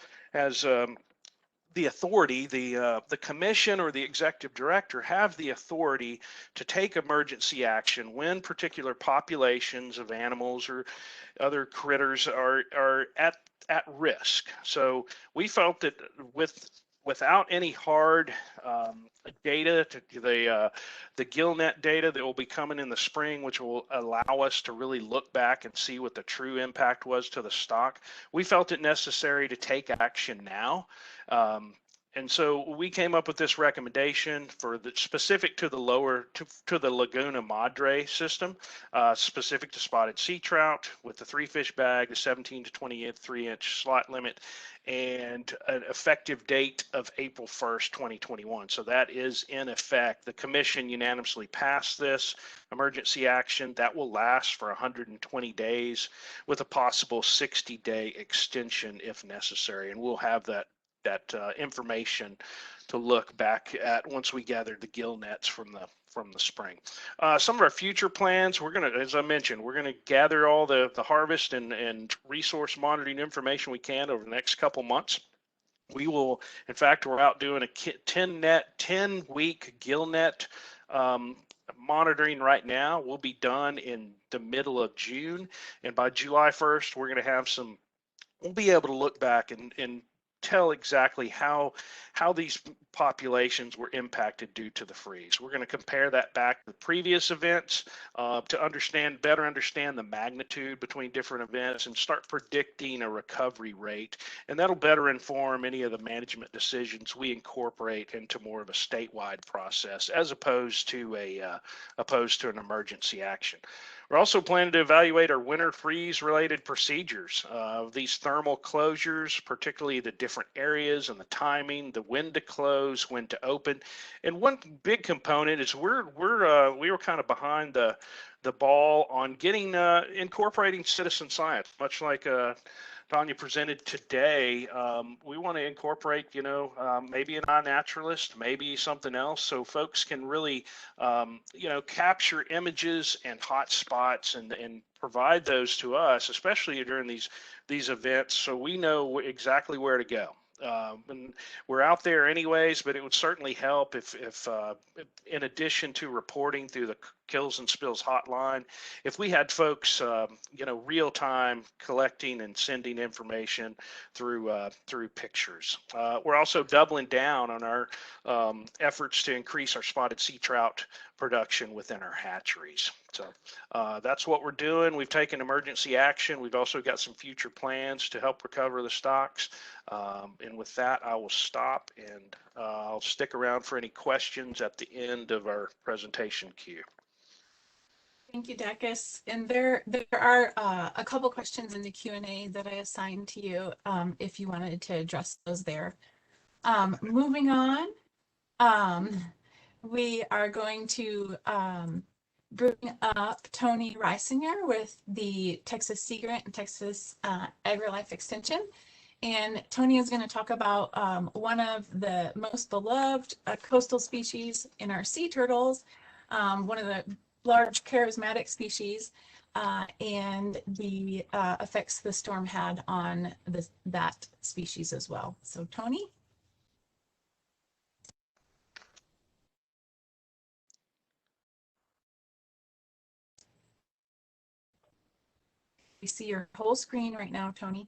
the authority, the commission or the executive director have the authority to take emergency action when particular populations of animals or other critters are at risk. So we felt that without any hard data, the gillnet data that will be coming in the spring, which will allow us to really look back and see what the true impact was to the stock, we felt it necessary to take action now. And so we came up with this recommendation for the specific to the to the Laguna Madre system, specific to spotted sea trout with the 3 fish bag, the 17 to 23 inch slot limit, and an effective date of April 1st, 2021. So that is in effect. The commission unanimously passed this emergency action that will last for 120 days with a possible 60-day extension if necessary. And we'll have that information to look back at once we gathered the gill nets from the spring. Some of our future plans, we're going to, as I mentioned, we're going to gather all the harvest and resource monitoring information we can over the next couple months. We will, in fact, we're out doing a 10-week gill net monitoring right now. We'll be done in the middle of June, and by July 1st, we're going to have some, we'll be able to look back and tell exactly how these populations were impacted due to the freeze. We're going to compare that back to previous events to better understand the magnitude between different events and start predicting a recovery rate. And that'll better inform any of the management decisions we incorporate into more of a statewide process as opposed to an emergency action. We're also planning to evaluate our winter freeze related procedures. These thermal closures, particularly the different areas and the timing, the when to close, when to open. And one big component is we were kind of behind the ball on getting incorporating citizen science, much like Tanya presented today. We want to incorporate, maybe an iNaturalist, maybe something else, so folks can really, capture images and hot spots and provide those to us, especially during these events, so we know exactly where to go. And we're out there anyways, but it would certainly help if in addition to reporting through the Kills and Spills hotline, if we had folks, real time collecting and sending information through pictures. We're also doubling down on our efforts to increase our spotted sea trout production within our hatcheries. So that's what we're doing. We've taken emergency action. We've also got some future plans to help recover the stocks. And with that, I will stop and I'll stick around for any questions at the end of our presentation queue. Thank you, Dacus. And there are a couple questions in the Q&A that I assigned to you if you wanted to address those there. Moving on, we are going to bring up Tony Reisinger with the Texas SeaGrant and Texas AgriLife Extension. And Tony is going to talk about one of the most beloved coastal species in our sea turtles, one of the large charismatic species, and the effects the storm had on that species as well. So Tony? We see your whole screen right now, Tony.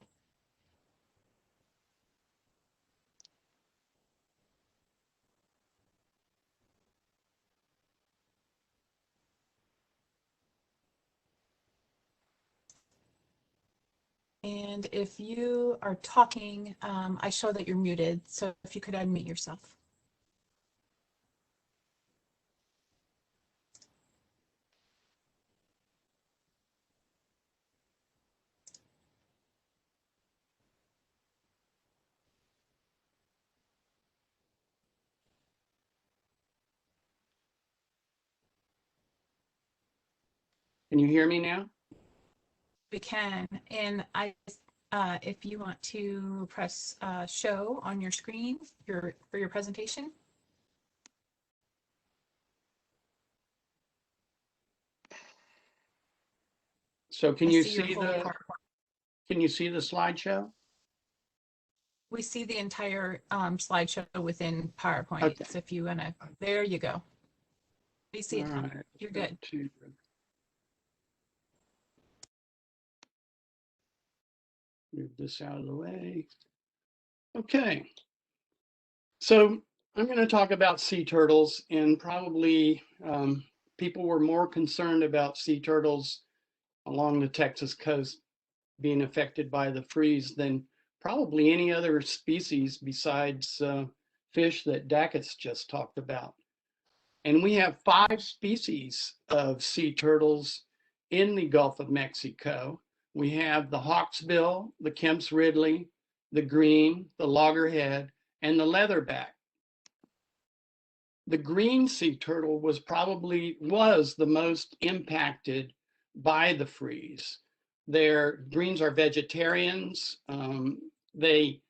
And if you are talking, I show that you're muted. So if you could unmute yourself. Can you hear me now? We can. And if you want to press show on your screen for your presentation. So can you see the slideshow? We see the entire slideshow within PowerPoint. Okay. So if you want to, there you go. We see it. Right. You're good. Move this out of the way. Okay. So I'm going to talk about sea turtles, and probably people were more concerned about sea turtles along the Texas coast being affected by the freeze than probably any other species besides fish that Dacus just talked about. And we have 5 species of sea turtles in the Gulf of Mexico. We have the hawksbill, the Kemp's Ridley, the green, the loggerhead, and the leatherback. The green sea turtle was the most impacted by the freeze. Greens are vegetarians. They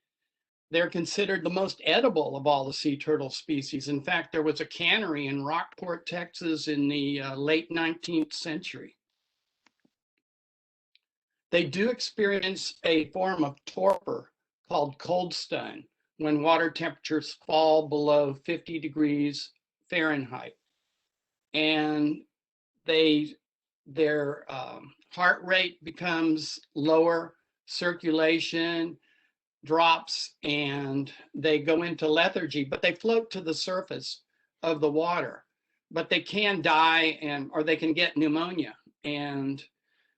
They're considered the most edible of all the sea turtle species. In fact, there was a cannery in Rockport, Texas in the late 19th century. They do experience a form of torpor called cold stun when water temperatures fall below 50 degrees Fahrenheit. And their heart rate becomes lower, circulation drops, and they go into lethargy, but they float to the surface of the water. But they can die or they can get pneumonia. And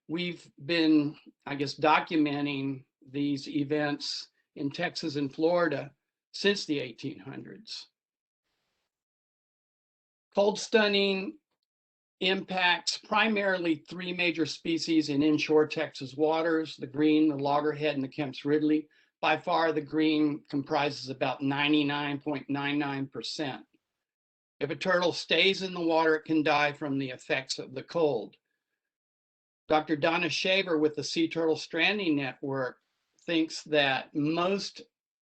we've been, I guess, documenting these events in Texas and Florida since the 1800s. Cold stunning impacts primarily 3 major species in inshore Texas waters: the green, the loggerhead, and the Kemp's Ridley. By far, the green comprises about 99.99%. If a turtle stays in the water, it can die from the effects of the cold. Dr. Donna Shaver with the Sea Turtle Stranding Network thinks that most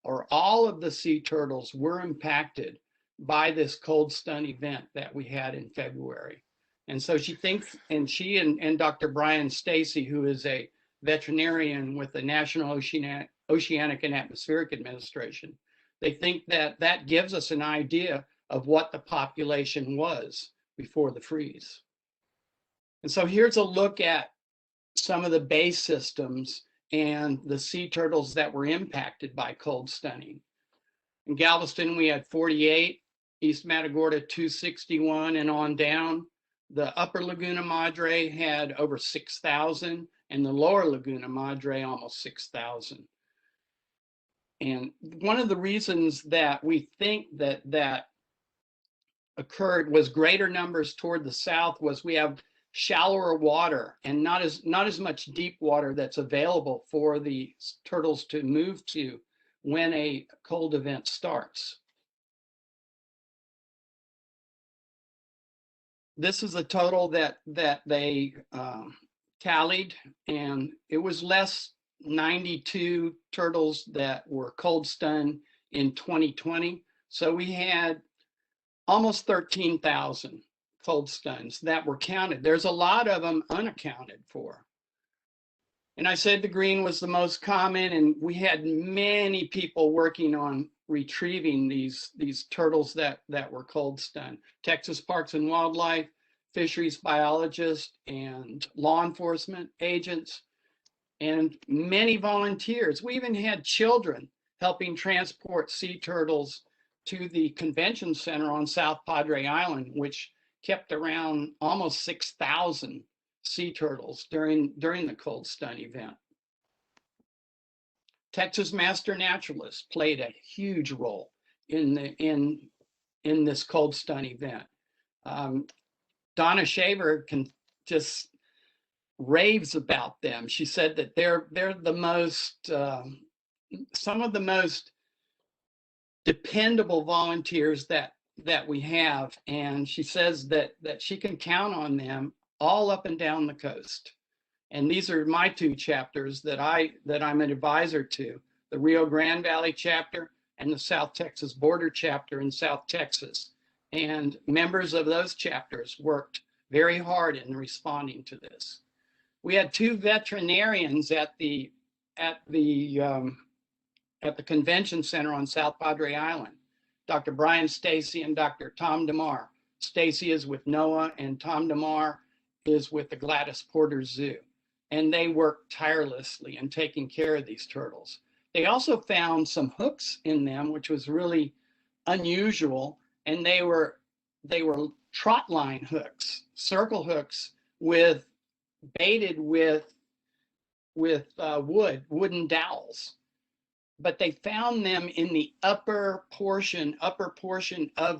or all of the sea turtles were impacted by this cold stun event that we had in February. And so she thinks, and she and Dr. Brian Stacy, who is a veterinarian with the National Oceanic and Atmospheric Administration, they think that that gives us an idea of what the population was before the freeze. And so here's a look at some of the bay systems and the sea turtles that were impacted by cold stunning. In Galveston, we had 48, East Matagorda 261, and on down. The upper Laguna Madre had over 6,000, and the lower Laguna Madre almost 6,000. And one of the reasons that we think that occurred was greater numbers toward the south was we have shallower water and not as much deep water that's available for the turtles to move to when a cold event starts. This is a total that they tallied, and it was less 92 turtles that were cold stunned in 2020. So we had almost 13,000 cold stuns that were counted. There's a lot of them unaccounted for. And I said the green was the most common, and we had many people working on retrieving these turtles that were cold stunned. Texas Parks and Wildlife, fisheries biologists, and law enforcement agents, and many volunteers. We even had children helping transport sea turtles to the convention center on South Padre Island, which kept around almost 6,000 sea turtles during the cold stun event. Texas Master Naturalists played a huge role in this cold stun event. Donna Shaver can just raves about them. She said that they're the most some of the most dependable volunteers that we have, and she says that she can count on them all up and down the coast. And these are my 2 chapters that I'm an advisor to: the Rio Grande Valley chapter and the South Texas Border chapter in South Texas. And members of those chapters worked very hard in responding to this. We had 2 veterinarians at the convention center on South Padre Island, Dr. Brian Stacy and Dr. Tom DeMar. Stacy is with NOAA and Tom DeMar is with the Gladys Porter Zoo. And they worked tirelessly in taking care of these turtles. They also found some hooks in them, which was really unusual. And they were trot line hooks, circle hooks baited with wooden dowels. But they found them in the upper portion of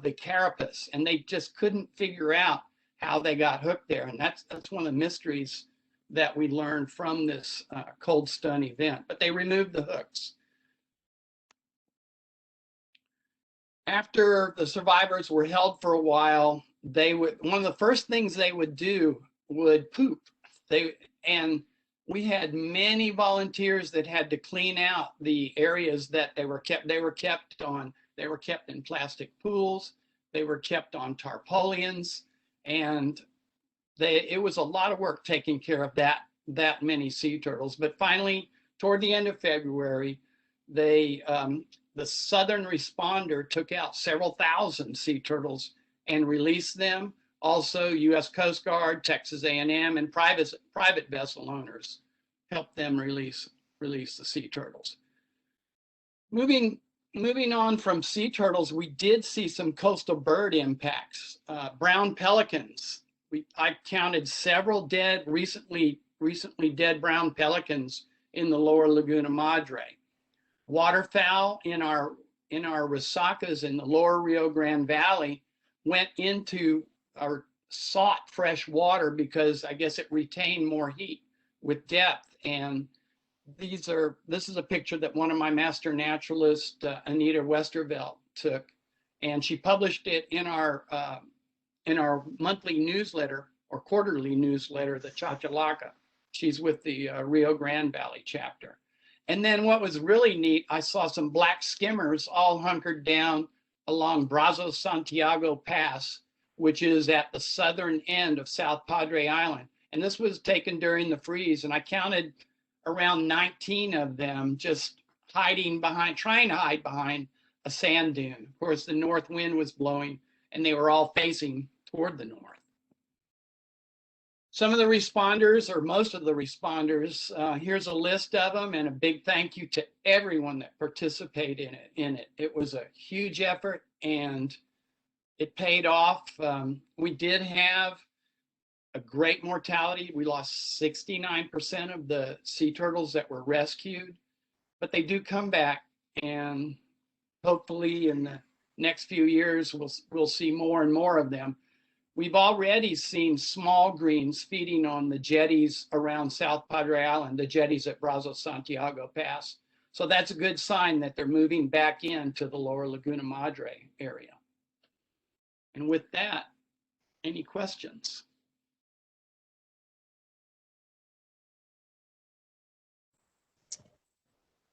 the carapace, and they just couldn't figure out how they got hooked there. And that's one of the mysteries that we learned from this cold stun event. But they removed the hooks. After the survivors were held for a while, one of the first things they would do would poop. And we had many volunteers that had to clean out the areas that they were kept. They were kept in plastic pools. They were kept on tarpaulins, and it was a lot of work taking care of that many sea turtles. But finally, toward the end of February, the Southern Responder took out several thousand sea turtles and released them. Also, U.S. Coast Guard, Texas A&M, and private vessel owners helped them release the sea turtles. Moving on from sea turtles, we did see some coastal bird impacts. Brown pelicans. I counted several recently dead brown pelicans in the lower Laguna Madre. Waterfowl in our resacas in the lower Rio Grande Valley went into or sought fresh water because I guess it retained more heat with depth. And this is a picture that one of my master naturalists, Anita Westervelt, took, and she published it in our monthly newsletter or quarterly newsletter, the Chachalaca. She's with the Rio Grande Valley chapter. And then what was really neat, I saw some black skimmers all hunkered down along Brazos Santiago Pass, which is at the southern end of South Padre Island. And this was taken during the freeze, and I counted around 19 of them just trying to hide behind a sand dune. Of course, the north wind was blowing, and they were all facing toward the north. Some of the responders, or most of the responders, here's a list of them, and a big thank you to everyone that participated in it. It was a huge effort, and it paid off. We did have a great mortality. We lost 69% of the sea turtles that were rescued, but they do come back, and hopefully in the next few years, we'll see more and more of them. We've already seen small greens feeding on the jetties around South Padre Island, the jetties at Brazos Santiago Pass. So that's a good sign that they're moving back into the lower Laguna Madre area. And with that, any questions?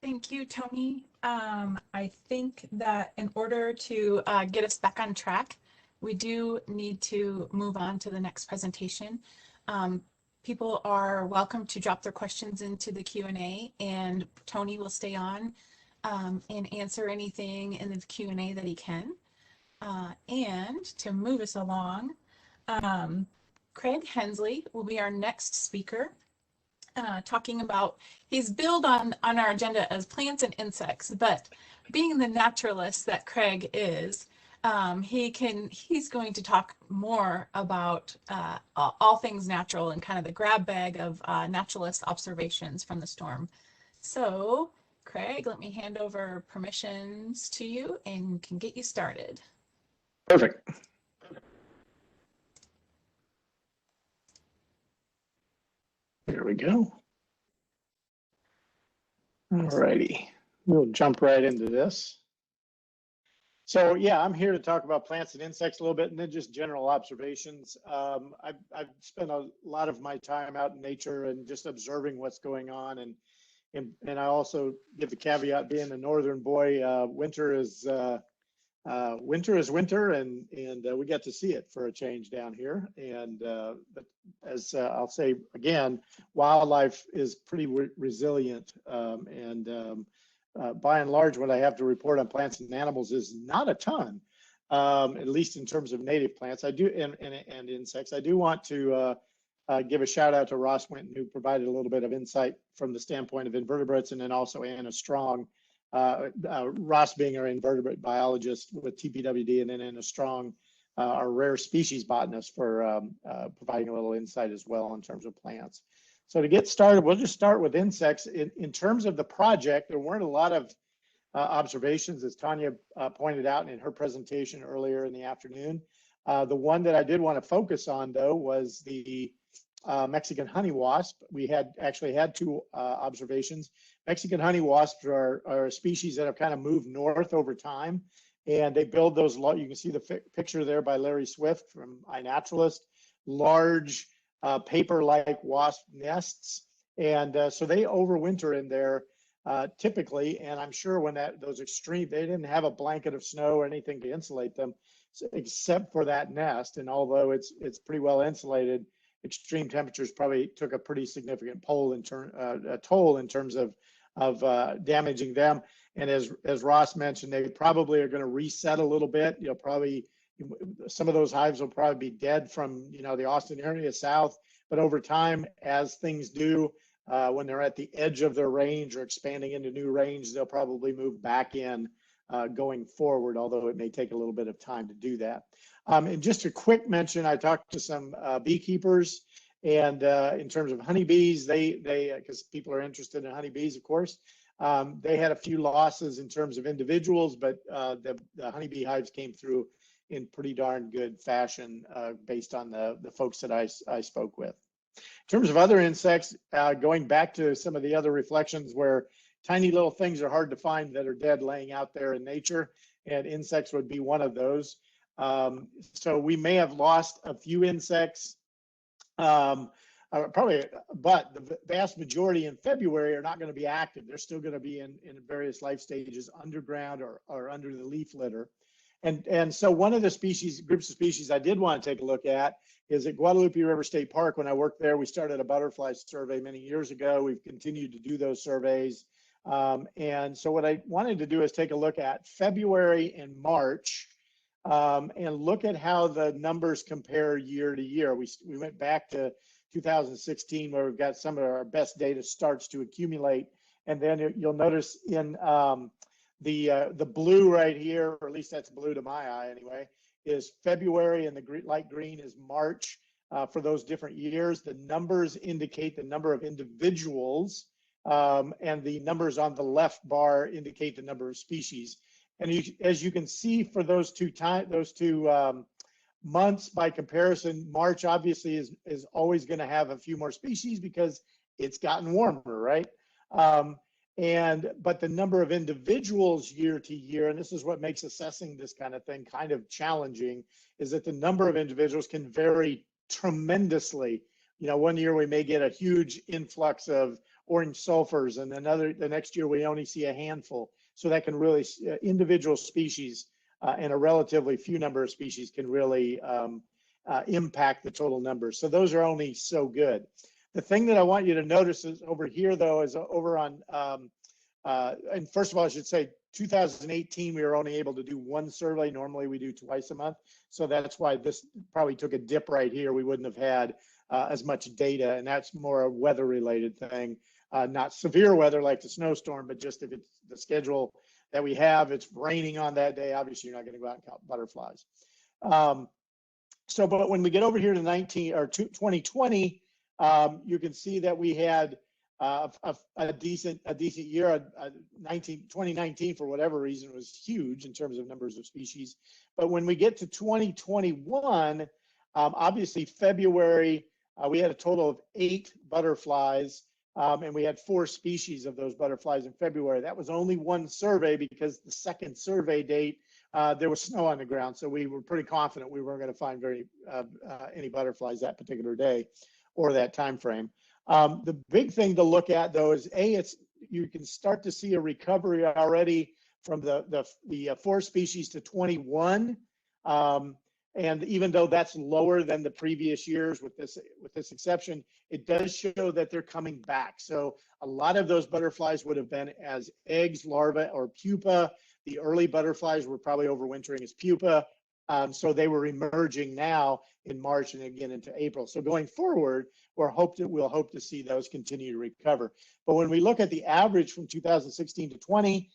Thank you, Tony. I think that in order to get us back on track, we do need to move on to the next presentation. People are welcome to drop their questions into the Q&A, and Tony will stay on and answer anything in the Q&A that he can. And to move us along, Craig Hensley will be our next speaker, talking about, he's billed on our agenda as plants and insects, but being the naturalist that Craig is, he's going to talk more about all things natural and kind of the grab bag of naturalist observations from the storm. So Craig, let me hand over permissions to you and can get you started. Perfect. There we go. All righty, we'll jump right into this. So yeah, I'm here to talk about plants and insects a little bit, and then just general observations. I've spent a lot of my time out in nature and just observing what's going on, and I also give the caveat, being a northern boy, winter is winter, and we get to see it for a change down here. And but as I'll say again, wildlife is pretty resilient, by and large, what I have to report on plants and animals is not a ton, at least in terms of native plants. I do and insects. I do want to give a shout out to Ross Winton, who provided a little bit of insight from the standpoint of invertebrates, and then also Anna Strong. Ross being our invertebrate biologist with TPWD, and then Anna Strong, our rare species botanist, for providing a little insight as well in terms of plants. So to get started, we'll just start with insects. In terms of the project, there weren't a lot of observations, as Tanya pointed out in her presentation earlier in the afternoon. The one that I did want to focus on, though, was the Mexican honey wasp. We actually had two observations. Mexican honey wasps are a species that have kind of moved north over time, and they build those, you can see the picture there by Larry Swift from iNaturalist, large paper-like wasp nests, And so they overwinter in there typically. And I'm sure when those extreme, they didn't have a blanket of snow or anything to insulate them except for that nest. And although it's pretty well insulated, extreme temperatures probably took a pretty significant toll in terms of damaging them. And as Ross mentioned, they probably are going to reset a little bit. You'll probably, some of those hives will probably be dead from, the Austin area south. But over time, as things do, when they're at the edge of their range or expanding into new range, they'll probably move back in going forward, although it may take a little bit of time to do that. And just a quick mention, I talked to some beekeepers, and in terms of honeybees, they because people are interested in honeybees, of course, they had a few losses in terms of individuals, but the honeybee hives came through in pretty darn good fashion based on the folks that I spoke with. In terms of other insects, going back to some of the other reflections where tiny little things are hard to find that are dead laying out there in nature, and insects would be one of those. So we may have lost a few insects, probably, but the vast majority in February are not going to be active. They're still going to be in various life stages underground or under the leaf litter. And so one of the groups of species I did want to take a look at is at Guadalupe River State Park. When I worked there, we started a butterfly survey many years ago. We've continued to do those surveys. And so what I wanted to do is take a look at February and March and look at how the numbers compare year to year. We went back to 2016 where we've got some of our best data starts to accumulate. And then you'll notice in the blue right here, or at least that's blue to my eye anyway, is February, and the light green is March for those different years. The numbers indicate the number of individuals, and the numbers on the left bar indicate the number of species. And as you can see for those two months, by comparison, March obviously is always going to have a few more species because it's gotten warmer, right? But the number of individuals year to year, and this is what makes assessing this kind of thing kind of challenging, is that the number of individuals can vary tremendously. One year we may get a huge influx of orange sulfurs, and the next year we only see a handful. So that can really, individual species and a relatively few number of species can really impact the total numbers. So those are only so good. The thing that I want you to notice is over here, though, is over on, and first of all, I should say 2018, we were only able to do one survey. Normally we do twice a month. So that's why this probably took a dip right here. We wouldn't have had as much data, and that's more a weather related thing, not severe weather like the snowstorm, but just if it's the schedule that we have, it's raining on that day, obviously you're not going to go out and count butterflies. But when we get over here to 2020, you can see that we had a decent year. 2019, for whatever reason, was huge in terms of numbers of species. But when we get to 2021, obviously February, we had a total of 8 butterflies, and we had 4 species of those butterflies in February. That was only one survey because the second survey date, there was snow on the ground. So we were pretty confident we weren't going to find any butterflies that particular day or that time frame. The big thing to look at, though, is you can start to see a recovery already from the 4 species to 21. And even though that's lower than the previous years with this exception, it does show that they're coming back. So a lot of those butterflies would have been as eggs, larvae, or pupa. The early butterflies were probably overwintering as pupa. So they were emerging now in March and again into April. So going forward, we'll hope to see those continue to recover. But when we look at the average from 2016 to 20,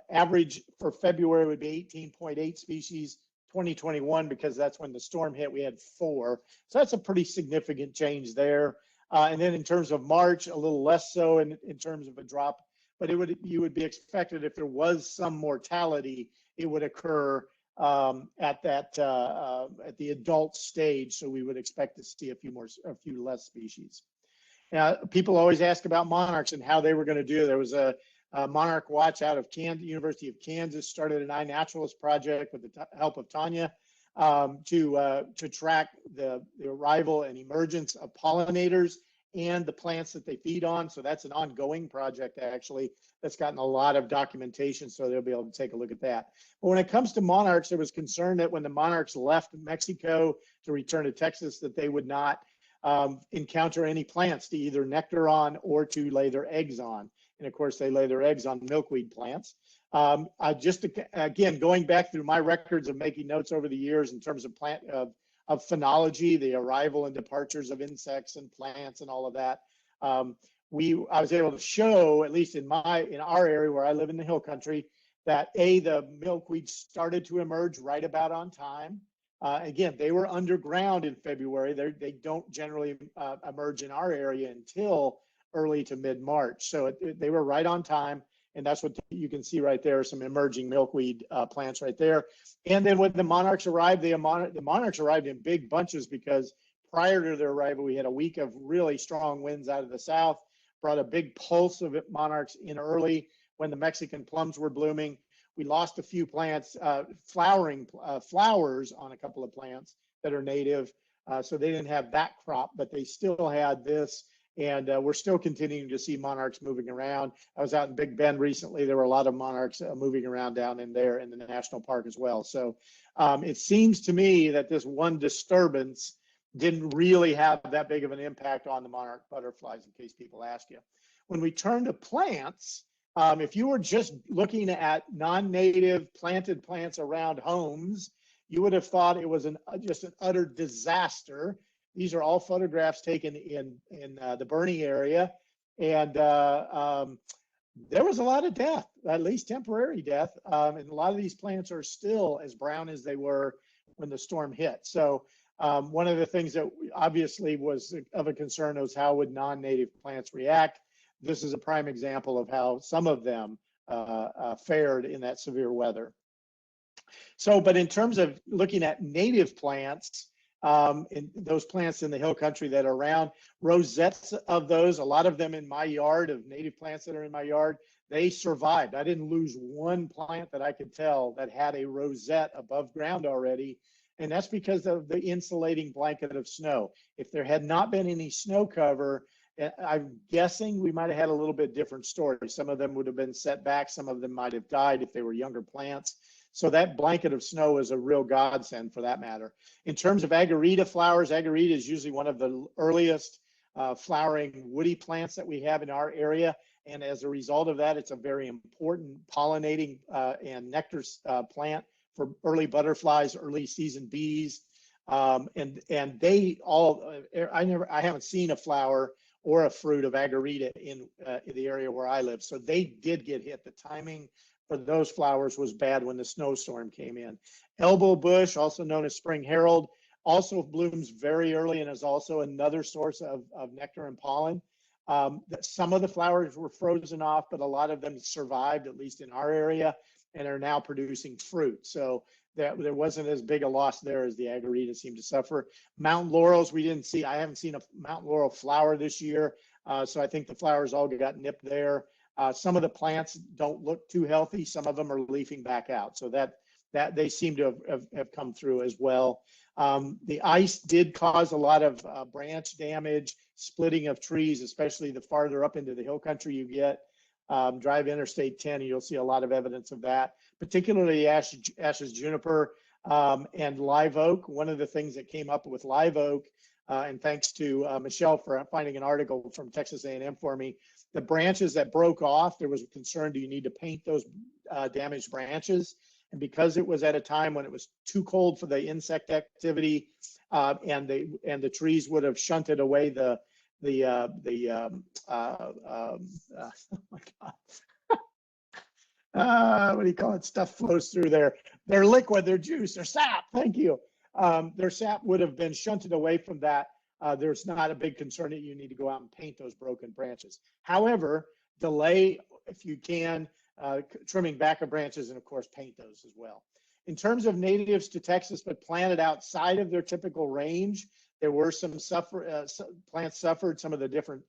average for February would be 18.8 species. 2021, because that's when the storm hit, we had 4. So that's a pretty significant change there. And then in terms of March, a little less so in terms of a drop, but you would be expected if there was some mortality, it would occur at the adult stage. So we would expect to see a few less species. Now, people always ask about monarchs and how they were going to do. There was a Monarch Watch out of University of Kansas started an iNaturalist project with the help of Tanya to track the arrival and emergence of pollinators and the plants that they feed on. So that's an ongoing project, actually, that's gotten a lot of documentation, so they'll be able to take a look at that. But when it comes to monarchs, there was concern that when the monarchs left Mexico to return to Texas, that they would not encounter any plants to either nectar on or to lay their eggs on. And of course, they lay their eggs on milkweed plants. Again, going back through my records of making notes over the years in terms of of phenology, the arrival and departures of insects and plants and all of that, I was able to show, at least in our area where I live in the hill country, that the milkweed started to emerge right about on time. Again, they were underground in February. They don't generally emerge in our area until early to mid-March. So they were right on time. And that's what you can see right there, some emerging milkweed plants right there. And then when the monarchs arrived, the monarchs arrived in big bunches because prior to their arrival, we had a week of really strong winds out of the south, brought a big pulse of monarchs in early when the Mexican plums were blooming. We lost a few plants, flowers on a couple of plants that are native. So they didn't have that crop, but they still had this. And we're still continuing to see monarchs moving around. I was out in Big Bend recently. There were a lot of monarchs moving around down in there in the national park as well. So it seems to me that this one disturbance didn't really have that big of an impact on the monarch butterflies, in case people ask you. When we turn to plants, if you were just looking at non-native planted plants around homes, you would have thought it was just an utter disaster. These are all photographs taken in the Bernie area. And there was a lot of death, at least temporary death. And a lot of these plants are still as brown as they were when the storm hit. So one of the things that obviously was of a concern was how would non-native plants react. This is a prime example of how some of them fared in that severe weather. So, but in terms of looking at native plants, in those plants in the hill country that are around, rosettes of those, a lot of them in my yard, of native plants that are in my yard, they survived. I didn't lose one plant that I could tell that had a rosette above ground already. And that's because of the insulating blanket of snow. If there had not been any snow cover, I'm guessing we might have had a little bit different story. Some of them would have been set back. Some of them might have died if they were younger plants. So that blanket of snow is a real godsend for that matter. In terms of agarita flowers, agarita is usually one of the earliest flowering woody plants that we have in our area. And as a result of that, it's a very important pollinating and nectar plant for early butterflies, early season bees. And they all, I haven't seen a flower or a fruit of agarita in the area where I live. So they did get hit. The timing for those flowers was bad when the snowstorm came in. Elbow bush, also known as spring herald, also blooms very early and is also another source of nectar and pollen. Some of the flowers were frozen off, but a lot of them survived, at least in our area, and are now producing fruit. So there wasn't as big a loss there as the agarita seemed to suffer. Mountain laurels, I haven't seen a mountain laurel flower this year. So I think the flowers all got nipped there. Some of the plants don't look too healthy. Some of them are leafing back out. So that they seem to have come through as well. The ice did cause a lot of branch damage, splitting of trees, especially the farther up into the hill country you get. Drive Interstate 10 and you'll see a lot of evidence of that, particularly Ash's juniper and live oak. One of the things that came up with live oak, and thanks to Michelle for finding an article from Texas A&M for me, the branches that broke off, there was a concern, do you need to paint those damaged branches? And because it was at a time when it was too cold for the insect activity, and the trees would have shunted away oh my God. What do you call it? Stuff flows through there. Their liquid, their juice, their sap. Thank you. Their sap would have been shunted away from that. There's not a big concern that you need to go out and paint those broken branches. However, delay, if you can, trimming back of branches, and of course paint those as well. In terms of natives to Texas but planted outside of their typical range, there were some plants suffered. Some of the different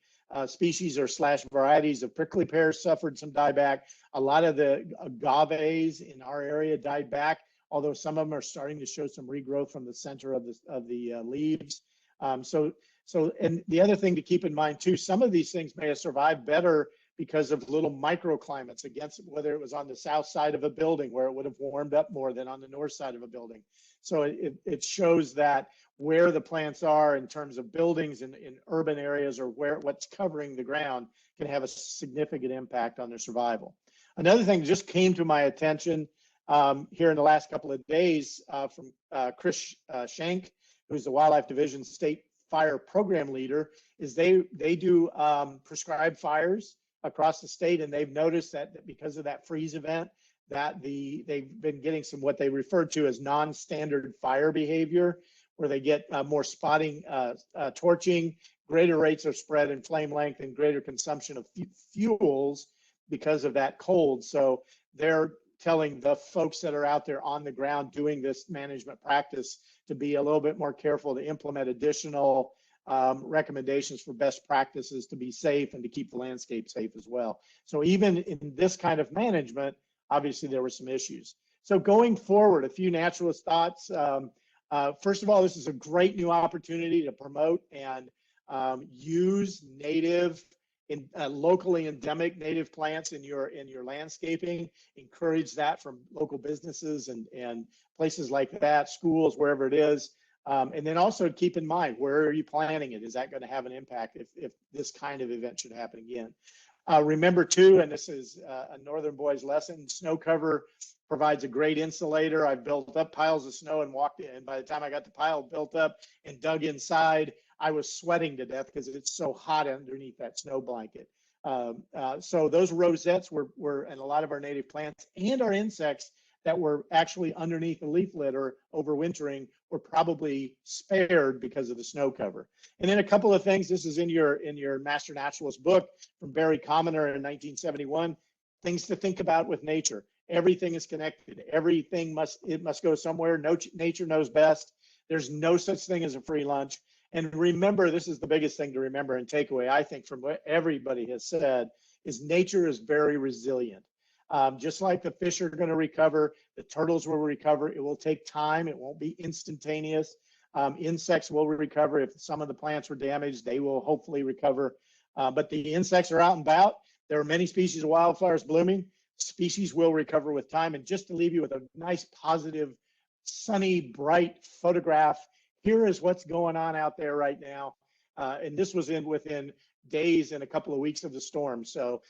species or / varieties of prickly pears suffered some dieback. A lot of the agaves in our area died back, although some of them are starting to show some regrowth from the center of the leaves. So So, and the other thing to keep in mind too, some of these things may have survived better because of little microclimates against, whether it was on the south side of a building where it would have warmed up more than on the north side of a building. So it shows that where the plants are in terms of buildings in urban areas, or what's covering the ground, can have a significant impact on their survival. Another thing that just came to my attention here in the last couple of days from Chris Schenk, who's the Wildlife Division State Fire Program Leader, is they do prescribed fires across the state, and they've noticed that because of that freeze event, that they've been getting some what they refer to as non-standard fire behavior, where they get more spotting, torching, greater rates of spread and flame length, and greater consumption of fuels because of that cold. So they're telling the folks that are out there on the ground doing this management practice to be a little bit more careful, to implement additional recommendations for best practices to be safe and to keep the landscape safe as well. So even in this kind of management, obviously there were some issues. So going forward, a few naturalist thoughts. First of all, this is a great new opportunity to promote and use native, locally endemic native plants in your landscaping. Encourage that from local businesses and places like that, schools, wherever it is. And then also keep in mind, where are you planting it? Is that going to have an impact if this kind of event should happen again? Remember too, and this is a Northern Boys lesson, snow cover provides a great insulator. I built up piles of snow and walked in. And by the time I got the pile built up and dug inside, I was sweating to death because it's so hot underneath that snow blanket. So those rosettes were, and a lot of our native plants and our insects that were actually underneath the leaf litter overwintering were probably spared because of the snow cover. And then a couple of things, this is in your Master Naturalist book from Barry Commoner in 1971, things to think about with nature. Everything is connected. Everything must go somewhere. Nature knows best. There's no such thing as a free lunch. And remember, this is the biggest thing to remember and take away, I think, from what everybody has said, is nature is very resilient. Just like the fish are going to recover, the turtles will recover. It will take time. It won't be instantaneous. Insects will recover. If some of the plants were damaged, they will hopefully recover. But the insects are out and about. There are many species of wildflowers blooming. Species will recover with time. And just to leave you with a nice, positive, sunny, bright photograph, here is what's going on out there right now. And this was within days and a couple of weeks of the storm. So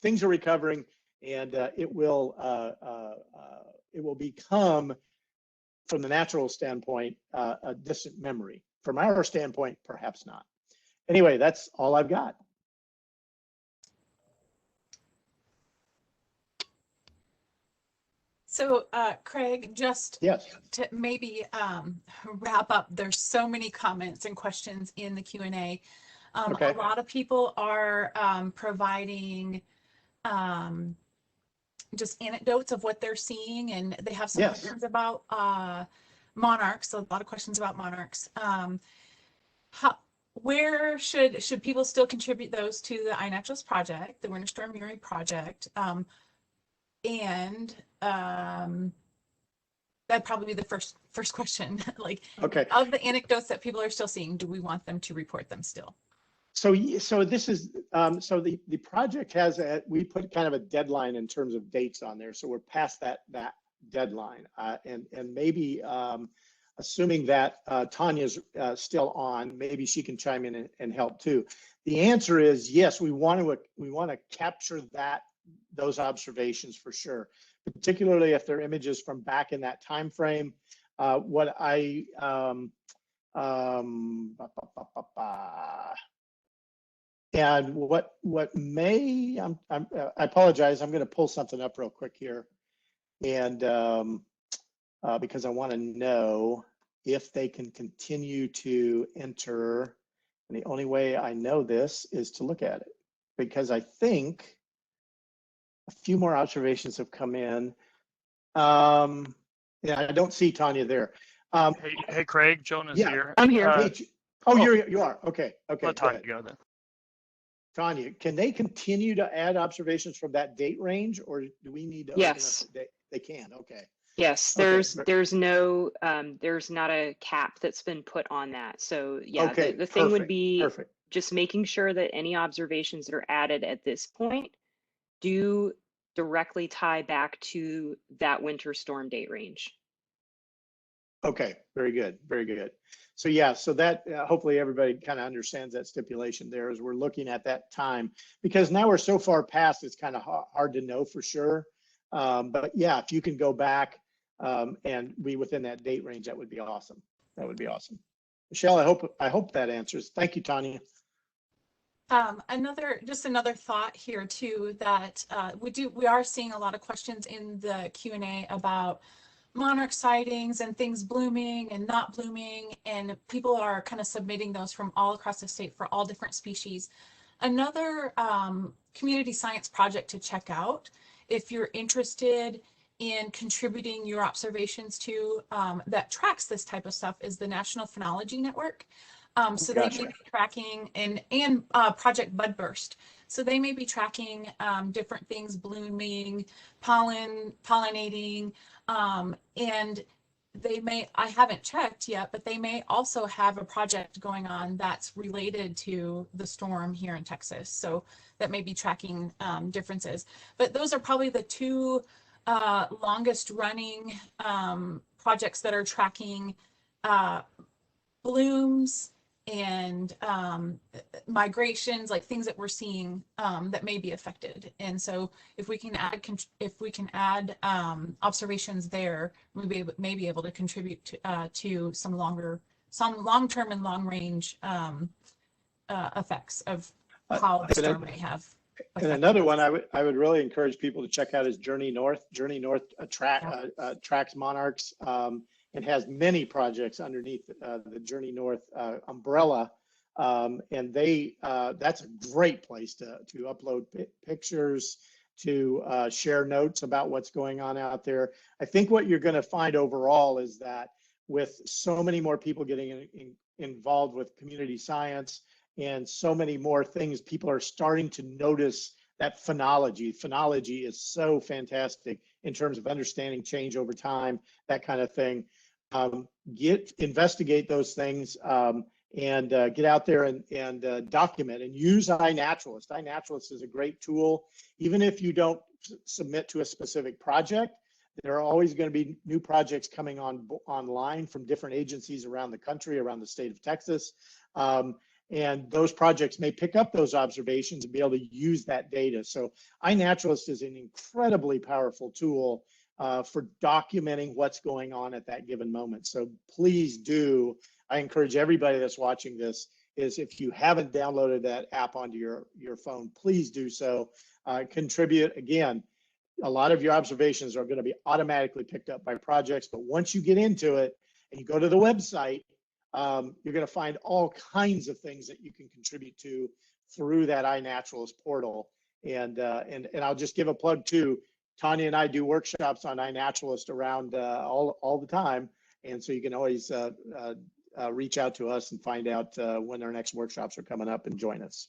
things are recovering. And it will become, from the natural standpoint, a distant memory. From our standpoint, perhaps not. Anyway, that's all I've got. So, Craig, just yes, to maybe wrap up, there's so many comments and questions in the Q&A. Okay. A lot of people are providing just anecdotes of what they're seeing, and they have some yes. questions about monarchs. So a lot of questions about monarchs. Where should people still contribute those to the iNaturalist project, the Winter Storm Uri project? And that'd probably be the first question. Like, okay, of the anecdotes that people are still seeing, do we want them to report them still? So this is so the project has we put kind of a deadline in terms of dates on there. So we're past that deadline, and maybe assuming that Tanya's still on, maybe she can chime in and help too. The answer is yes. We want to capture those observations for sure, particularly if they're images from back in that time frame. What I and what may I apologize. I'm going to pull something up real quick here, and because I want to know if they can continue to enter. And the only way I know this is to look at it, because I think a few more observations have come in. Yeah, I don't see Tanya there. Hey, Craig, Jonah's here. I'm here. You are. Okay. Let Tanya go then. Tanya, can they continue to add observations from that date range, or do we need to? Yes. They can. Okay. Yes, Okay. there's not a cap that's been put on that. So yeah, Okay, the thing would perfect, be perfect. just making sure that any observations that are added at this point do directly tie back to that winter storm date range. Okay, very good, very good. So yeah, so that hopefully everybody kind of understands that stipulation there as we're looking at that time, because now we're so far past, it's kind of hard to know for sure. But yeah, if you can go back and be within that date range, that would be awesome. That would be awesome. Michelle, I hope that answers. Thank you, Tanya. Another thought here too, that we are seeing a lot of questions in the Q&A about monarch sightings and things blooming and not blooming, and people are kind of submitting those from all across the state for all different species. Another community science project to check out if you're interested in contributing your observations to that tracks this type of stuff is the National Phenology Network. So Gotcha. they may be tracking and Project Budburst. So they may be tracking different things blooming, pollinating, and they may, I haven't checked yet, but they may also have a project going on that's related to the storm here in Texas. So that may be tracking differences. But those are probably the two longest running projects that are tracking blooms and migrations, like things that we're seeing that may be affected. And so if we can add observations there, we may be able to contribute to some long-term and long-range effects of how the storm may have. And another one I would really encourage people to check out is Journey North. Journey North tracks monarchs and has many projects underneath the Journey North umbrella. And that's a great place to upload pictures, to share notes about what's going on out there. I think what you're going to find overall is that with so many more people getting involved with community science and so many more things, people are starting to notice that phenology. Phenology is so fantastic in terms of understanding change over time, that kind of thing. Investigate those things and get out there and document and use iNaturalist. iNaturalist is a great tool. Even if you don't submit to a specific project, there are always going to be new projects coming online from different agencies around the country, around the state of Texas. And those projects may pick up those observations and be able to use that data. So iNaturalist is an incredibly powerful tool for documenting what's going on at that given moment. So please do, I encourage everybody that's watching this, is if you haven't downloaded that app onto your phone, please do so. Contribute. Again, a lot of your observations are going to be automatically picked up by projects, but once you get into it and you go to the website, you're going to find all kinds of things that you can contribute to through that iNaturalist portal. And I'll just give a plug too. Tanya and I do workshops on iNaturalist around all the time, and so you can always reach out to us and find out when our next workshops are coming up and join us.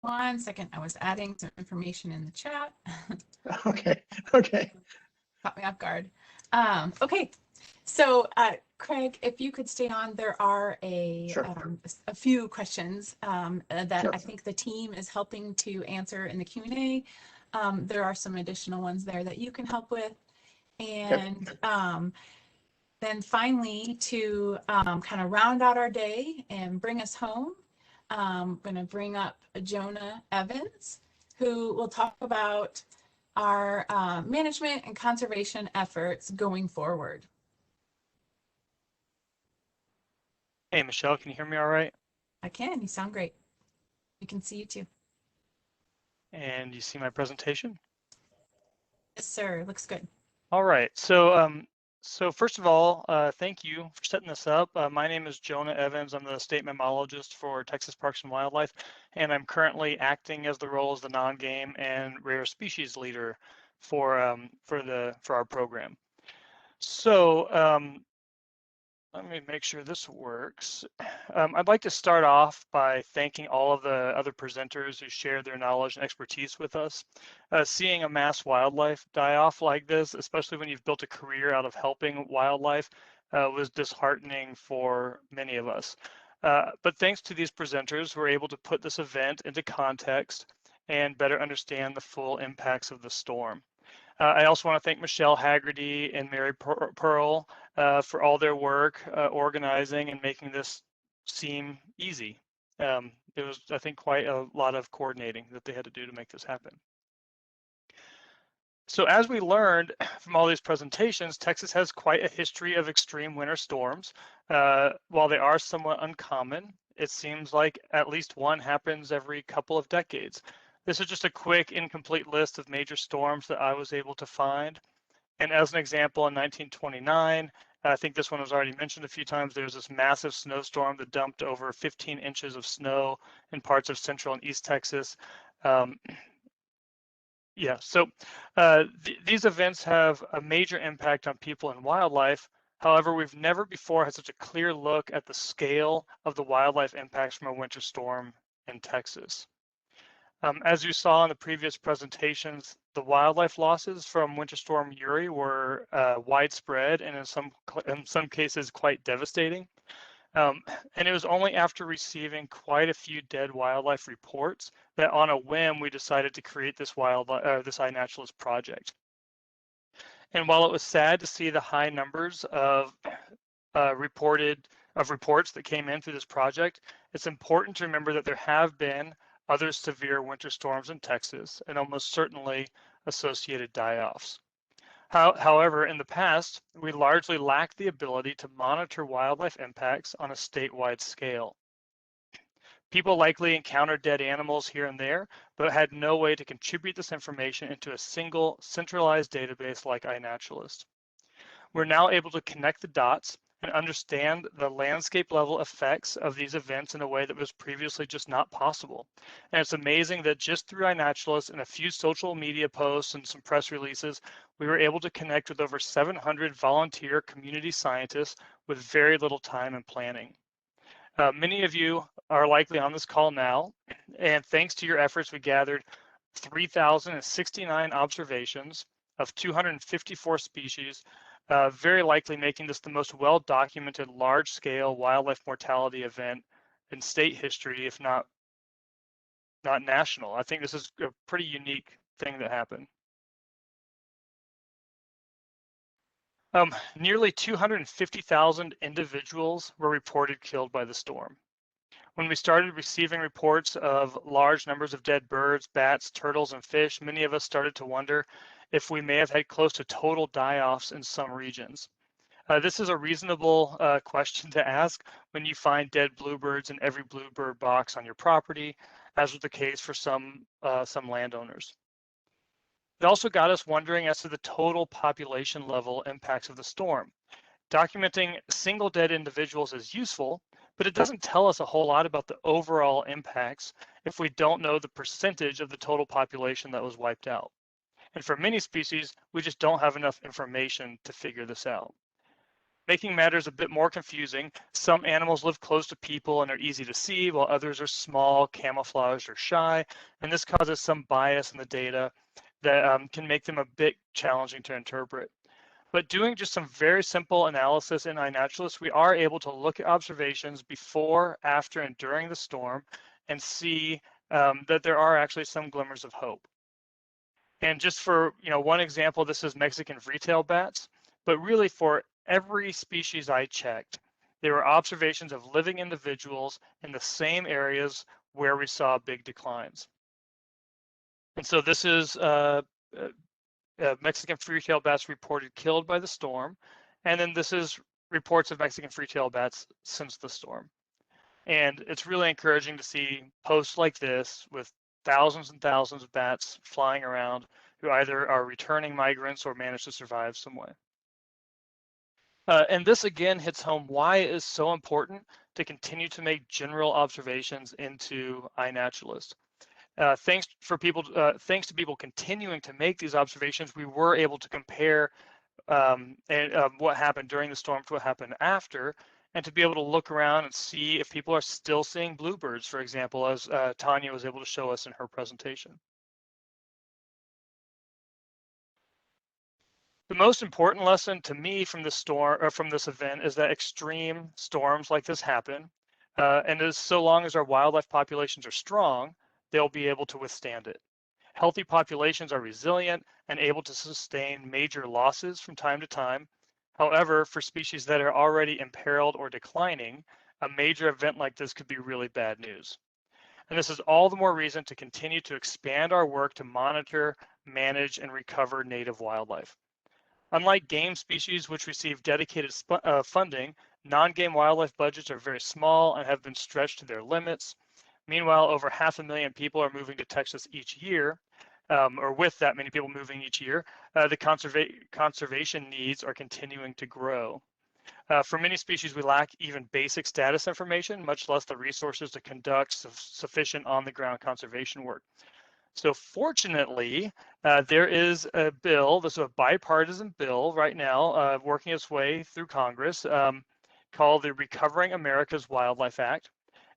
One second, I was adding some information in the chat. Okay. Caught me off guard. Okay, so Craig, if you could stay on, there are a few questions that I think the team is helping to answer in the Q&A. There are some additional ones there that you can help with. And then finally, to kind of round out our day and bring us home, I'm going to bring up Jonah Evans, who will talk about our management and conservation efforts going forward. Hey, Michelle, can you hear me all right? I can. You sound great. We can see you too. And you see my presentation? Yes, sir. Looks good. All right. So first of all, thank you for setting this up. My name is Jonah Evans. I'm the state mammalogist for Texas Parks and Wildlife, and I'm currently acting as the role as the non-game and rare species leader for our program. So let me make sure this works. I'd like to start off by thanking all of the other presenters who shared their knowledge and expertise with us. Seeing a mass wildlife die off like this, especially when you've built a career out of helping wildlife, was disheartening for many of us. But thanks to these presenters, we're able to put this event into context and better understand the full impacts of the storm. I also want to thank Michelle Haggerty and Mary Pearl for all their work organizing and making this seem easy. It was, I think, quite a lot of coordinating that they had to do to make this happen. So as we learned from all these presentations, Texas has quite a history of extreme winter storms. While they are somewhat uncommon, it seems like at least one happens every couple of decades. This is just a quick, incomplete list of major storms that I was able to find. And as an example, in 1929, I think this one was already mentioned a few times, there was this massive snowstorm that dumped over 15 inches of snow in parts of central and east Texas. Yeah, so these events have a major impact on people and wildlife. However, we've never before had such a clear look at the scale of the wildlife impacts from a winter storm in Texas. As you saw in the previous presentations, the wildlife losses from Winter Storm Uri were widespread and in some cases quite devastating. And it was only after receiving quite a few dead wildlife reports that on a whim we decided to create this this iNaturalist project. And while it was sad to see the high numbers of reports that came in through this project, it's important to remember that there have been other severe winter storms in Texas and almost certainly associated die-offs. However, in the past, we largely lacked the ability to monitor wildlife impacts on a statewide scale. People likely encountered dead animals here and there, but had no way to contribute this information into a single centralized database like iNaturalist. We're now able to connect the dots and understand the landscape level effects of these events in a way that was previously just not possible. And it's amazing that just through iNaturalist and a few social media posts and some press releases, we were able to connect with over 700 volunteer community scientists with very little time and planning. Many of you are likely on this call now, and thanks to your efforts, we gathered 3,069 observations of 254 species, very likely making this the most well-documented large-scale wildlife mortality event in state history, if not national. I think this is a pretty unique thing that happened. Nearly 250,000 individuals were reported killed by the storm. When we started receiving reports of large numbers of dead birds, bats, turtles, and fish, many of us started to wonder if we may have had close to total die-offs in some regions. This is a reasonable question to ask when you find dead bluebirds in every bluebird box on your property, as was the case for some landowners. It also got us wondering as to the total population level impacts of the storm. Documenting single dead individuals is useful, but it doesn't tell us a whole lot about the overall impacts if we don't know the percentage of the total population that was wiped out. And for many species, we just don't have enough information to figure this out. Making matters a bit more confusing, some animals live close to people and are easy to see, while others are small, camouflaged, or shy, and this causes some bias in the data that can make them a bit challenging to interpret. But doing just some very simple analysis in iNaturalist, we are able to look at observations before, after, and during the storm and see that there are actually some glimmers of hope. And just for one example, this is Mexican free-tailed bats, but really for every species I checked, there were observations of living individuals in the same areas where we saw big declines. And so this is Mexican free-tailed bats reported killed by the storm. And then this is reports of Mexican free-tailed bats since the storm. And it's really encouraging to see posts like this with thousands and thousands of bats flying around who either are returning migrants or manage to survive some way. And this again hits home why it is so important to continue to make general observations into iNaturalist. Thanks to people continuing to make these observations, we were able to compare what happened during the storm to what happened after, and to be able to look around and see if people are still seeing bluebirds, for example, as Tanya was able to show us in her presentation. The most important lesson to me from this storm or from this event is that extreme storms like this happen, and as so long as our wildlife populations are strong, they'll be able to withstand it. Healthy populations are resilient and able to sustain major losses from time to time. However, for species that are already imperiled or declining, a major event like this could be really bad news. And this is all the more reason to continue to expand our work to monitor, manage, and recover native wildlife. Unlike game species, which receive dedicated funding, non-game wildlife budgets are very small and have been stretched to their limits. Meanwhile, over 500,000 people are moving to Texas each year, or with that many people moving each year, the conservation needs are continuing to grow. For many species, we lack even basic status information, much less the resources to conduct sufficient on-the-ground conservation work. So fortunately, there is a bill, this is a bipartisan bill right now, working its way through Congress, called the Recovering America's Wildlife Act.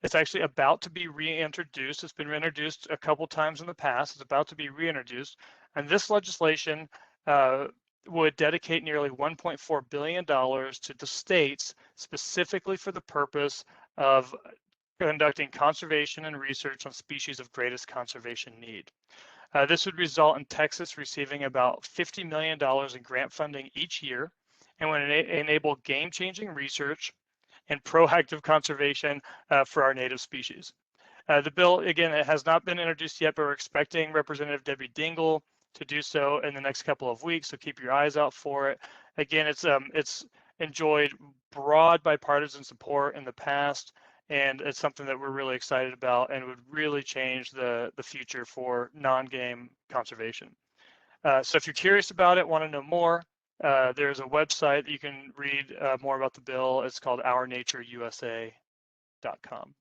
It's actually about to be reintroduced. It's been reintroduced a couple times in the past. It's about to be reintroduced. And this legislation would dedicate nearly $1.4 billion to the states specifically for the purpose of conducting conservation and research on species of greatest conservation need. This would result in Texas receiving about $50 million in grant funding each year and would enable game-changing research and proactive conservation for our native species. The bill, again, it has not been introduced yet, but we're expecting Representative Debbie Dingell to do so in the next couple of weeks, so keep your eyes out for it. Again, it's enjoyed broad bipartisan support in the past, and it's something that we're really excited about and would really change the future for non-game conservation. So if you're curious about it, want to know more, there's a website that you can read more about the bill. It's called ournatureusa.com.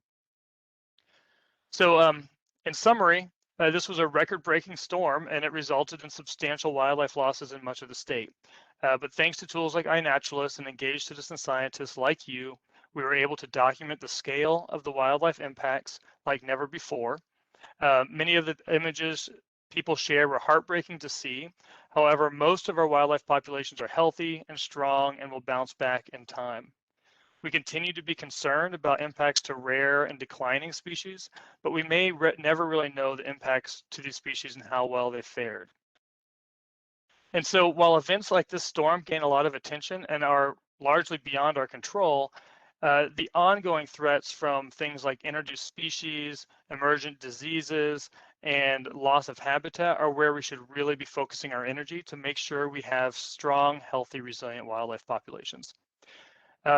So in summary, this was a record-breaking storm, and it resulted in substantial wildlife losses in much of the state. But thanks to tools like iNaturalist and engaged citizen scientists like you, we were able to document the scale of the wildlife impacts like never before. Many of the images people share were heartbreaking to see. However, most of our wildlife populations are healthy and strong and will bounce back in time. We continue to be concerned about impacts to rare and declining species, but we may never really know the impacts to these species and how well they fared. And so while events like this storm gain a lot of attention and are largely beyond our control, the ongoing threats from things like introduced species, emergent diseases, and loss of habitat are where we should really be focusing our energy to make sure we have strong, healthy, resilient wildlife populations.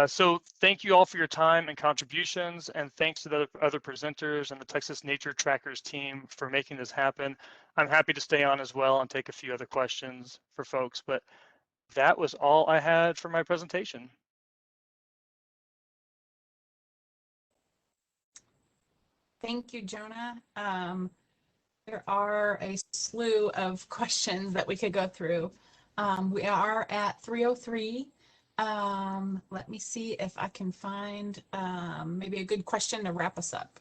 So thank you all for your time and contributions, and thanks to the other presenters and the Texas Nature Trackers team for making this happen. I'm happy to stay on as well and take a few other questions for folks, but that was all I had for my presentation. Thank you, Jonah. There are a slew of questions that we could go through. We are at 3:03. Let me see if I can find maybe a good question to wrap us up.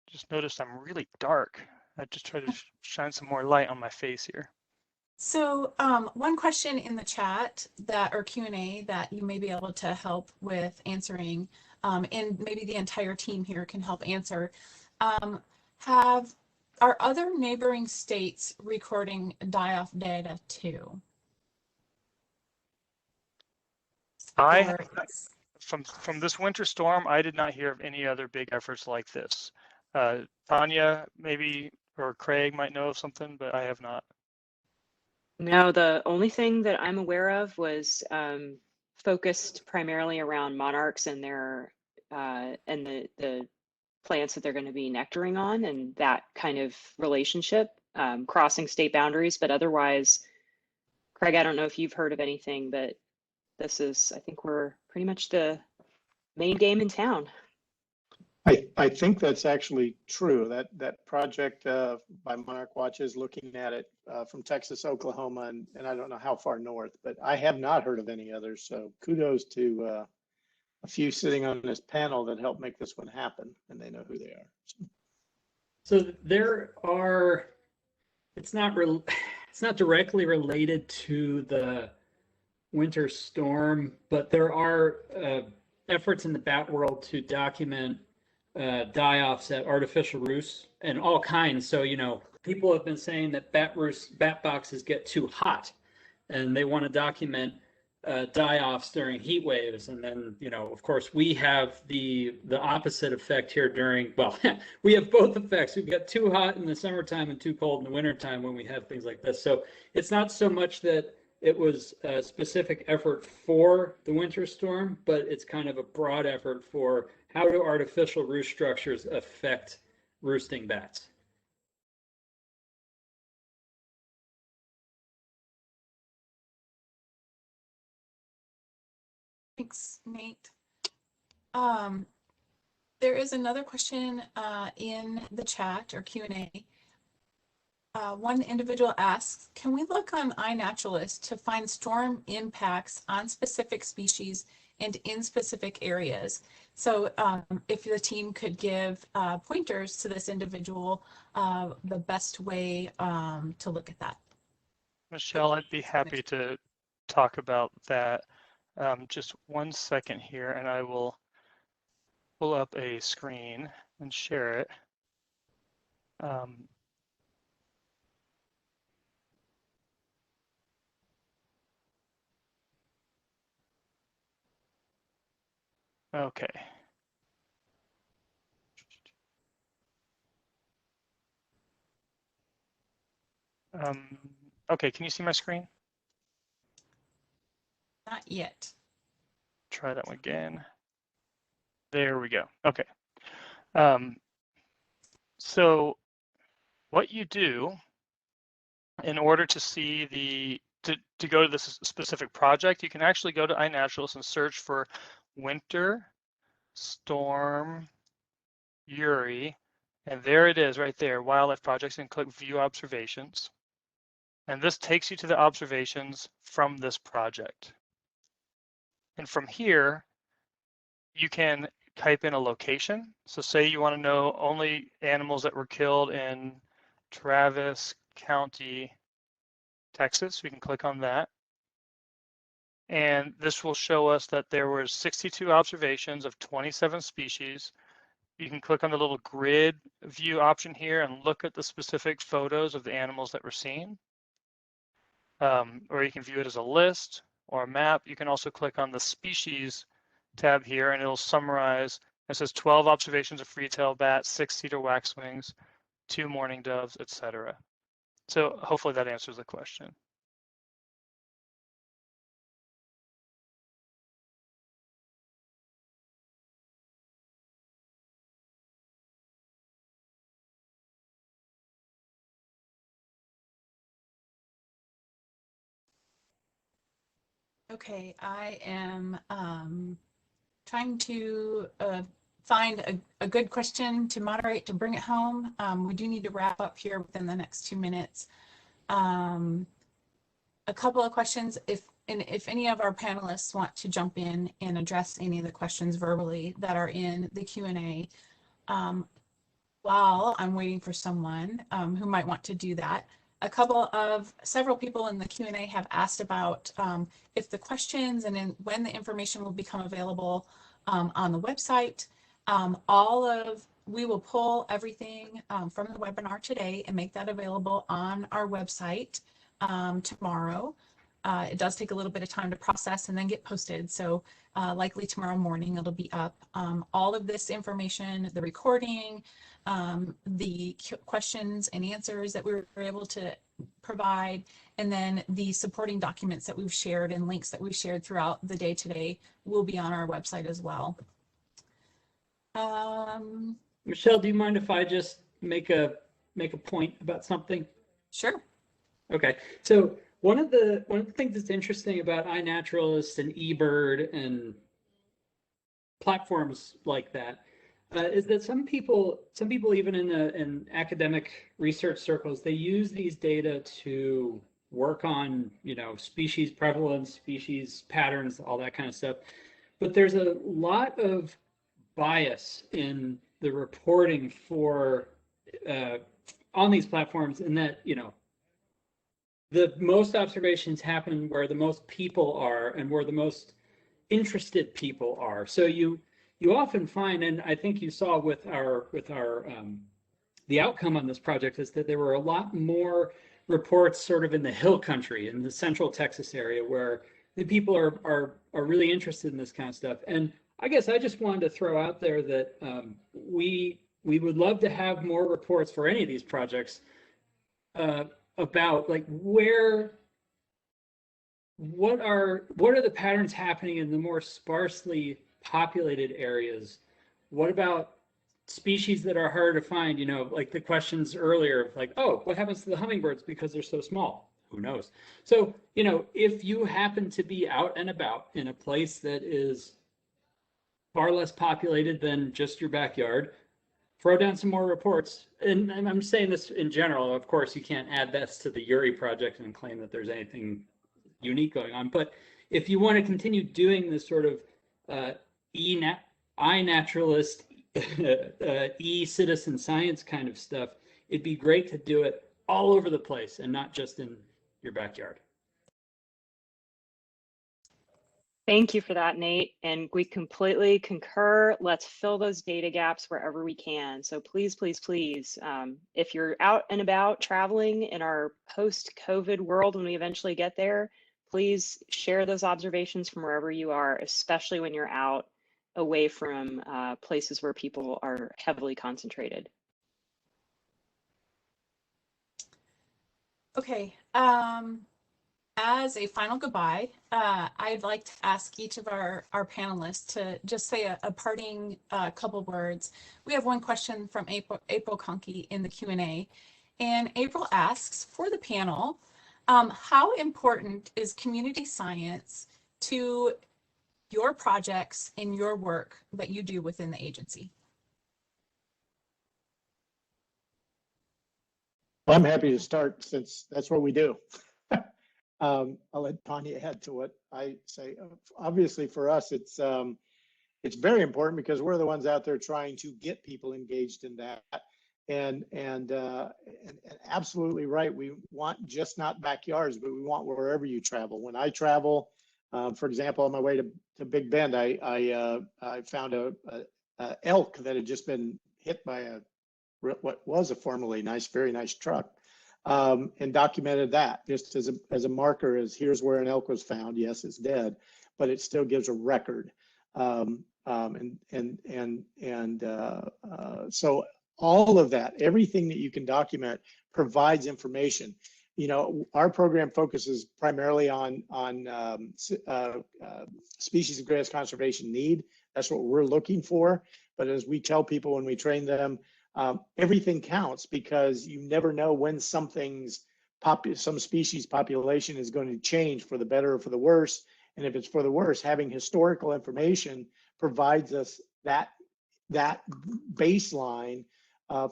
Just noticed I'm really dark. I just try to shine some more light on my face here. So one question in the chat that or Q&A that you may be able to help with answering, and maybe the entire team here can help answer. Are other neighboring states recording die-off data too? From this winter storm, I did not hear of any other big efforts like this. Tanya, maybe, or Craig might know of something, but I have not. No, the only thing that I'm aware of was focused primarily around monarchs and their and the plants that they're going to be nectaring on, and that kind of relationship crossing state boundaries. But otherwise, Craig, I don't know if you've heard of anything, but this is, I think we're pretty much the main game in town. I think that's actually true. That project by Monarch Watch is looking at it from Texas, Oklahoma, and I don't know how far north, but I have not heard of any others. So kudos to a few sitting on this panel that helped make this one happen, and they know who they are. So there are, it's not directly related to the winter storm, but there are efforts in the bat world to document die-offs at artificial roosts and all kinds. So, you know, people have been saying that bat boxes get too hot, and they want to document die-offs during heat waves. And then, you know, of course, we have the opposite effect here during, well, we have both effects. We've got too hot in the summertime and too cold in the wintertime when we have things like this. So it's not so much that it was a specific effort for the winter storm, but it's kind of a broad effort for how do artificial roost structures affect roosting bats. Thanks, Nate. There is another question in the chat or Q&A. One individual asks, can we look on iNaturalist to find storm impacts on specific species and in specific areas? So if the team could give pointers to this individual, the best way to look at that. Michelle, I'd be happy to talk about that. Just 1 second here, and I will pull up a screen and share it. Okay. Okay, can you see my screen? Not yet. Try that one again. There we go. Okay. So what you do in order to see to go to this specific project, you can actually go to iNaturalist and search for Winter Storm Uri, and there it is right there, wildlife projects, and click view observations. And this takes you to the observations from this project. And from here, you can type in a location. So say you want to know only animals that were killed in Travis County, Texas. We can click on that. And this will show us that there were 62 observations of 27 species. You can click on the little grid view option here and look at the specific photos of the animals that were seen. Or you can view it as a list or a map. You can also click on the species tab here and it'll summarize. It says 12 observations of free-tailed bats, 6 cedar waxwings, 2 mourning doves, etc. So hopefully that answers the question. Okay, I am trying to find a good question to moderate to bring it home. We do need to wrap up here within the next 2 minutes. A couple of questions, if any of our panelists want to jump in and address any of the questions verbally that are in the Q&A, while I'm waiting for someone who might want to do that. Several people in the Q&A have asked about if the questions and when the information will become available on the website. We will pull everything from the webinar today and make that available on our website tomorrow. It does take a little bit of time to process and then get posted. So likely tomorrow morning it'll be up. All of this information, the recording, the questions and answers that we were able to provide, and then the supporting documents that we've shared and links that we've shared throughout the day today will be on our website as well. Michelle, do you mind if I just make a point about something? Sure. Okay, so one of the things that's interesting about iNaturalist and eBird and platforms like that, is that some people even in academic research circles, they use these data to work on, species prevalence, species patterns, all that kind of stuff. But there's a lot of bias in the reporting for on these platforms, in that, the most observations happen where the most people are and where the most interested people are. So you often find, and I think you saw with our the outcome on this project, is that there were a lot more reports sort of in the hill country, in the central Texas area, where the people are really interested in this kind of stuff. And I guess I just wanted to throw out there that we would love to have more reports for any of these projects about, like, what are the patterns happening in the more sparsely populated areas? What about species that are hard to find? Like the questions earlier, like, oh, what happens to the hummingbirds because they're so small? Who knows? So, if you happen to be out and about in a place that is far less populated than just your backyard, throw down some more reports. And I'm saying this in general. Of course, you can't add this to the Uri project and claim that there's anything unique going on. But if you want to continue doing this sort of iNaturalist, e-citizen science kind of stuff, it'd be great to do it all over the place and not just in your backyard. Thank you for that, Nate. And we completely concur. Let's fill those data gaps wherever we can. So please, please, please, if you're out and about traveling in our post-COVID world, when we eventually get there, please share those observations from wherever you are, especially when you're out away from places where people are heavily concentrated. Okay. As a final goodbye, I'd like to ask each of our panelists to just say a parting couple words. We have one question from April Conkey in the Q&A, and April asks, for the panel, how important is community science to your projects and your work that you do within the agency? Well, I'm happy to start, since that's what we do. I'll let Tanya add to what I say. Obviously, for us, it's very important because we're the ones out there trying to get people engaged in that. And absolutely right. We want just not backyards, but we want wherever you travel. When I travel, for example, on my way to Big Bend, I found a elk that had just been hit by what was a formerly very nice truck. And documented that just as a marker, as here's where an elk was found. Yes, it's dead, but it still gives a record. So all of that, everything that you can document, provides information. Our program focuses primarily on species of greatest conservation need. That's what we're looking for. But as we tell people when we train them, everything counts, because you never know when some species population is going to change for the better or for the worse. And if it's for the worse, having historical information provides us that baseline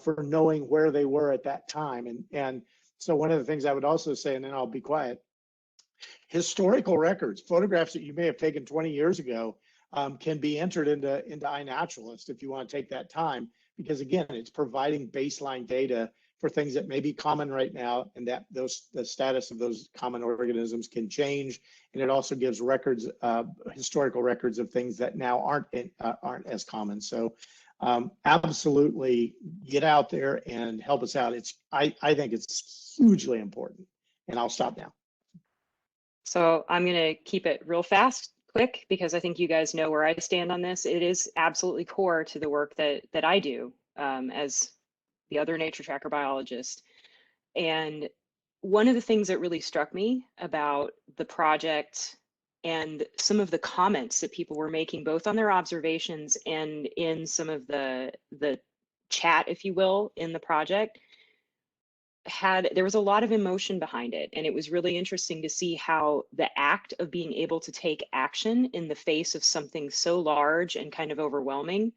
for knowing where they were at that time. And so one of the things I would also say, and then I'll be quiet, historical records, photographs that you may have taken 20 years ago, can be entered into iNaturalist if you want to take that time. Because again, it's providing baseline data for things that may be common right now, and that the status of those common organisms can change. And it also gives records, historical records of things that now aren't as common. So absolutely get out there and help us out. I think it's hugely important. And I'll stop now. So I'm going to keep it real quick, because I think you guys know where I stand on this. It is absolutely core to the work that I do as the other nature tracker biologist. And one of the things that really struck me about the project and some of the comments that people were making, both on their observations and in some of the chat, if you will, in the project, there was a lot of emotion behind it. And it was really interesting to see how the act of being able to take action in the face of something so large and kind of overwhelming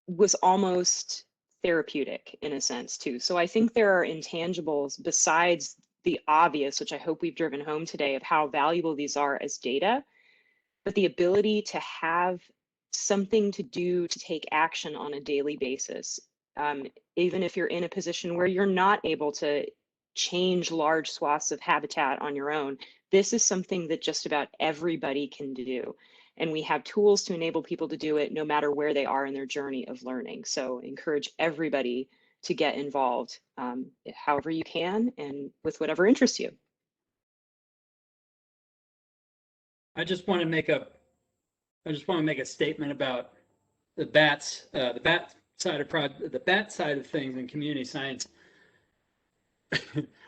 was almost therapeutic in a sense too. So I think there are intangibles besides the obvious, which I hope we've driven home today, of how valuable these are as data, but the ability to have something to do, to take action on a daily basis, even if you're in a position where you're not able to change large swaths of habitat on your own. This is something that just about everybody can do. And we have tools to enable people to do it no matter where they are in their journey of learning. So encourage everybody to get involved however you can and with whatever interests you. I just want to make a statement about the bats, the bat side of things in community science.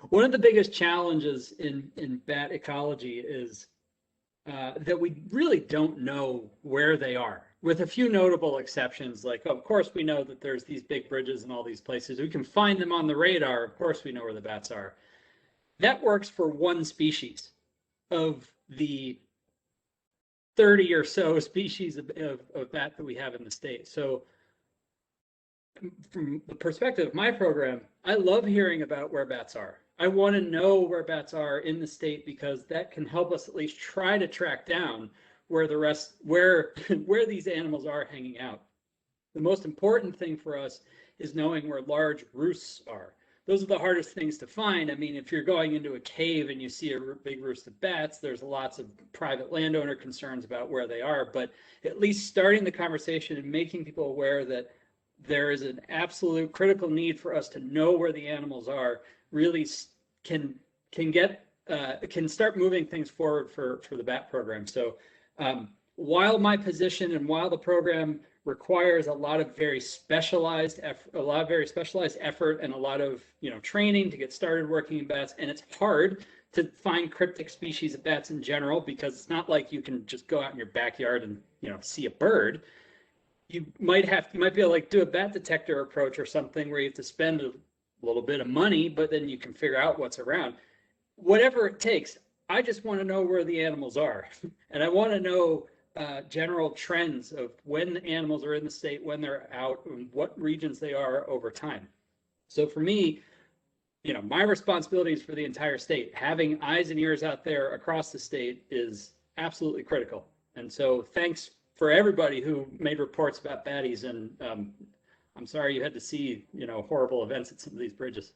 One of the biggest challenges in bat ecology is that we really don't know where they are, with a few notable exceptions. Like, of course, we know that there's these big bridges in all these places. We can find them on the radar. Of course, we know where the bats are. That works for one species of the 30 or so species of bat that we have in the state. So from the perspective of my program, I love hearing about where bats are. I want to know where bats are in the state because that can help us at least try to track down where these animals are hanging out. The most important thing for us is knowing where large roosts are. Those are the hardest things to find. I mean, if you're going into a cave and you see a big roost of bats, there's lots of private landowner concerns about where they are, but at least starting the conversation and making people aware that there is an absolute critical need for us to know where the animals are really can start moving things forward for the bat program. So while my position and while the program requires a lot of very specialized effort and a lot of training to get started working in bats, and it's hard to find cryptic species of bats in general because it's not like you can just go out in your backyard and see a bird. You might be able to like do a bat detector approach or something where you have to spend a little bit of money, but then you can figure out what's around. Whatever it takes, I just want to know where the animals are, and I want to know general trends of when the animals are in the state, when they're out, and what regions they are over time. So for me, my responsibility is for the entire state. Having eyes and ears out there across the state is absolutely critical. And so thanks for everybody who made reports about baddies. And I'm sorry you had to see, horrible events at some of these bridges.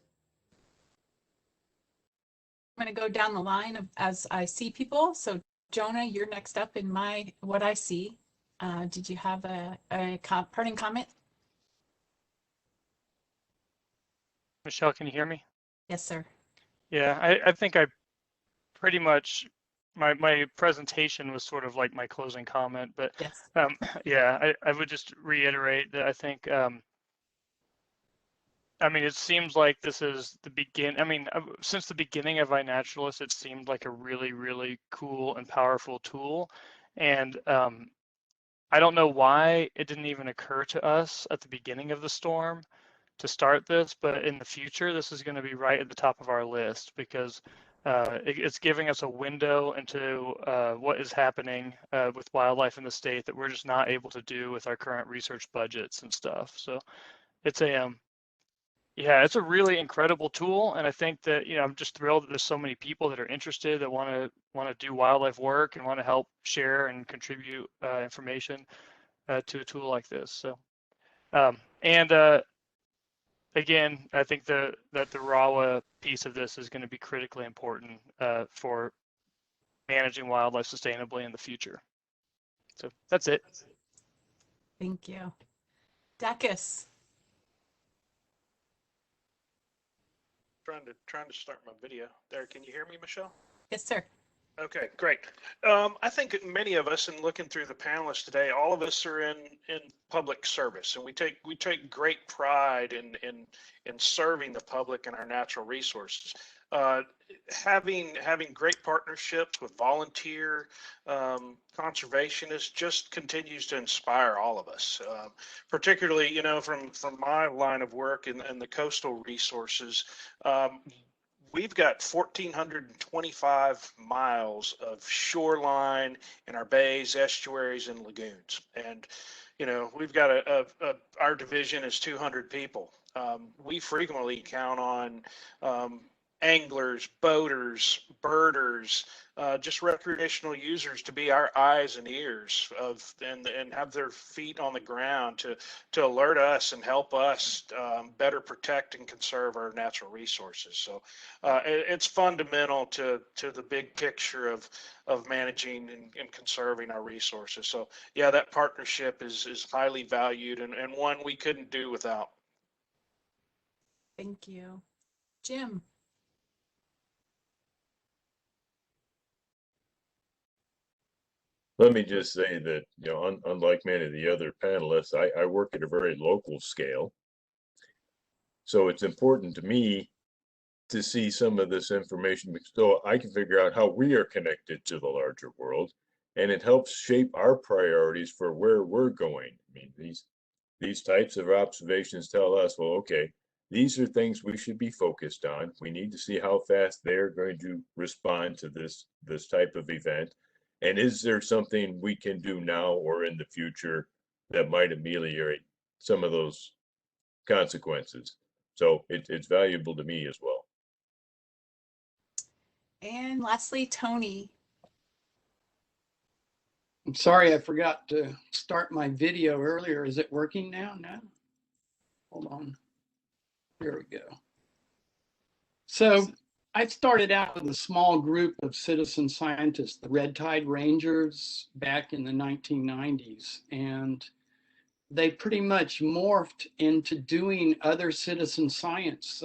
I'm going to go down the line as I see people. So Jonah, you're next up in what I see. Did you have a parting comment? Michelle, can you hear me? Yes, sir. Yeah, I think I pretty much, my presentation was sort of like my closing comment, but yes. Yeah, I would just reiterate that I think, I mean, it seems like this is since the beginning of iNaturalist, it seemed like a really, really cool and powerful tool. And I don't know why it didn't even occur to us at the beginning of the storm to start this, but in the future, this is going to be right at the top of our list because it's giving us a window into what is happening with wildlife in the state that we're just not able to do with our current research budgets and stuff. So it's it's a really incredible tool, and I think that I'm just thrilled that there's so many people that are interested, that want to do wildlife work and want to help share and contribute information to a tool like this. So again, I think that the RAWA piece of this is going to be critically important for managing wildlife sustainably in the future. So that's it. Thank you. Dacus. Trying to start my video there. Can you hear me, Michelle? Yes, sir. Okay, great. I think many of us, in looking through the panelists today, all of us are in public service, and we take great pride in serving the public and our natural resources. Having great partnerships with volunteer conservationists just continues to inspire all of us, particularly from my line of work and the coastal resources. we've got 1,425 miles of shoreline in our bays, estuaries, and lagoons. And, you know, we've got our division is 200 people. We frequently count on anglers, boaters, birders, just recreational users to be our eyes and ears of and have their feet on the ground to alert us and help us better protect and conserve our natural resources. So it's fundamental to the big picture of managing and conserving our resources. So yeah, that partnership is highly valued and one we couldn't do without. Thank you. Jim. Let me just say that, you know, unlike many of the other panelists, I work at a very local scale. So it's important to me to see some of this information so I can figure out how we are connected to the larger world. And it helps shape our priorities for where we're going. I mean, these types of observations tell us, well, okay, these are things we should be focused on. We need to see how fast they're going to respond to this type of event. And is there something we can do now or in the future that might ameliorate some of those consequences? So it's valuable to me as well. And lastly, Tony. I'm sorry, I forgot to start my video earlier. Is it working now? No. Hold on. Here we go. So I started out with a small group of citizen scientists, the Red Tide Rangers, back in the 1990s. And they pretty much morphed into doing other citizen science.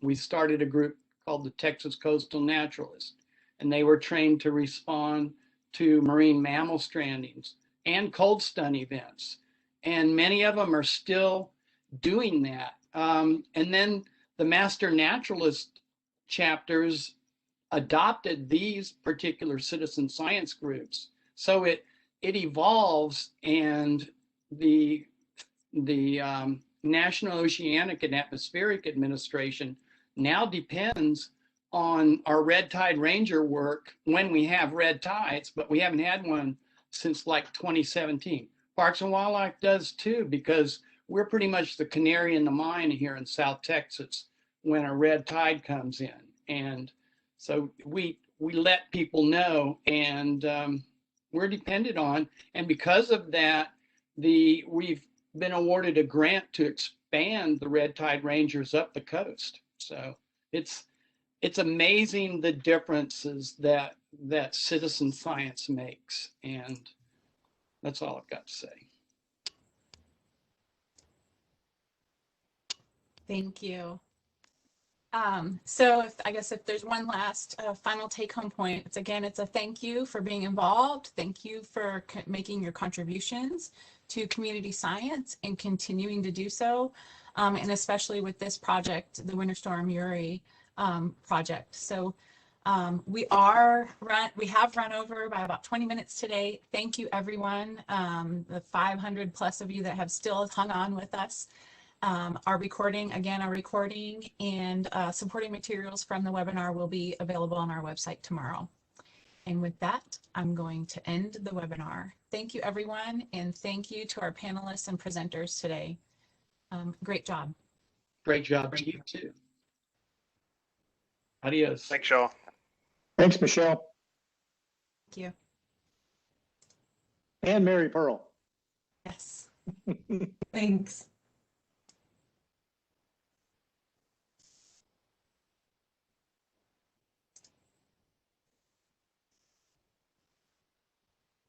We started a group called the Texas Coastal Naturalist, and they were trained to respond to marine mammal strandings and cold stun events. And many of them are still doing that. And then the Master Naturalist chapters adopted these particular citizen science groups. So it evolves, and the National Oceanic and Atmospheric Administration now depends on our red tide ranger work when we have red tides, but we haven't had one since like 2017. Parks and Wildlife does too, because we're pretty much the canary in the mine here in South Texas when a red tide comes in. And so we let people know, and we're dependent on, and because of that, we've been awarded a grant to expand the red tide rangers up the coast. So it's amazing the differences that citizen science makes, and that's all I've got to say. Thank you. So I guess if there's one last final take-home point, it's a thank you for being involved. Thank you for making your contributions to community science and continuing to do so, and especially with this project, the Winter Storm Uri project. So we have run over by about 20 minutes today. Thank you, everyone, the 500 plus of you that have still hung on with us. Our recording and supporting materials from the webinar will be available on our website tomorrow. And with that, I'm going to end the webinar. Thank you, everyone, and thank you to our panelists and presenters today. Great job. Great job to you too. Adios. Thanks, y'all. Thanks, Michelle. Thank you. And Mary Pearl. Yes. Thanks.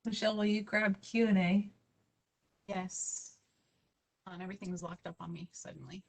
Michelle, will you grab Q&A? Yes. Everything was locked up on me suddenly.